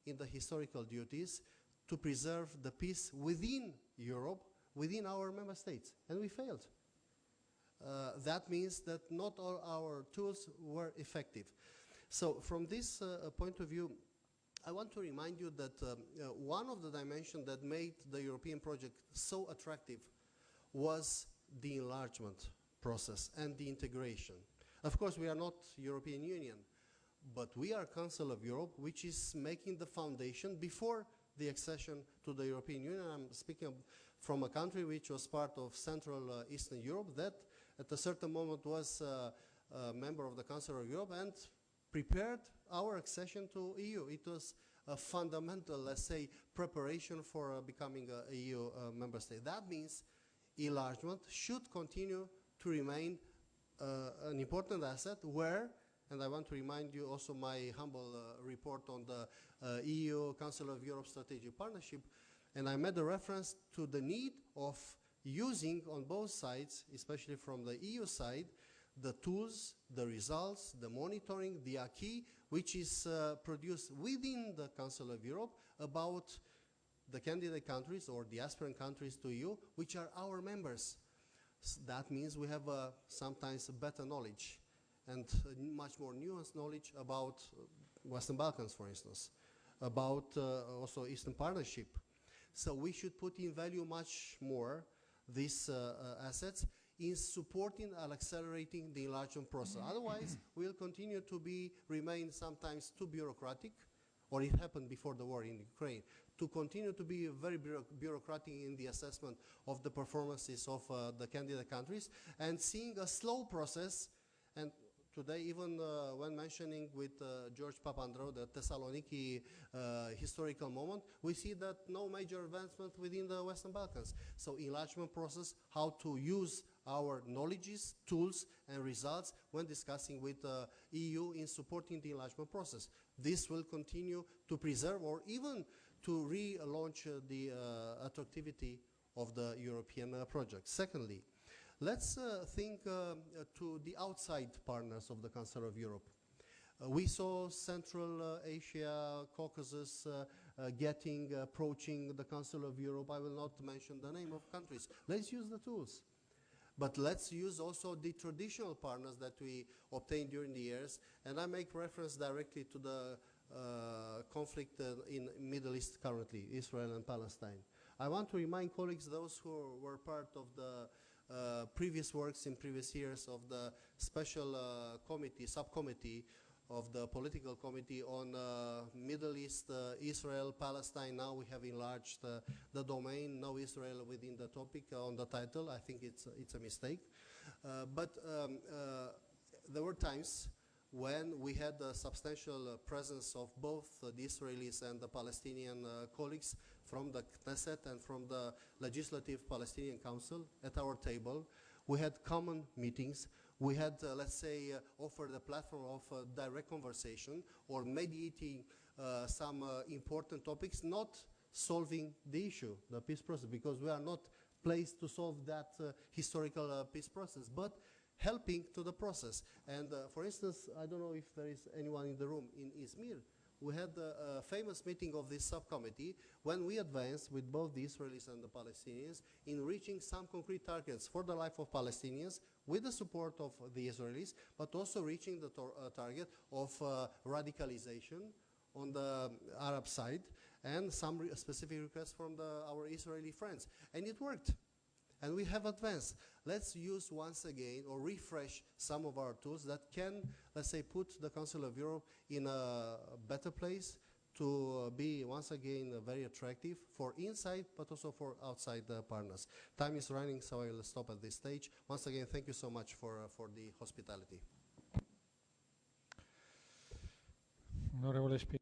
in the historical duties to preserve the peace within Europe, within our member states, and we failed. That means that not all our tools were effective. So from this point of view, I want to remind you that one of the dimensions that made the European project so attractive was the enlargement process and the integration. Of course, we are not European Union, but we are Council of Europe, which is making the foundation before the accession to the European Union. I'm speaking from a country which was part of Central Eastern Europe that at a certain moment was a member of the Council of Europe and prepared our accession to EU. It was a fundamental, let's say, preparation for becoming a EU member state. That means enlargement should continue to remain an important asset where, and I want to remind you also my humble report on the EU Council of Europe Strategic Partnership, and I made a reference to the need of using on both sides, especially from the EU side, the tools, the results, the monitoring, the acquis, which is produced within the Council of Europe about the candidate countries or the aspirant countries to EU, which are our members. That means we have sometimes better knowledge and much more nuanced knowledge about Western Balkans, for instance, about also Eastern Partnership. So we should put in value much more these assets in supporting and accelerating the enlargement process. Otherwise, we'll continue to remain sometimes too bureaucratic, or it happened before the war in Ukraine, to continue to be very bureaucratic in the assessment of the performances of the candidate countries, and seeing a slow process. And today, even when mentioning with George Papandreou the Thessaloniki historical moment, we see that no major advancement within the Western Balkans. So enlargement process, how to use our knowledges, tools, and results when discussing with the EU in supporting the enlargement process. This will continue to preserve or even to relaunch the attractivity of the European project. Secondly, let's think to the outside partners of the Council of Europe. We saw Central Asia, Caucasus approaching the Council of Europe. I will not mention the name of countries. Let's use the tools. But let's use also the traditional partners that we obtained during the years. And I make reference directly to the conflict in Middle East currently, Israel and Palestine. I want to remind colleagues, those who were part of the previous works in previous years of the special subcommittee of the political committee on Middle East, Israel, Palestine. Now we have enlarged the domain, no Israel within the topic on the title. I think it's a mistake. But there were times when we had a substantial presence of both the Israelis and the Palestinian colleagues from the Knesset and from the Legislative Palestinian Council at our table. We had common meetings. We had, let's say, offered a platform of direct conversation or mediating some important topics, not solving the issue, the peace process, because we are not placed to solve that historical peace process, but helping to the process. And for instance, I don't know if there is anyone in the room in Izmir. We had a famous meeting of this subcommittee when we advanced with both the Israelis and the Palestinians in reaching some concrete targets for the life of Palestinians with the support of the Israelis, but also reaching the target of radicalization on the Arab side and some specific requests from our Israeli friends. And it worked. And we have advanced. Let's use once again or refresh some of our tools that can, let's say, put the Council of Europe in a better place to be once again very attractive for inside but also for outside partners. Time is running, so I will stop at this stage. Once again, thank you so much for the hospitality.
Onorevole Spinelli.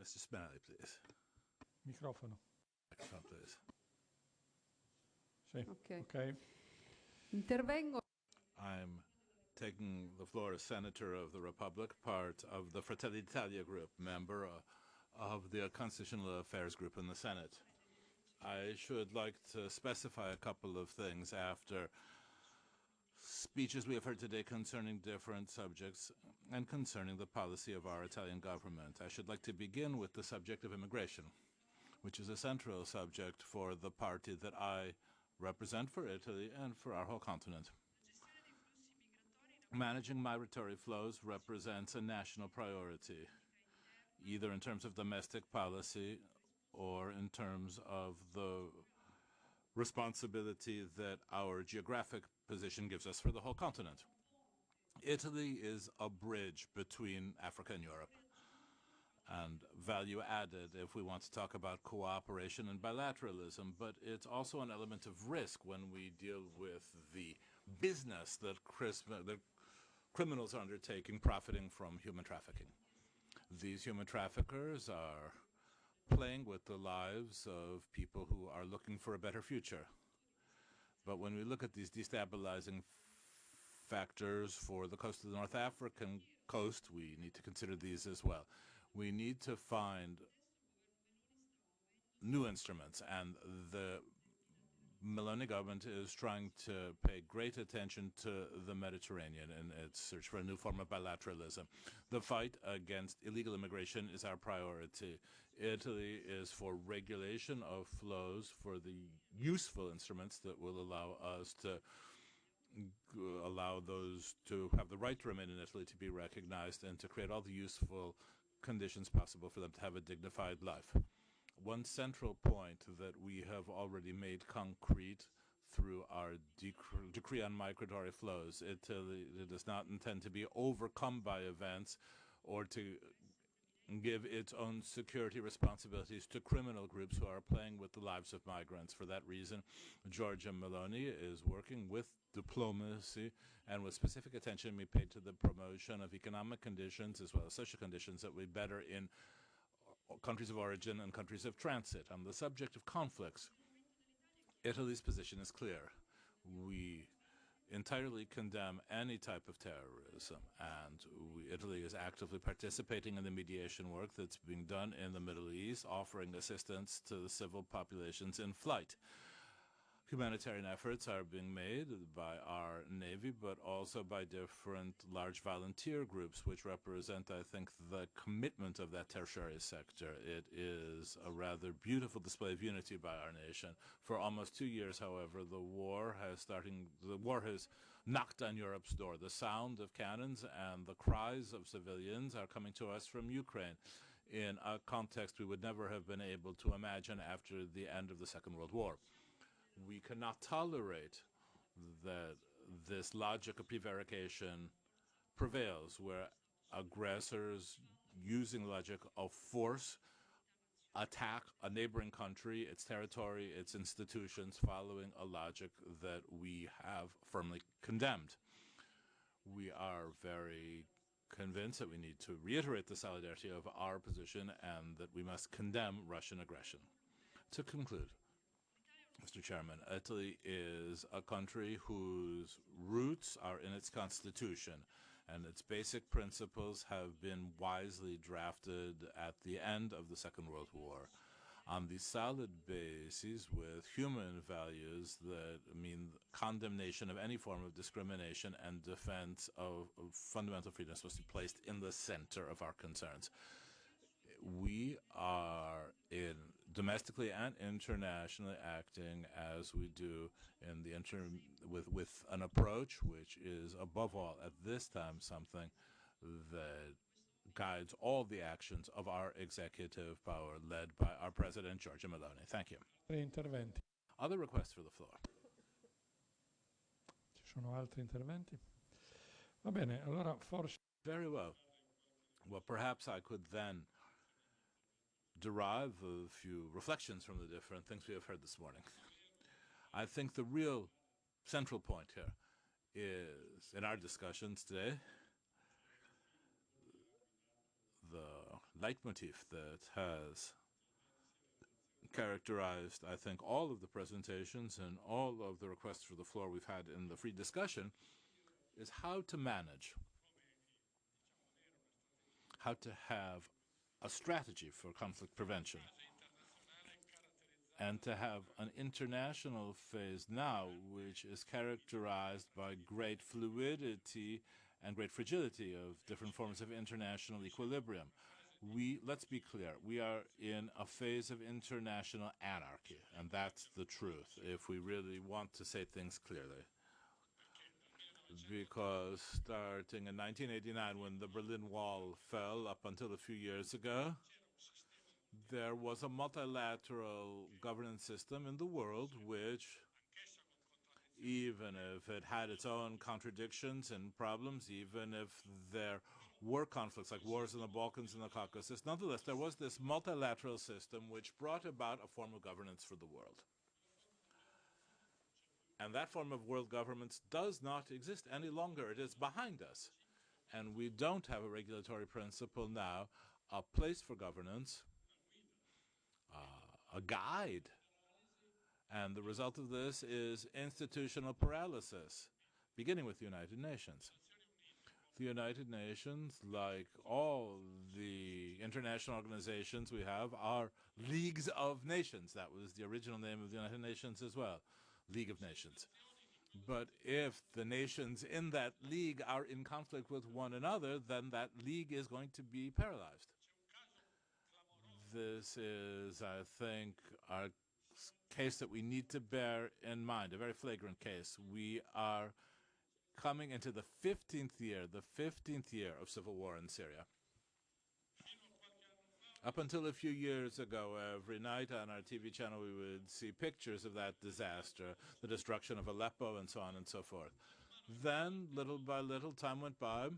Mr. Spinelli, please.
Microfono.
Microphone, please.
Okay. Intervengo.
I'm taking the floor as Senator of the Republic, part of the Fratelli d'Italia group, member of the Constitutional Affairs group in the Senate. I should like to specify a couple of things after speeches we have heard today concerning different subjects and concerning the policy of our Italian government. I should like to begin with the subject of immigration, which is a central subject for the party that I represent for Italy and for our whole continent. Managing migratory flows represents a national priority, either in terms of domestic policy or in terms of the responsibility that our geographic position gives us for the whole continent. Italy is a bridge between Africa and Europe, and value added if we want to talk about cooperation and bilateralism, but it's also an element of risk when we deal with the business that criminals are undertaking, profiting from human trafficking. These human traffickers are playing with the lives of people who are looking for a better future. But when we look at these destabilizing factors for the coast of the North African coast, we need to consider these as well. We need to find new instruments, and the Meloni government is trying to pay great attention to the Mediterranean in its search for a new form of bilateralism. The fight against illegal immigration is our priority. Italy is for regulation of flows, for the useful instruments that will allow us to allow those to have the right to remain in Italy to be recognized and to create all the useful conditions possible for them to have a dignified life. One central point that we have already made concrete through our decree on migratory flows, Italy does not intend to be overcome by events or to give its own security responsibilities to criminal groups who are playing with the lives of migrants. For that reason, Giorgia Meloni is working with diplomacy and with specific attention be paid to the promotion of economic conditions as well as social conditions that will be better in countries of origin and countries of transit. On the subject of conflicts, Italy's position is clear. We entirely condemn any type of terrorism, and Italy is actively participating in the mediation work that's being done in the Middle East, offering assistance to the civil populations in flight. Humanitarian efforts are being made by our Navy, but also by different large volunteer groups, which represent, I think, the commitment of that tertiary sector. It is a rather beautiful display of unity by our nation. For almost 2 years, however, the war has knocked on Europe's door. The sound of cannons and the cries of civilians are coming to us from Ukraine in a context we would never have been able to imagine after the end of the Second World War. We cannot tolerate that this logic of prevarication prevails, where aggressors, using the logic of force, attack a neighboring country, its territory, its institutions, following a logic that we have firmly condemned. We are very convinced that we need to reiterate the solidarity of our position and that we must condemn Russian aggression. To conclude, Mr. Chairman, Italy is a country whose roots are in its constitution, and its basic principles have been wisely drafted at the end of the Second World War on the solid basis with human values that mean condemnation of any form of discrimination and defense of fundamental freedoms must be placed in the center of our concerns. We are domestically and internationally acting as we do in the with an approach which is above all at this time something that guides all the actions of our executive power led by our President Giorgia Meloni. Thank you.
Interventi.
Other requests for the floor?
Ci sono altri interventi? Va bene, allora forse...
Very well. Well, perhaps I could then derive a few reflections from the different things we have heard this morning. I think the real central point here is, in our discussions today, the leitmotif that has characterized, I think, all of the presentations and all of the requests for the floor we've had in the free discussion is how to manage, how to have a strategy for conflict prevention, and to have an international phase now which is characterized by great fluidity and great fragility of different forms of international equilibrium. Let's be clear, we are in a phase of international anarchy, and that's the truth, if we really want to say things clearly. Because starting in 1989, when the Berlin Wall fell up until a few years ago, there was a multilateral governance system in the world which, even if it had its own contradictions and problems, even if there were conflicts like wars in the Balkans and the Caucasus, nonetheless, there was this multilateral system which brought about a form of governance for the world. And that form of world governance does not exist any longer. It is behind us. And we don't have a regulatory principle now, a place for governance, a guide. And the result of this is institutional paralysis, beginning with the United Nations. The United Nations, like all the international organizations we have, are leagues of nations. That was the original name of the United Nations as well. League of Nations. But if the nations in that league are in conflict with one another, then that league is going to be paralyzed. This is, I think, our case that we need to bear in mind, a very flagrant case. We are coming into the 15th year of civil war in Syria. Up until a few years ago, every night on our TV channel, we would see pictures of that disaster, the destruction of Aleppo, and so on and so forth. Then, little by little, time went by,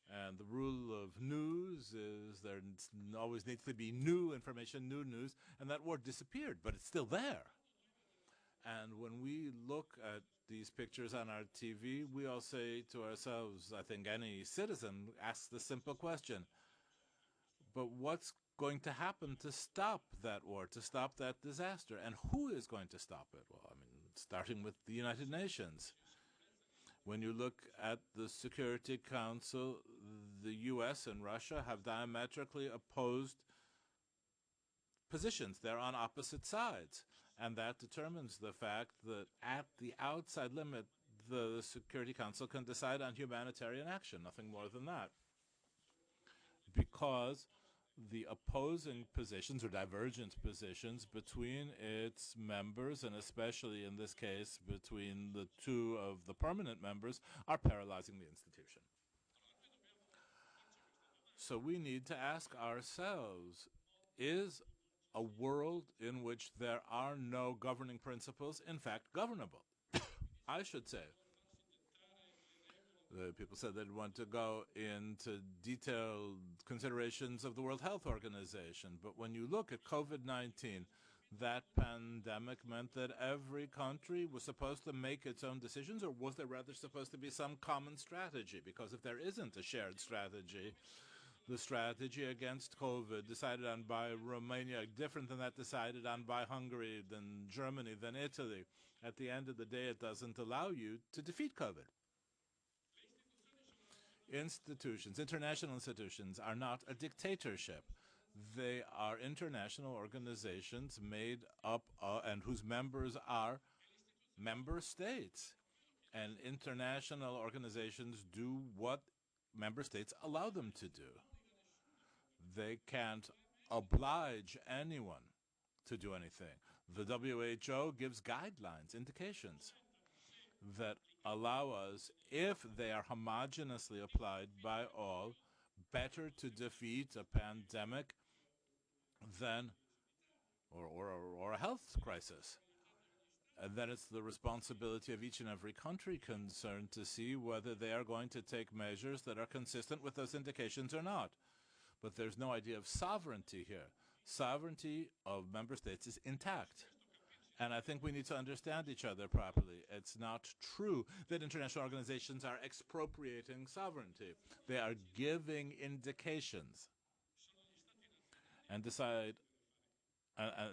and the rule of news is there always needs to be new information, new news, and that war disappeared, but it's still there. And when we look at these pictures on our TV, we all say to ourselves, I think any citizen asks the simple question, but what's going to happen to stop that war, to stop that disaster? And who is going to stop it? Well, I mean, starting with the United Nations. When you look at the Security Council, the US and Russia have diametrically opposed positions. They're on opposite sides. And that determines the fact that at the outside limit, the Security Council can decide on humanitarian action, nothing more than that. Because the opposing positions or divergent positions between its members, and especially in this case between the two of the permanent members, are paralyzing the institution. So we need to ask ourselves, is a world in which there are no governing principles in fact governable? I should say. The people said they'd want to go into detailed considerations of the World Health Organization. But when you look at COVID-19, that pandemic meant that every country was supposed to make its own decisions, or was there rather supposed to be some common strategy? Because if there isn't a shared strategy, the strategy against COVID decided on by Romania, different than that decided on by Hungary, than Germany, than Italy. At the end of the day, it doesn't allow you to defeat COVID. Institutions, international institutions, are not a dictatorship. They are international organizations made up and whose members are member states. And international organizations do what member states allow them to do. They can't oblige anyone to do anything. The WHO gives guidelines, indications that allow us, if they are homogeneously applied by all, better to defeat a pandemic than or a health crisis. And then it's the responsibility of each and every country concerned to see whether they are going to take measures that are consistent with those indications or not. But there's no idea of sovereignty here. Sovereignty of member states is intact. And I think we need to understand each other properly. It's not true that international organizations are expropriating sovereignty. They are giving indications and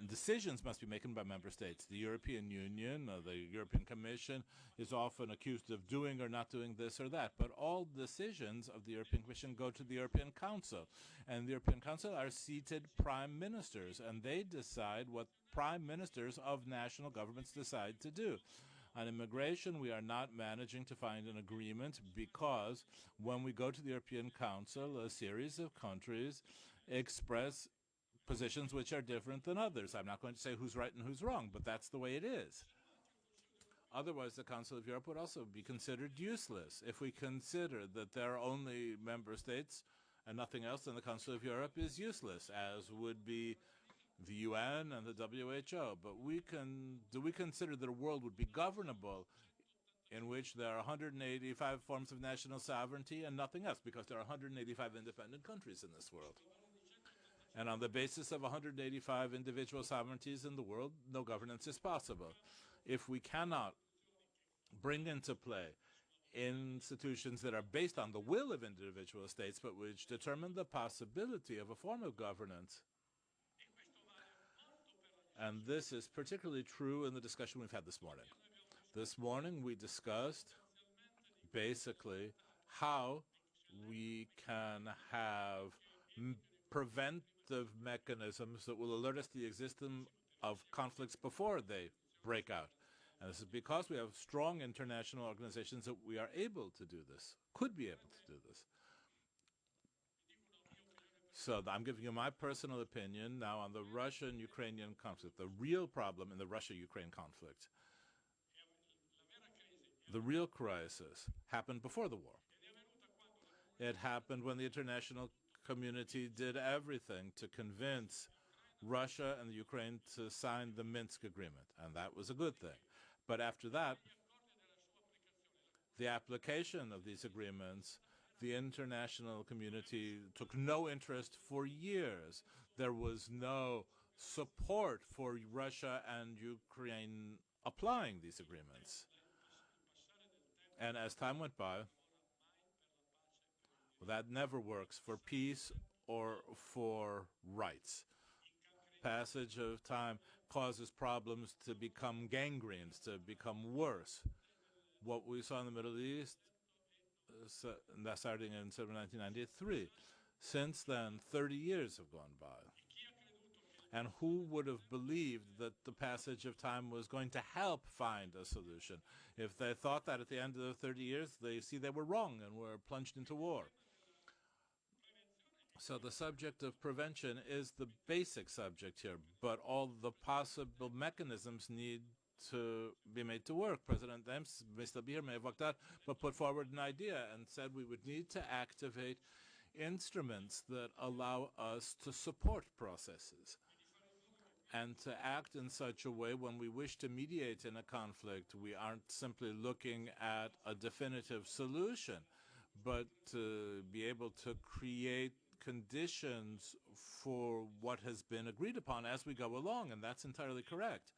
decisions must be made by member states. The European Union, or the European Commission, is often accused of doing or not doing this or that. But all decisions of the European Commission go to the European Council. And the European Council are seated prime ministers, and they decide what prime ministers of national governments decide to do. On immigration, we are not managing to find an agreement because when we go to the European Council, a series of countries express positions which are different than others. I'm not going to say who's right and who's wrong, but that's the way it is. Otherwise, the Council of Europe would also be considered useless. If we consider that there are only member states and nothing else, then the Council of Europe is useless, as would be the UN and the WHO. But do we consider that a world would be governable in which there are 185 forms of national sovereignty and nothing else, because there are 185 independent countries in this world? And on the basis of 185 individual sovereignties in the world, no governance is possible. If we cannot bring into play institutions that are based on the will of individual states, but which determine the possibility of a form of governance, and this is particularly true in the discussion we've had this morning. This morning we discussed basically how we can have preventive mechanisms that will alert us to the existence of conflicts before they break out. And this is because we have strong international organizations that we are able to do this, could be able to do this. So I'm giving you my personal opinion now on the Russian-Ukrainian conflict, the real problem in the Russia-Ukraine conflict. The real crisis happened before the war. It happened when the international community did everything to convince Russia and the Ukraine to sign the Minsk agreement, and that was a good thing. But after that, the application of these agreements, the international community took no interest for years. There was no support for Russia and Ukraine applying these agreements. And as time went by, that never works for peace or for rights. Passage of time causes problems to become gangrenes, to become worse. What we saw in the Middle East, starting in 1993. Since then, 30 years have gone by. And who would have believed that the passage of time was going to help find a solution? If they thought that at the end of the 30 years, they see they were wrong and were plunged into war. So the subject of prevention is the basic subject here, but all the possible mechanisms need to be made to work. President Dems may still be here, may have walked out, but put forward an idea and said we would need to activate instruments that allow us to support processes and to act in such a way when we wish to mediate in a conflict. We aren't simply looking at a definitive solution, but to be able to create conditions for what has been agreed upon as we go along, and that's entirely correct.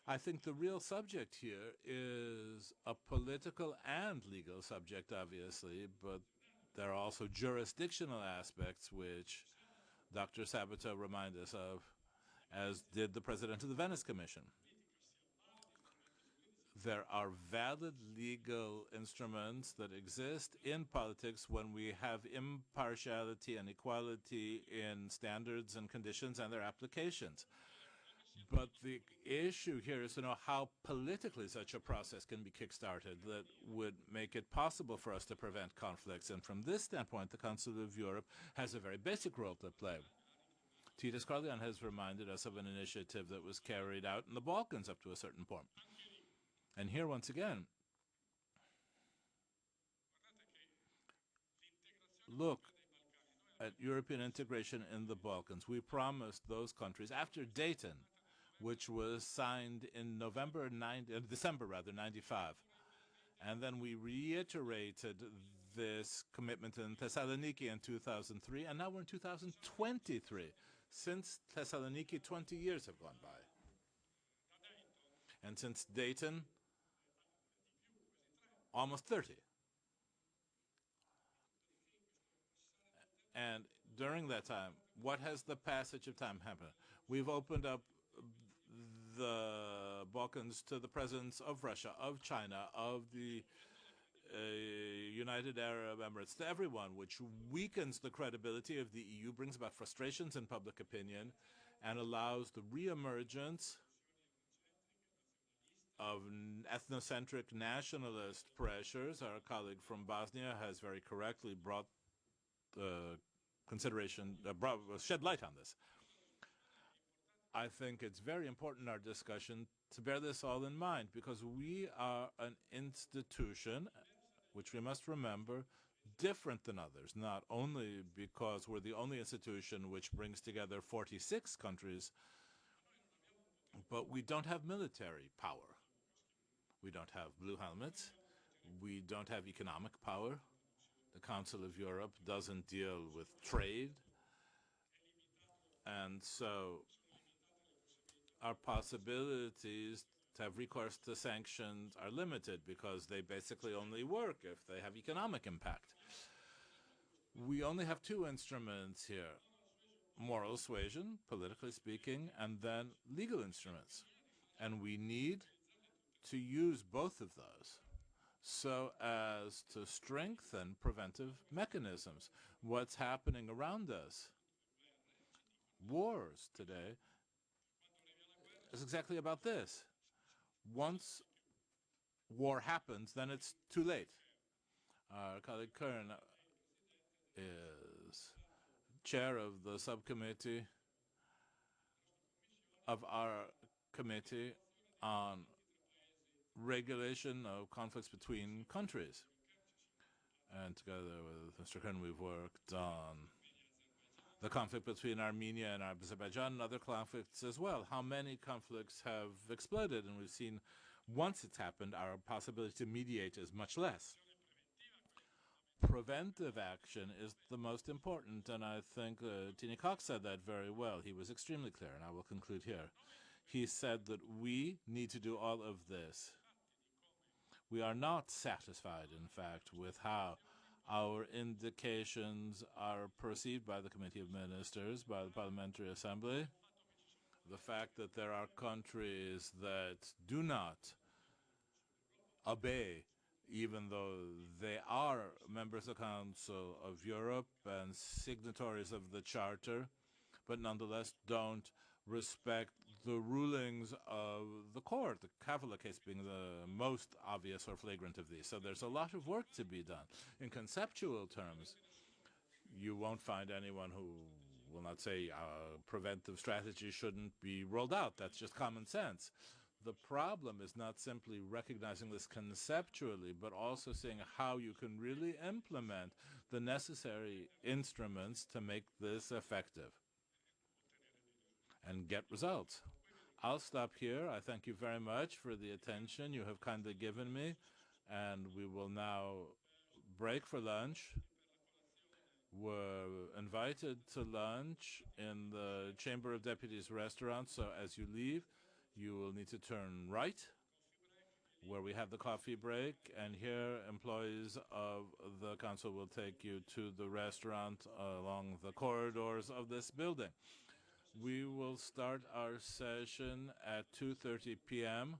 I think the real subject here is a political and legal subject, obviously, but there are also jurisdictional aspects which Dr. Sabato reminded us of, as did the President of the Venice Commission. There are valid legal instruments that exist in politics when we have impartiality and equality in standards and conditions and their applications. But the issue here is to know how politically such a process can be kickstarted that would make it possible for us to prevent conflicts. And from this standpoint, the Council of Europe has a very basic role to play. Titus Carlian has reminded us of an initiative that was carried out in the Balkans up to a certain point. And here, once again, look at European integration in the Balkans. We promised those countries after Dayton, which was signed in December 95. And then we reiterated this commitment in Thessaloniki in 2003, and now we're in 2023. Since Thessaloniki, 20 years have gone by. And since Dayton, almost 30. And during that time, what has the passage of time happened? We've opened up the Balkans to the presence of Russia, of China, of the United Arab Emirates, to everyone, which weakens the credibility of the EU, brings about frustrations in public opinion, and allows the reemergence of ethnocentric nationalist pressures. Our colleague from Bosnia has very correctly brought shed light on this. I think it's very important in our discussion to bear this all in mind, because we are an institution, which we must remember, different than others, not only because we're the only institution which brings together 46 countries, but we don't have military power. We don't have blue helmets. We don't have economic power. The Council of Europe doesn't deal with trade. And so our possibilities to have recourse to sanctions are limited because they basically only work if they have economic impact. We only have two instruments here: moral suasion, politically speaking, and then legal instruments. And we need to use both of those so as to strengthen preventive mechanisms. What's happening around us, wars today, is exactly about this. once war happens, then it's too late. Our colleague Kern is chair of the subcommittee of our committee on regulation of conflicts between countries. And together with Mr. Kern, we've worked on the conflict between Armenia and Azerbaijan and other conflicts as well. How many conflicts have exploded? And we've seen once it's happened, our possibility to mediate is much less. Preventive action is the most important, and I think Tini Cox said that very well. He was extremely clear, and I will conclude here. He said that we need to do all of this. We are not satisfied, in fact, with how our indications are perceived by the Committee of Ministers, by the Parliamentary Assembly. The fact that there are countries that do not obey, even though they are members of the Council of Europe and signatories of the Charter, but nonetheless don't respect the rulings of the court, the Kavala case being the most obvious or flagrant of these. So there's a lot of work to be done. In conceptual terms, you won't find anyone who will not say preventive strategy shouldn't be rolled out. That's just common sense. The problem is not simply recognizing this conceptually, but also seeing how you can really implement the necessary instruments to make this effective and get results. I'll stop here. I thank you very much for the attention you have kindly given me, and we will now break for lunch. We're invited to lunch in the Chamber of Deputies restaurant, so as you leave, you will need to turn right, where we have the coffee break, and here employees of the council will take you to the restaurant along the corridors of this building. We will start our session at 2:30 p.m.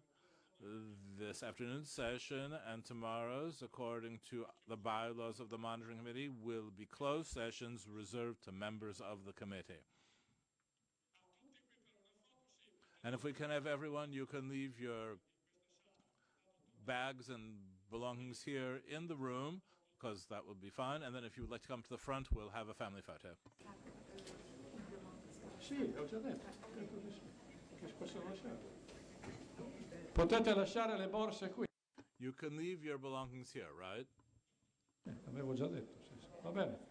This afternoon's session and tomorrow's, according to the bylaws of the Monitoring Committee, will be closed sessions reserved to members of the committee. And if we can have everyone, you can leave your bags and belongings here in the room, because that will be fine. And then if you would like to come to the front, we'll have a family photo.
Sì, ho già detto. Che possono lasciare. Potete lasciare le borse qui.
You can leave your belongings here, right?
Avevo già detto, sì, sì. Va bene.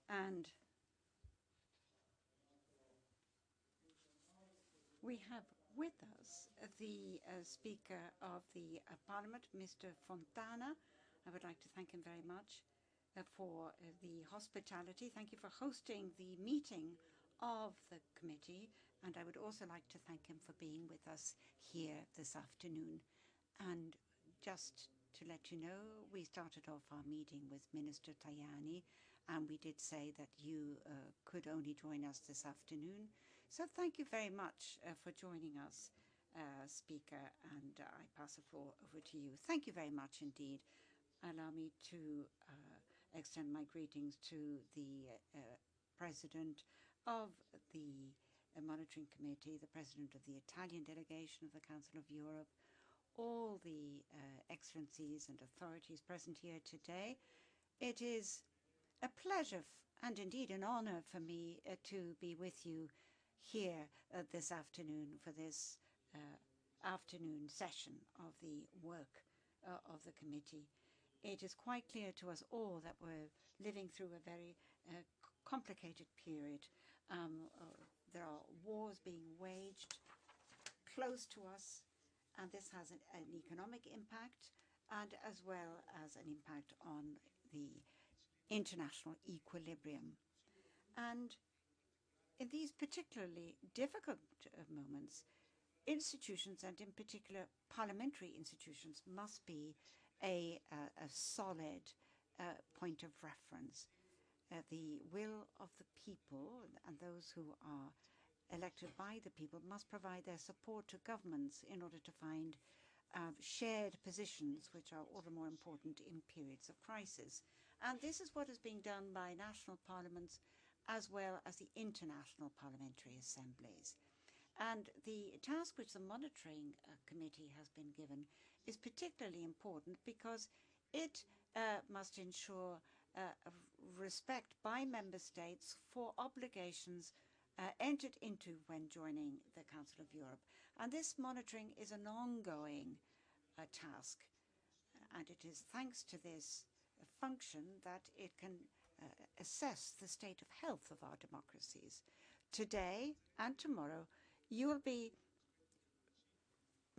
And we have with us the Speaker of the Parliament, Mr. Fontana. I would like to thank him very much for the hospitality. Thank you for hosting the meeting of the committee. And I would also like to thank him for being with us here this afternoon. And just to let you know, we started off our meeting with Minister Tajani, and we did say that you could only join us this afternoon. So thank you very much for joining us, Speaker, and I pass the floor over to you. Thank you very much indeed. Allow me to extend my greetings to the President of the Monitoring Committee, the President of the Italian delegation of the Council of Europe, all the excellencies and authorities present here today. It is a pleasure and indeed an honor for me to be with you here this afternoon for this afternoon session of the work of the committee. It is quite clear to us all that we're living through a very complicated period. There are wars being waged close to us, and this has an economic impact and as well as an impact on the international equilibrium. And in these particularly difficult moments, institutions, and in particular parliamentary institutions, must be a solid point of reference. The will of the people and those who are elected by the people must provide their support to governments in order to find shared positions, which are all the more important in periods of crisis. And this is what is being done by national parliaments as well as the international parliamentary assemblies. And the task which the Monitoring Committee has been given is particularly important because it must ensure respect by member states for obligations entered into when joining the Council of Europe. And this monitoring is an ongoing task. And it is thanks to this function that it can assess the state of health of our democracies. Today and tomorrow, you will be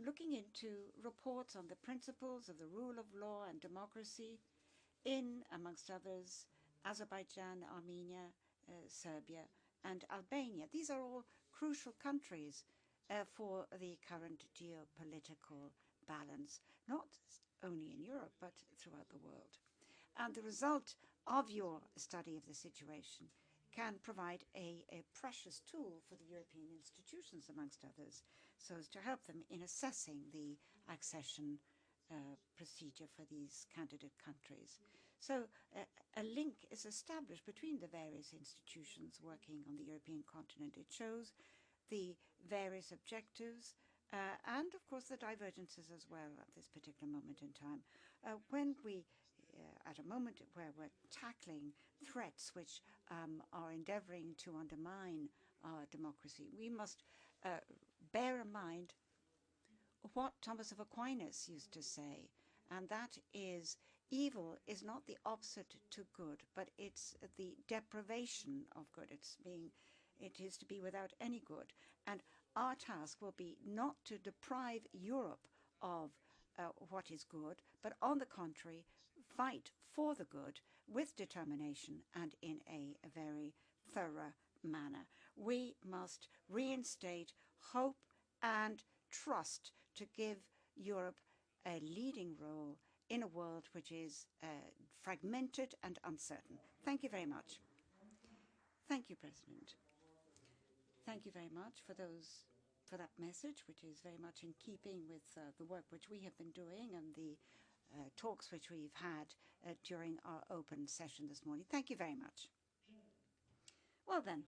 looking into reports on the principles of the rule of law and democracy in, amongst others, Azerbaijan, Armenia, Serbia, and Albania. These are all crucial countries for the current geopolitical balance, not only in Europe, but throughout the world. And the result of your study of the situation can provide a precious tool for the European institutions, amongst others, so as to help them in assessing the accession procedure for these candidate countries. So a link is established between the various institutions working on the European continent. It shows the various objectives and, of course, the divergences as well at this particular moment in time. When we at a moment where we're tackling threats which are endeavoring to undermine our democracy, we must bear in mind what Thomas of Aquinas used to say, and that is, evil is not the opposite to good, but it's the deprivation of good. It is to be without any good. And our task will be not to deprive Europe of what is good, but on the contrary, fight for the good with determination and in a very thorough manner. We must reinstate hope and trust to give Europe a leading role in a world which is fragmented and uncertain. Thank you very much. Thank you, President. Thank you very much for that message, which is very much in keeping with the work which we have been doing and the talks which we've had during our open session this morning. Thank you very much. Well then.